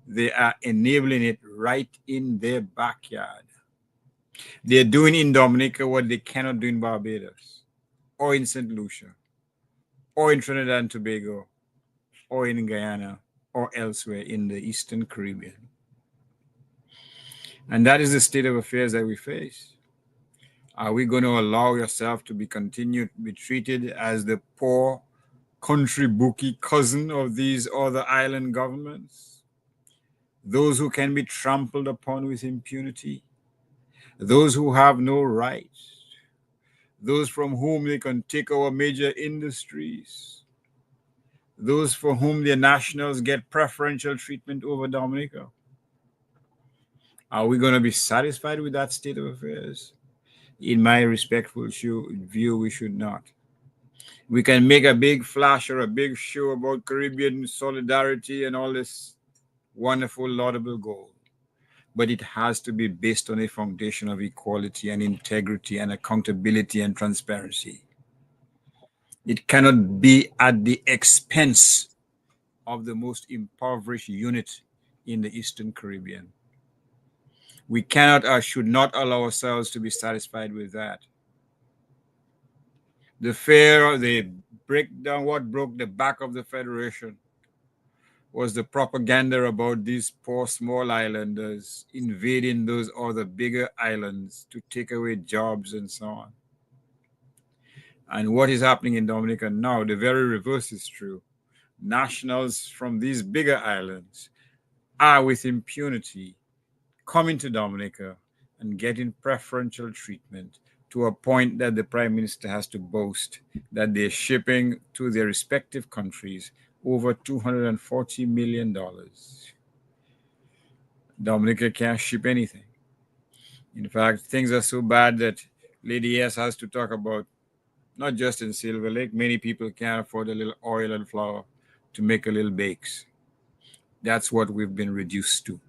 they are enabling it right in their backyard. They're doing in Dominica what they cannot do in Barbados, or in St. Lucia, or in Trinidad and Tobago, or in Guyana, or elsewhere in the Eastern Caribbean. And that is the state of affairs that we face. Are we going to allow yourself to be treated as the poor country bookie cousin of these other island governments? Those who can be trampled upon with impunity? Those who have no rights? Those from whom they can take our major industries? Those for whom their nationals get preferential treatment over Dominica? Are we going to be satisfied with that state of affairs? In my respectful view, we should not. We can make a big flash or a big show about Caribbean solidarity and all this wonderful, laudable goal, but it has to be based on a foundation of equality and integrity and accountability and transparency. It cannot be at the expense of the most impoverished unit in the Eastern Caribbean. We cannot or should not allow ourselves to be satisfied with that. The breakdown, what broke the back of the Federation was the propaganda about these poor small islanders invading those other bigger islands to take away jobs and so on. And what is happening in Dominica now, the very reverse is true. Nationals from these bigger islands are with impunity coming to Dominica and getting preferential treatment to a point that the Prime Minister has to boast that they're shipping to their respective countries over $240 million. Dominica can't ship anything. In fact, things are so bad that Lady S has to talk about, not just in Silver Lake, many people can't afford a little oil and flour to make a little bakes. That's what we've been reduced to.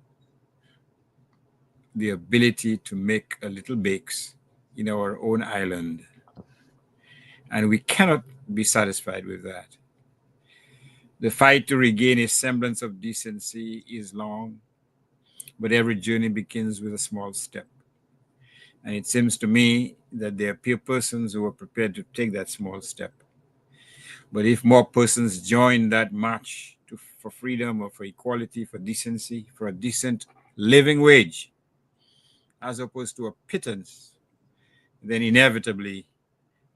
The ability to make a little bakes in our own island. And we cannot be satisfied with that. The fight to regain a semblance of decency is long, but every journey begins with a small step. And it seems to me that there are persons who are prepared to take that small step. But if more persons join that march for freedom or for equality, for decency, for a decent living wage, as opposed to a pittance, then inevitably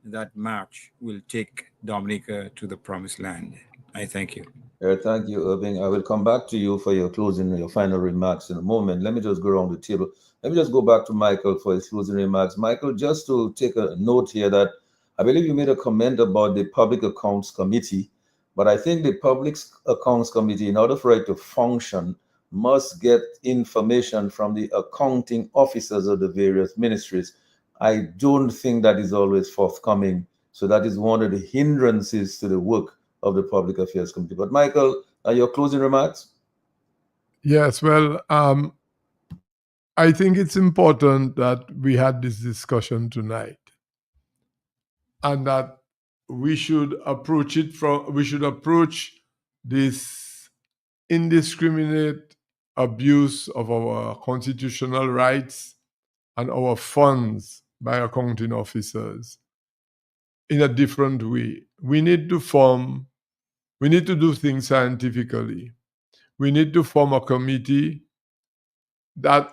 that march will take Dominica to the promised land. I thank you. Thank you, Irving. I will come back to you for your closing, your final remarks in a moment. Let me just go around the table. Let me just go back to Michael for his closing remarks. Michael, just to take a note here that I believe you made a comment about the Public Accounts Committee, but I think the Public Accounts Committee, in order for it to function, must get information from the accounting officers of the various ministries. I don't think that is always forthcoming. So that is one of the hindrances to the work of the Public Affairs Committee. But Michael, your closing remarks? Yes, well, I think it's important that we had this discussion tonight, and that we should approach this indiscriminate abuse of our constitutional rights and our funds by accounting officers in a different way. We need to do things scientifically. We need to form a committee that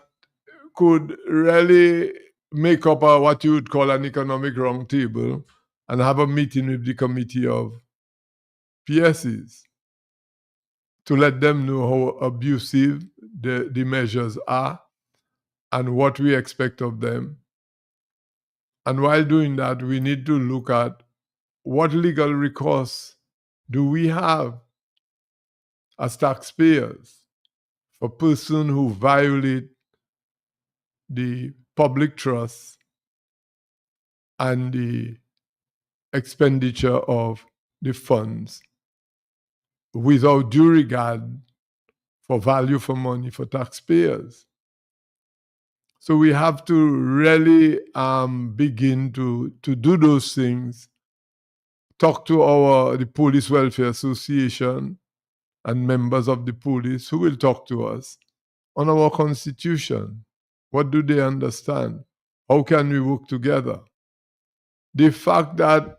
could really make up what you would call an economic roundtable and have a meeting with the committee of PSEs to let them know how abusive the measures are and what we expect of them. And while doing that, we need to look at what legal recourse do we have as taxpayers for persons who violate the public trust and the expenditure of the funds without due regard for value for money for taxpayers. So we have to really begin to do those things, talk to the Police Welfare Association and members of the police who will talk to us on our constitution. What do they understand? How can we work together? The fact that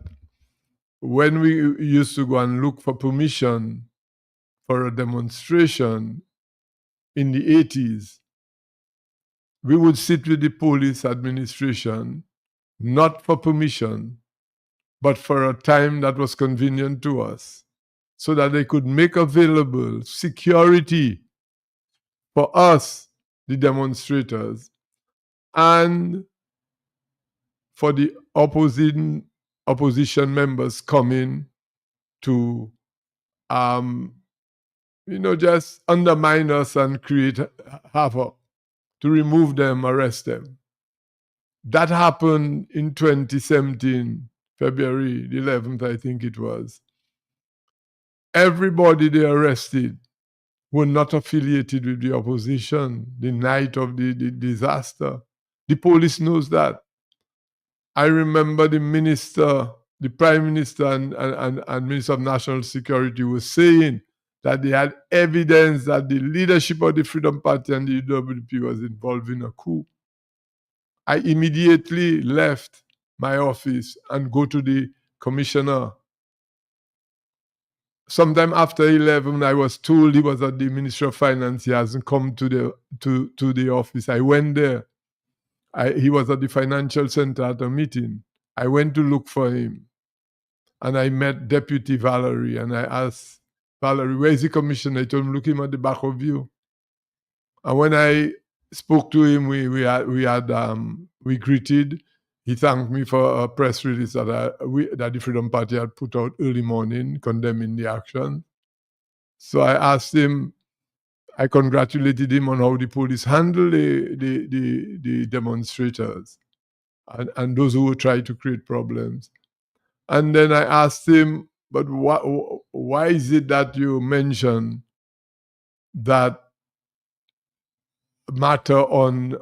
when we used to go and look for permission for a demonstration in the 80s, we would sit with the police administration, not for permission, but for a time that was convenient to us, so that they could make available security for us, the demonstrators, and for the opposition members coming to just undermine us and create havoc, to remove them, arrest them. That happened in 2017, February the 11th, I think it was. Everybody they arrested were not affiliated with the opposition the night of the disaster. The police knows that. I remember the Prime Minister and Minister of National Security was saying that they had evidence that the leadership of the Freedom Party and the UWP was involved in a coup. I immediately left my office and go to the commissioner. Sometime after 11, I was told he was at the Ministry of Finance. He hasn't come to the office. I went there. He was at the financial center at a meeting. I went to look for him. And I met Deputy Valerie, and I asked Valerie, where is the commissioner? I told him, look him at the back of you. And when I spoke to him, we greeted. He thanked me for a press release that the Freedom Party had put out early morning condemning the action. So I asked him, I congratulated him on how the police handled the demonstrators and those who would try to create problems. And then I asked him, but why is it that you mention that matter on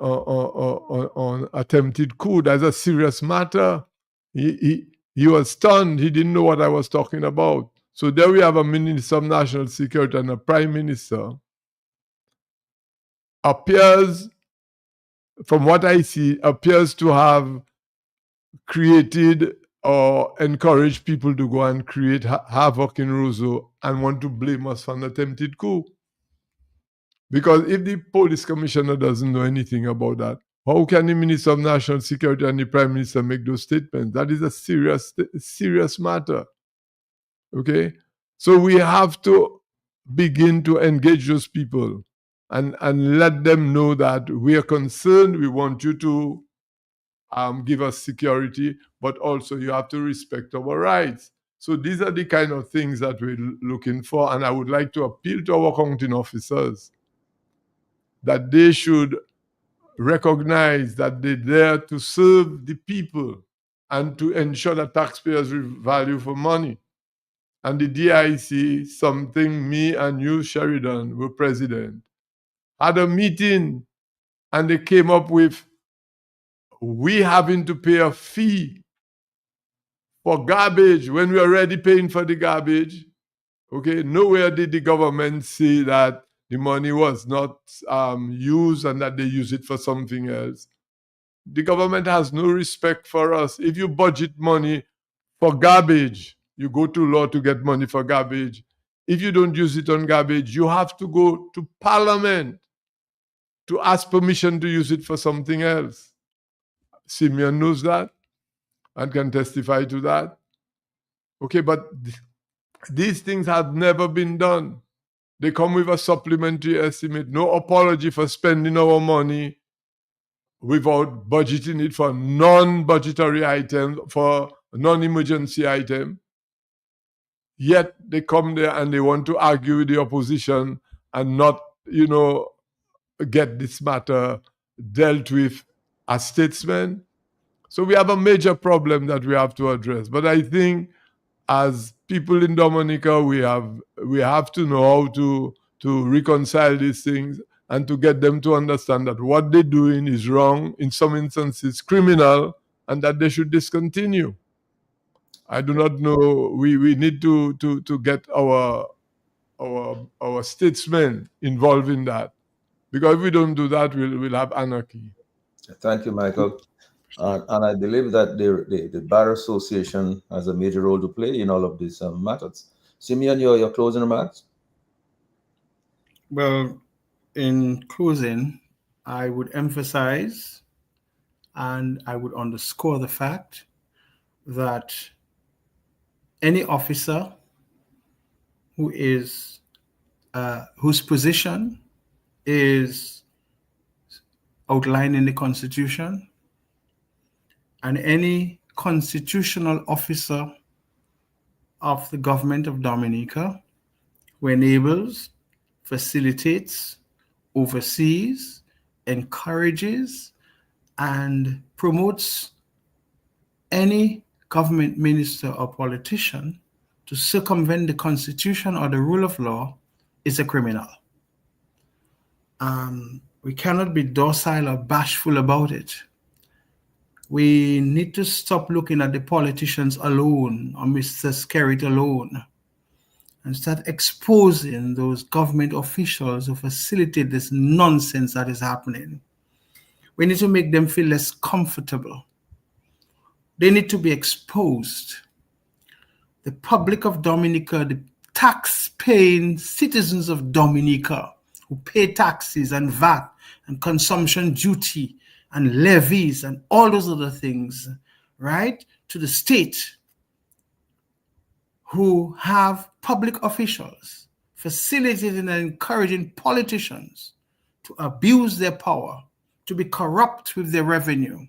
attempted coup? That's a serious matter. He He was stunned. He didn't know what I was talking about. So there we have a Minister of National Security and a Prime Minister appears, from what I see, appears to have created or encouraged people to go and create havoc in Roseau and want to blame us for an attempted coup. Because if the police commissioner doesn't know anything about that, how can the Minister of National Security and the Prime Minister make those statements? That is a serious matter. Okay? So we have to begin to engage those people and let them know that we are concerned. We want you to give us security, but also you have to respect our rights. So these are the kind of things that we're looking for. And I would like to appeal to our accounting officers that they should recognize that they're there to serve the people and to ensure that taxpayers value for money. And the DIC, something me and you, Sheridan, were president, had a meeting and they came up with we having to pay a fee for garbage when we're already paying for the garbage. Okay, nowhere did the government say that the money was not used and that they use it for something else. The government has no respect for us. If you budget money for garbage, you go to law to get money for garbage. If you don't use it on garbage, you have to go to Parliament to ask permission to use it for something else. Simeon knows that and can testify to that. Okay, but these things have never been done. They come with a supplementary estimate, no apology for spending our money without budgeting it for non-budgetary items, for non-emergency item. Yet they come there and they want to argue with the opposition and not, get this matter dealt with as statesmen. So we have a major problem that we have to address. But I think as people in Dominica, we have to know how to reconcile these things and to get them to understand that what they're doing is wrong, in some instances criminal, and that they should discontinue. I do not know. We need to get our statesmen involved in that, because if we don't do that, we'll have anarchy. Thank you, Michael. And I believe that the Bar Association has a major role to play in all of these matters. Simeon, your closing remarks? Well, in closing, I would emphasize and I would underscore the fact that any officer who is whose position is outlined in the Constitution, and any constitutional officer of the government of Dominica who enables, facilitates, oversees, encourages, and promotes any government minister or politician to circumvent the Constitution or the rule of law is a criminal. We cannot be docile or bashful about it. We need to stop looking at the politicians alone or Mr. Skerritt alone and start exposing those government officials who facilitate this nonsense that is happening. We need to make them feel less comfortable. They need to be exposed. The public of Dominica, the tax-paying citizens of Dominica who pay taxes and VAT and consumption duty and levies and all those other things, right, to the state, who have public officials facilitating and encouraging politicians to abuse their power, to be corrupt with their revenue,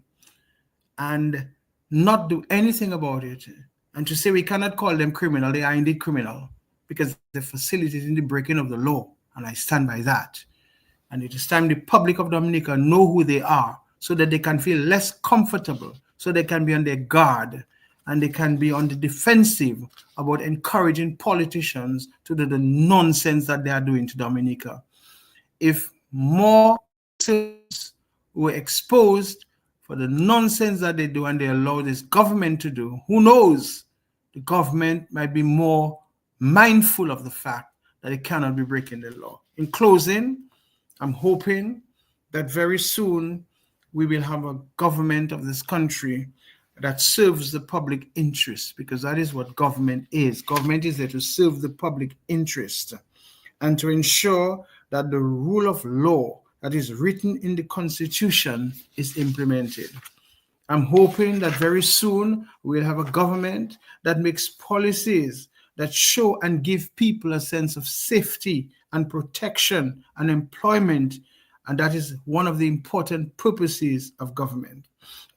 and not do anything about it, and to say we cannot call them criminal. They are indeed criminal because they're facilitating the breaking of the law, and I stand by that. And it is time the public of Dominica know who they are so that they can feel less comfortable, so they can be on their guard, and they can be on the defensive about encouraging politicians to do the nonsense that they are doing to Dominica. If more citizens were exposed for the nonsense that they do and they allow this government to do. Who knows? The government might be more mindful of the fact that it cannot be breaking the law. In closing, I'm hoping that very soon we will have a government of this country that serves the public interest, because that is what government is. Government is there to serve the public interest and to ensure that the rule of law that is written in the Constitution is implemented. I'm hoping that very soon we'll have a government that makes policies that show and give people a sense of safety and protection and employment. And that is one of the important purposes of government.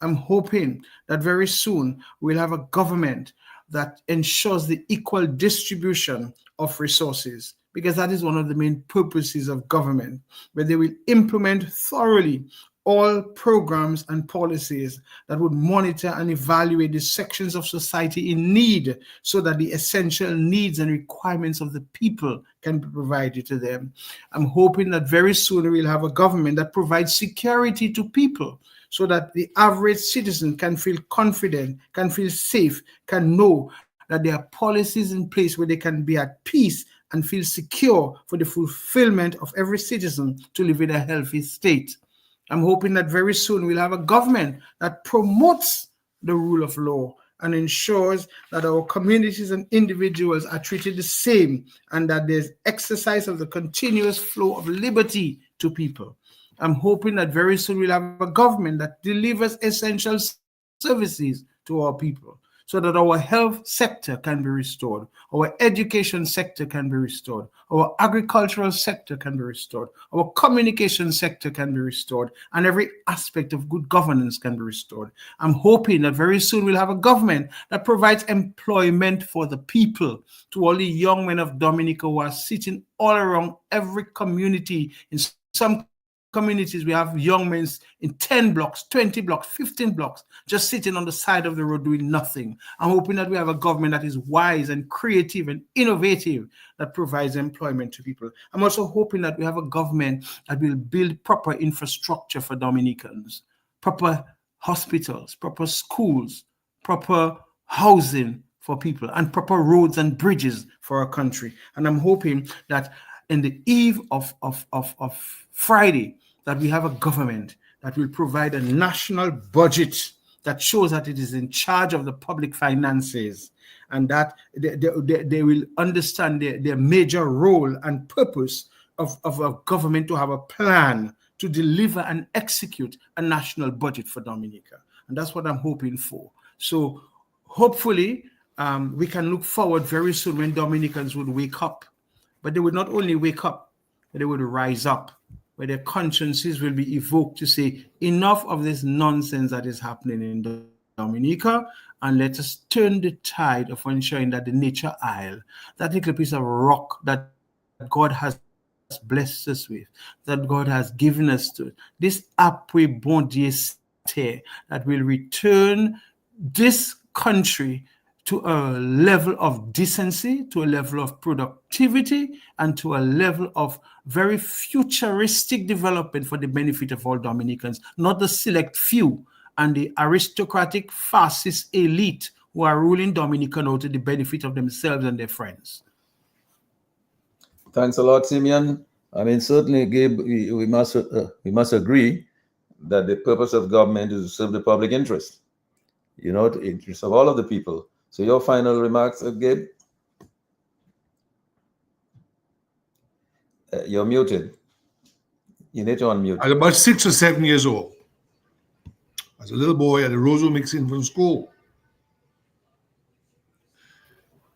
I'm hoping that very soon we'll have a government that ensures the equal distribution of resources, because that is one of the main purposes of government, where they will implement thoroughly all programs and policies that would monitor and evaluate the sections of society in need, so that the essential needs and requirements of the people can be provided to them. I'm hoping that very soon we'll have a government that provides security to people, so that the average citizen can feel confident, can feel safe, can know that there are policies in place where they can be at peace and feel secure for the fulfillment of every citizen to live in a healthy state. I'm hoping that very soon we'll have a government that promotes the rule of law and ensures that our communities and individuals are treated the same, and that there's exercise of the continuous flow of liberty to people. I'm hoping that very soon we'll have a government that delivers essential services to our people, so that our health sector can be restored, our education sector can be restored, our agricultural sector can be restored, our communication sector can be restored, and every aspect of good governance can be restored. I'm hoping that very soon we'll have a government that provides employment for the people, to all the young men of Dominica who are sitting all around every community. In some communities, we have young men in 10 blocks, 20 blocks, 15 blocks, just sitting on the side of the road doing nothing. I'm hoping that we have a government that is wise and creative and innovative, that provides employment to people. I'm also hoping that we have a government that will build proper infrastructure for Dominicans, proper hospitals, proper schools, proper housing for people, and proper roads and bridges for our country. And I'm hoping that in the eve of Friday, that we have a government that will provide a national budget that shows that it is in charge of the public finances, and that they will understand their major role and purpose of a government to have a plan to deliver and execute a national budget for Dominica. And that's what I'm hoping for. So hopefully we can look forward very soon when Dominicans would wake up. But they would not only wake up, but they would rise up, where their consciences will be evoked to say, enough of this nonsense that is happening in Dominica, and let us turn the tide of ensuring that the Nature Isle, that little piece of rock that God has blessed us with, that God has given us to, this après bon Dieu, that will return this country to a level of decency, to a level of productivity, and to a level of very futuristic development for the benefit of all Dominicans, not the select few and the aristocratic fascist elite who are ruling Dominica now to the benefit of themselves and their friends. Thanks a lot, Simeon. I mean, certainly, Gabe, we must agree that the purpose of government is to serve the public interest, the interest of all of the people. So your final remarks, Gabe? You're muted. You need to unmute. I was about 6 or 7 years old. As a little boy at the Roseau Mixed Infant School.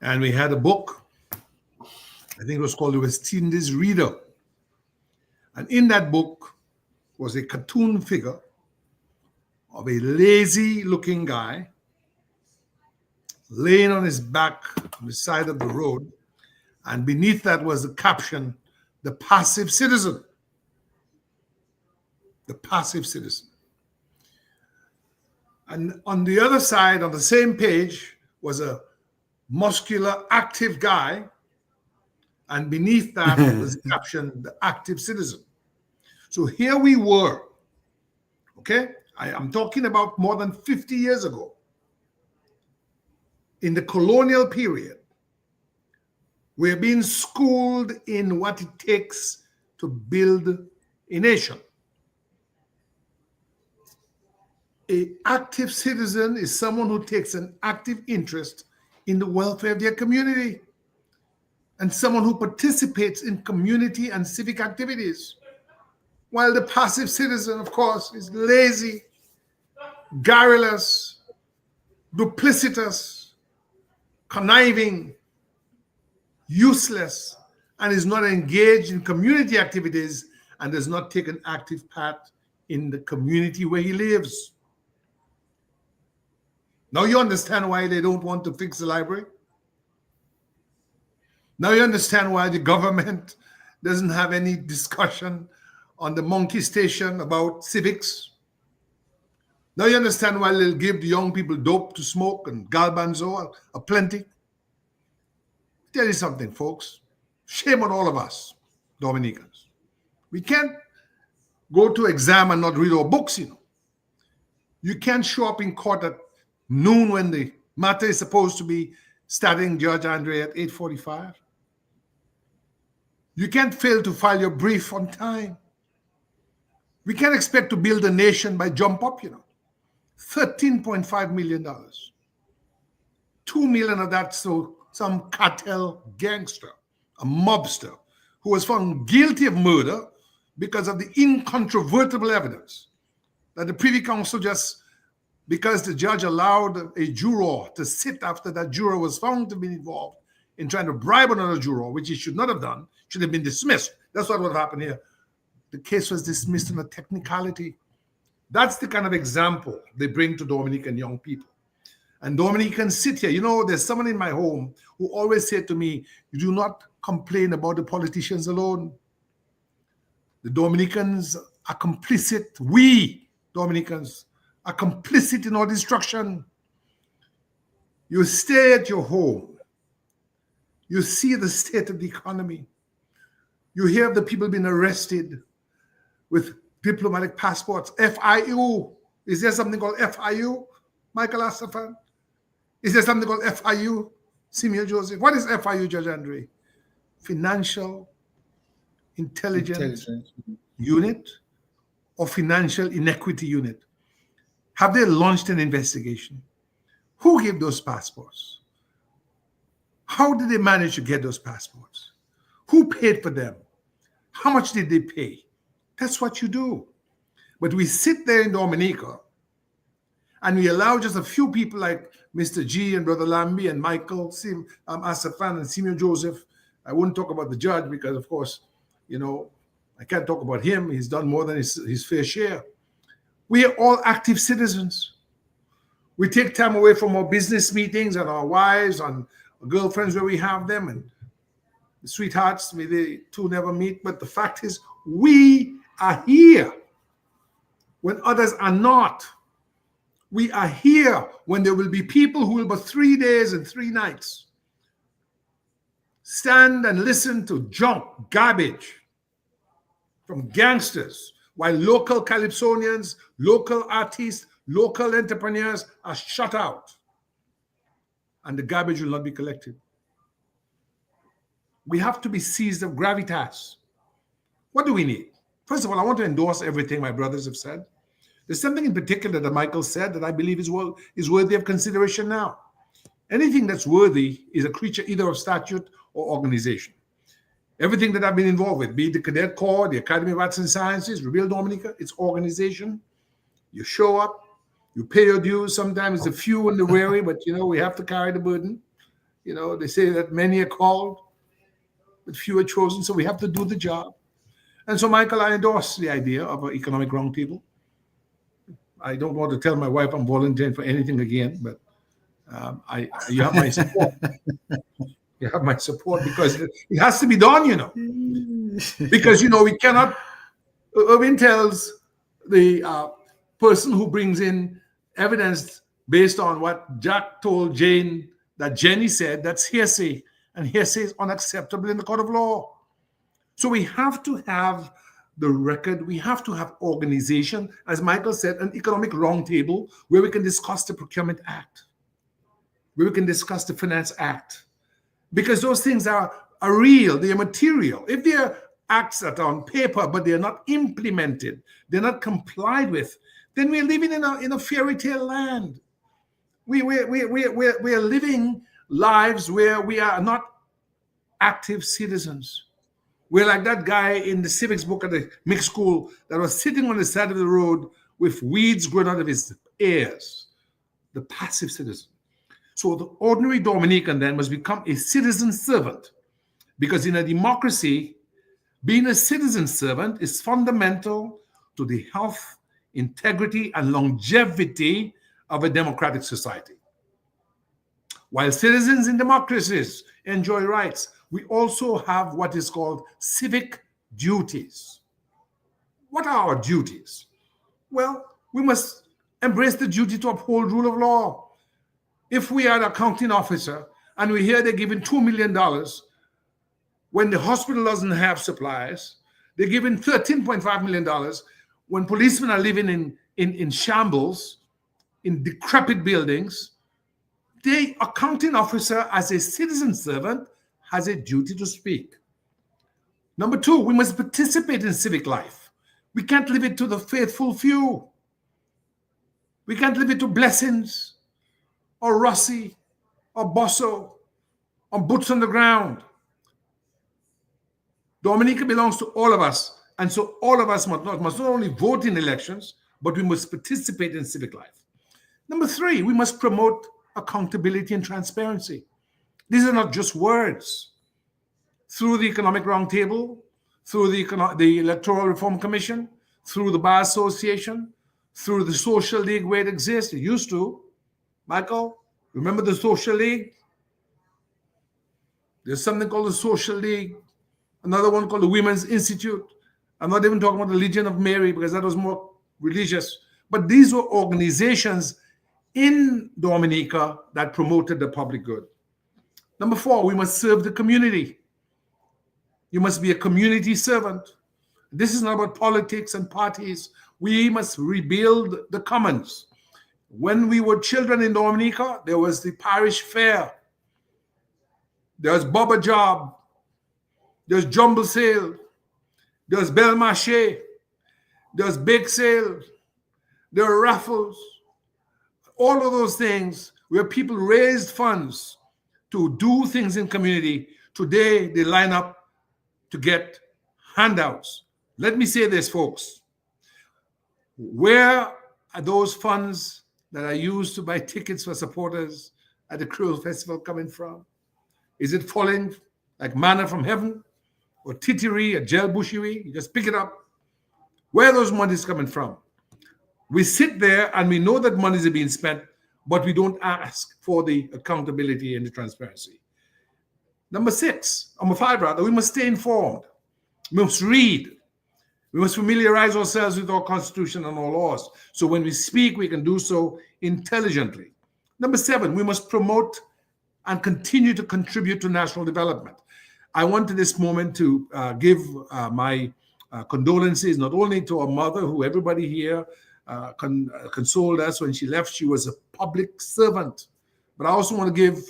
And we had a book. I think it was called The West Indies Reader. And in that book was a cartoon figure of a lazy-looking guy laying on his back on the side of the road, and beneath that was the caption, "The Passive Citizen." The passive citizen. And on the other side, on the same page, was a muscular, active guy, and beneath that was the caption, "The Active Citizen." So here we were, okay? I am talking about more than 50 years ago. In the colonial period, we're being schooled in what it takes to build a nation. An active citizen is someone who takes an active interest in the welfare of their community and someone who participates in community and civic activities. While the passive citizen, of course, is lazy, garrulous, duplicitous, conniving, useless, and is not engaged in community activities and does not take an active part in the community where he lives. Now you understand why they don't want to fix the library? Now you understand why the government doesn't have any discussion on the monkey station about civics? Now you understand why they'll give the young people dope to smoke and galbanzo aplenty? Tell you something, folks. Shame on all of us, Dominicans. We can't go to exam and not read our books, you know. You can't show up in court at noon when the matter is supposed to be starting, Judge Andre, at 8:45. You can't fail to file your brief on time. We can't expect to build a nation by jump up, you know. $13.5 million. $2 million of that, so some cartel gangster, a mobster, who was found guilty of murder because of the incontrovertible evidence that the Privy Council just, because the judge allowed a juror to sit after that juror was found to be involved in trying to bribe another juror, which he should not have done, should have been dismissed. That's what would happen here. The case was dismissed on a technicality. That's the kind of example they bring to Dominican young people. And Dominicans sit here. You know, there's someone in my home who always said to me, you do not complain about the politicians alone. The Dominicans are complicit. We, Dominicans, are complicit in our destruction. You stay at your home. You see the state of the economy. You hear of the people being arrested with diplomatic passports. FIU. Is there something called FIU, Michael Astafan? Is there something called FIU, Simeon Joseph? What is FIU, Judge Andre? Financial Intelligence Unit or Financial Inequity Unit? Have they launched an investigation? Who gave those passports? How did they manage to get those passports? Who paid for them? How much did they pay? That's what you do. But we sit there in Dominica and we allow just a few people like Mr. G and Brother Lambie and Michael Asafan and Simeon Joseph. I wouldn't talk about the judge because, of course, you know, I can't talk about him. He's done more than his fair share. We are all active citizens. We take time away from our business meetings and our wives and our girlfriends where we have them and the sweethearts, may they two never meet. But the fact is, we are here when others are not. We are here when there will be people who will, but 3 days and 3 nights, stand and listen to junk, garbage from gangsters, while local Calypsonians, local artists, local entrepreneurs are shut out, and the garbage will not be collected. We have to be seized of gravitas. What do we need? First of all, I want to endorse everything my brothers have said. There's something in particular that Michael said that I believe is worthy of consideration now. Anything that's worthy is a creature either of statute or organization. Everything that I've been involved with, be it the Cadet Corps, the Academy of Arts and Sciences, Reveal Dominica, it's organization. You show up, you pay your dues. Sometimes the few and the weary, but you know, we have to carry the burden. You know, they say that many are called, but few are chosen, so we have to do the job. And so, Michael, I endorse the idea of an economic roundtable. I don't want to tell my wife I'm volunteering for anything again, but you have my support. You have my support because it has to be done, you know. Because, you know, we cannot, Irving tells the person who brings in evidence based on what Jack told Jane that Jenny said, that's hearsay, and hearsay is unacceptable in the court of law. So we have to have the record. We have to have organization, as Michael said, an economic roundtable where we can discuss the Procurement Act, where we can discuss the Finance Act, because those things are real, they are material. If they are acts that are on paper, but they are not implemented, they're not complied with, then we're living in a fairy tale land. We're living lives where we are not active citizens. We're like that guy in the civics book at the mixed school that was sitting on the side of the road with weeds growing out of his ears, the passive citizen. So the ordinary Dominican then must become a citizen servant, because in a democracy, being a citizen servant is fundamental to the health, integrity, and longevity of a democratic society. While citizens in democracies enjoy rights, we also have what is called civic duties. What are our duties? Well, we must embrace the duty to uphold rule of law. If we are an accounting officer and we hear they're giving $2 million when the hospital doesn't have supplies, they're giving $13.5 million when policemen are living in shambles, in decrepit buildings, the accounting officer, as a citizen servant, has a duty to speak. Number two, we must participate in civic life. We can't leave it to the faithful few. We can't leave it to Blessings or Rossi or Bosso or Boots on the Ground. Dominica belongs to all of us, and so all of us must not only vote in elections, but we must participate in civic life. Number three, we must promote accountability and transparency. These are not just words. Through the Economic Roundtable, through the Electoral Reform Commission, through the Bar Association, through the Social League where it exists, it used to. Michael, remember the Social League? There's something called the Social League, another one called the Women's Institute. I'm not even talking about the Legion of Mary because that was more religious. But these were organizations in Dominica that promoted the public good. Number four, we must serve the community. You must be a community servant. This is not about politics and parties. We must rebuild the commons. When we were children in Dominica, there was the parish fair. There was Baba Job. There was Jumble Sale. There was Bel Marché. There was Bake Sale. There were raffles. All of those things where people raised funds to do things in community. Today, they line up to get handouts. Let me say this, folks. Where are those funds that are used to buy tickets for supporters at the Creole Festival coming from? Is it falling like manna from heaven? Or titiri, or gel bushery? You just pick it up. Where are those monies coming from? We sit there and we know that monies are being spent, but we don't ask for the accountability and the transparency. Number five, we must stay informed. We must read. We must familiarize ourselves with our Constitution and our laws. So when we speak, we can do so intelligently. Number seven, we must promote and continue to contribute to national development. I want at this moment to give my condolences not only to our mother, who everybody here consoled us when she left. She was a public servant. But I also want to give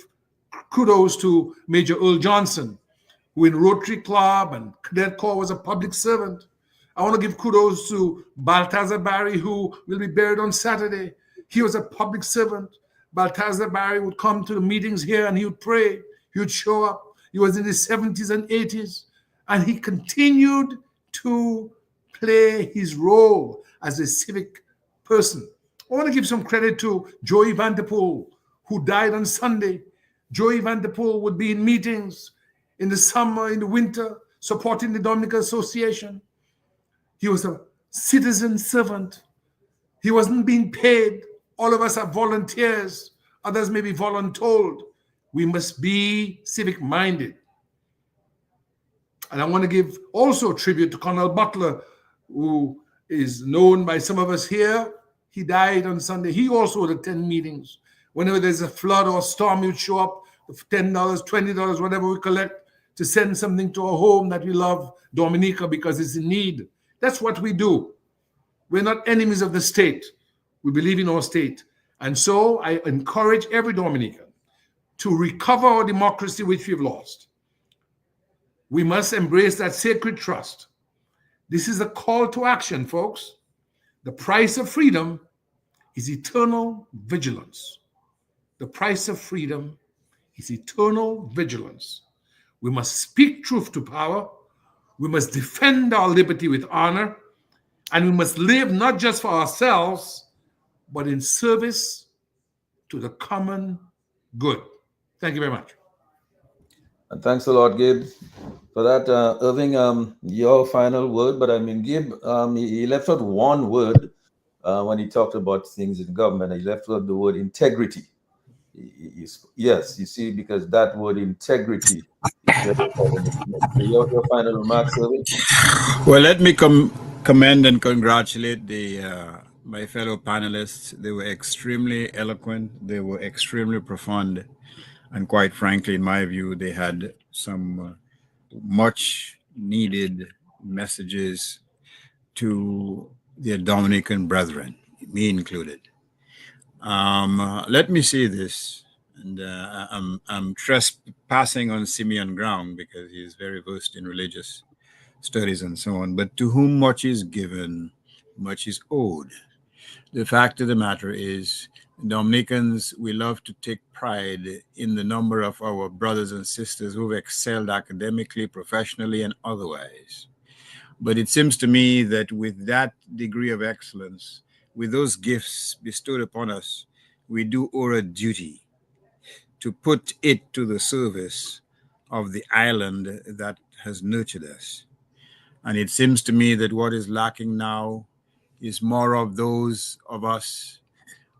kudos to Major Earl Johnson, who in Rotary Club and Cadet Corps was a public servant. I want to give kudos to Balthazar Barry, who will be buried on Saturday. He was a public servant. Balthazar Barry would come to the meetings here and he would pray. He would show up. He was in his 70s and 80s, and he continued to play his role as a civic person. I want to give some credit to Joey Van Der Poel, who died on Sunday. Joey Van Der Poel would be in meetings in the summer, in the winter, supporting the Dominica Association. He was a citizen servant. He wasn't being paid. All of us are volunteers. Others may be voluntold. We must be civic-minded. And I want to give also tribute to Colonel Butler, who is known by some of us here. He died on Sunday. He also would attend meetings. Whenever there's a flood or a storm, he would show up with $10, $20, whatever we collect, to send something to a home that we love, Dominica, because it's in need. That's what we do. We're not enemies of the state. We believe in our state. And so I encourage every Dominican to recover our democracy, which we've lost. We must embrace that sacred trust. This is a call to action, folks. The price of freedom is eternal vigilance. The price of freedom is eternal vigilance. We must speak truth to power. We must defend our liberty with honor. And we must live not just for ourselves, but in service to the common good. Thank you very much. And thanks a lot, Gabe, for that. Irving, your final word. But I mean, Gabe, he left out one word when he talked about things in government. He left out the word integrity. Yes, you see, because that word integrity is very important. Your final remarks, Irving? Well, let me commend and congratulate my fellow panelists. They were extremely eloquent. They were extremely profound. And quite frankly, in my view, they had some much needed messages to their Dominican brethren, me included. Let me say this, and I'm trespassing on Simeon ground because he is very versed in religious studies and so on. But to whom much is given, much is owed. The fact of the matter is, Dominicans, we love to take pride in the number of our brothers and sisters who've excelled academically, professionally, and otherwise. But it seems to me that with that degree of excellence, with those gifts bestowed upon us, we do owe a duty to put it to the service of the island that has nurtured us. And it seems to me that what is lacking now is more of those of us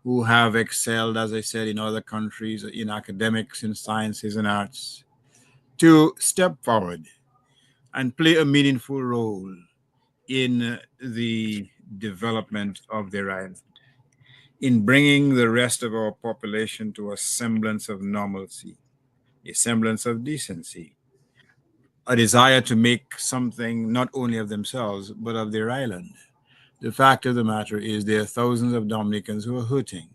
who have excelled, as I said, in other countries, in academics, in sciences and arts, to step forward and play a meaningful role in the development of their island, in bringing the rest of our population to a semblance of normalcy, a semblance of decency, a desire to make something not only of themselves, but of their island. The fact of the matter is there are thousands of Dominicans who are hurting.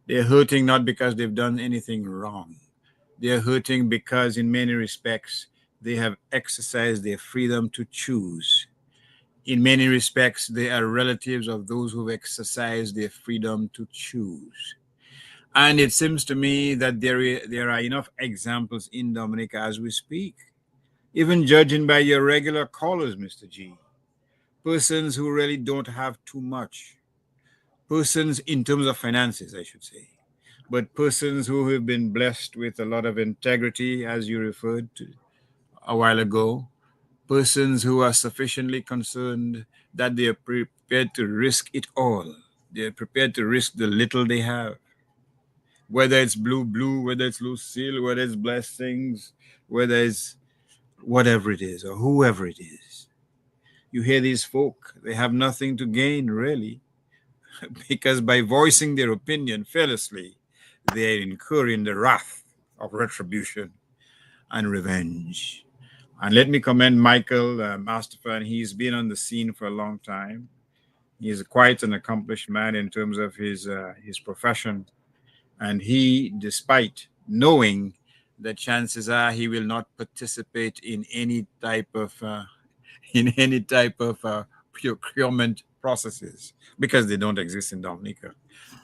They're hurting not because they've done anything wrong. They're hurting because in many respects, they have exercised their freedom to choose. In many respects, they are relatives of those who've exercised their freedom to choose. And it seems to me that there are enough examples in Dominica as we speak, even judging by your regular callers, Mr. G. Persons who really don't have too much. Persons in terms of finances, I should say, but persons who have been blessed with a lot of integrity, as you referred to a while ago, persons who are sufficiently concerned that they are prepared to risk it all. They're prepared to risk the little they have, whether it's blue, whether it's Lucille, whether it's Blessings, whether it's whatever it is or whoever it is. You hear these folk, they have nothing to gain, really, because by voicing their opinion fearlessly, they are incurring the wrath of retribution and revenge. And let me commend Michael Masterfan. He's been on the scene for a long time. He's quite an accomplished man in terms of his profession. And he, despite knowing that chances are he will not participate in any type of procurement processes because they don't exist in Dominica,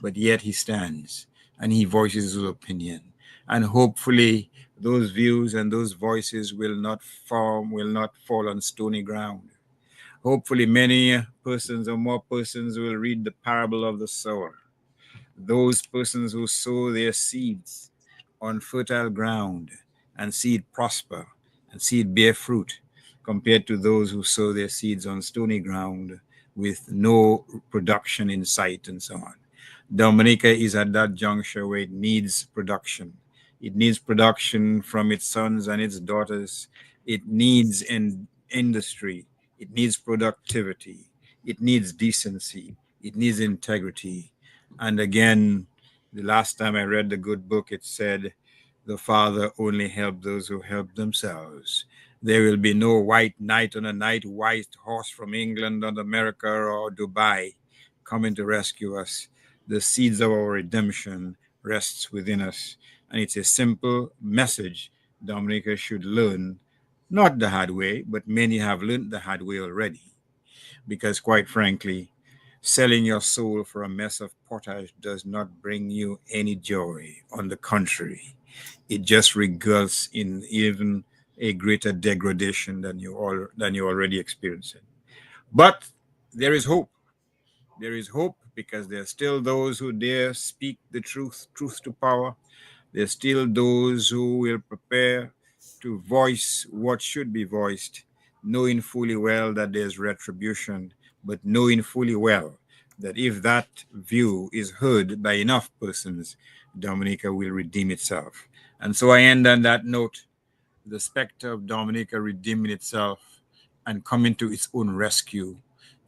but yet he stands and he voices his opinion, and hopefully those views and those voices will not fall on stony ground. Hopefully many persons or more persons will read the parable of the sower, those persons who sow their seeds on fertile ground and see it prosper and see it bear fruit, compared to those who sow their seeds on stony ground with no production in sight and so on. Dominica is at that juncture where it needs production. It needs production from its sons and its daughters. It needs industry. It needs productivity. It needs decency. It needs integrity. And again, the last time I read the good book, it said, the Father only helped those who help themselves. There will be no white knight on a night white horse from England or America or Dubai coming to rescue us. The seeds of our redemption rests within us. And it's a simple message Dominica should learn, not the hard way, but many have learned the hard way already. Because quite frankly, selling your soul for a mess of pottage does not bring you any joy. On the contrary, it just results in even a greater degradation than you're already experiencing. But there is hope. There is hope because there are still those who dare speak the truth to power. There's still those who will prepare to voice what should be voiced, knowing fully well that there's retribution, but knowing fully well that if that view is heard by enough persons, Dominica will redeem itself. And so I end on that note, the specter of Dominica redeeming itself and coming to its own rescue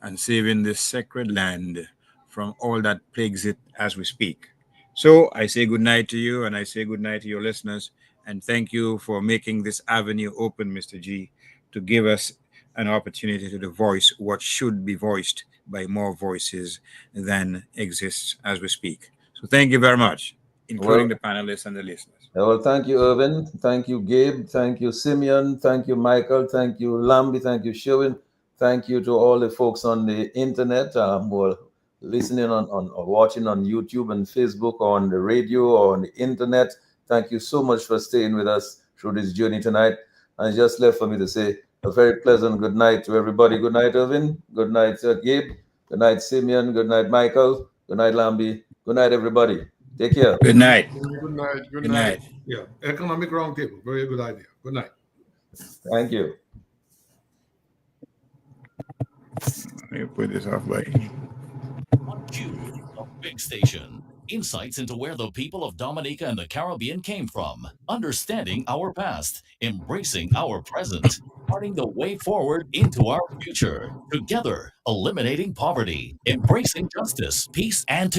and saving this sacred land from all that plagues it as we speak. So I say good night to you and I say good night to your listeners. And thank you for making this avenue open, Mr. G, to give us an opportunity to voice what should be voiced by more voices than exists as we speak. So thank you very much, including Well, the panelists and the listeners. well, thank you, Irvin. Thank you, Gabe. Thank you, Simeon. Thank you, Michael. Thank you, Lambi. Thank you, Sherwin. Thank you to all the folks on the internet who are listening on or watching on YouTube and Facebook or on the radio or on the internet. Thank you so much for staying with us through this journey tonight. And it's just left for me to say a very pleasant good night to everybody. Good night, Irvin. Good night, Gabe. Good night, Simeon. Good night, Michael. Good night, Lambi. Good night, everybody. Take care. Good night. Good night. Good Good night. night. Yeah, economic roundtable, very good idea. Good night. Thank you. Let me put this off by. On Q, the big station. Insights into where the people of Dominica and the Caribbean came from, understanding our past, embracing our present, charting the way forward into our future. Together, eliminating poverty, embracing justice, peace, and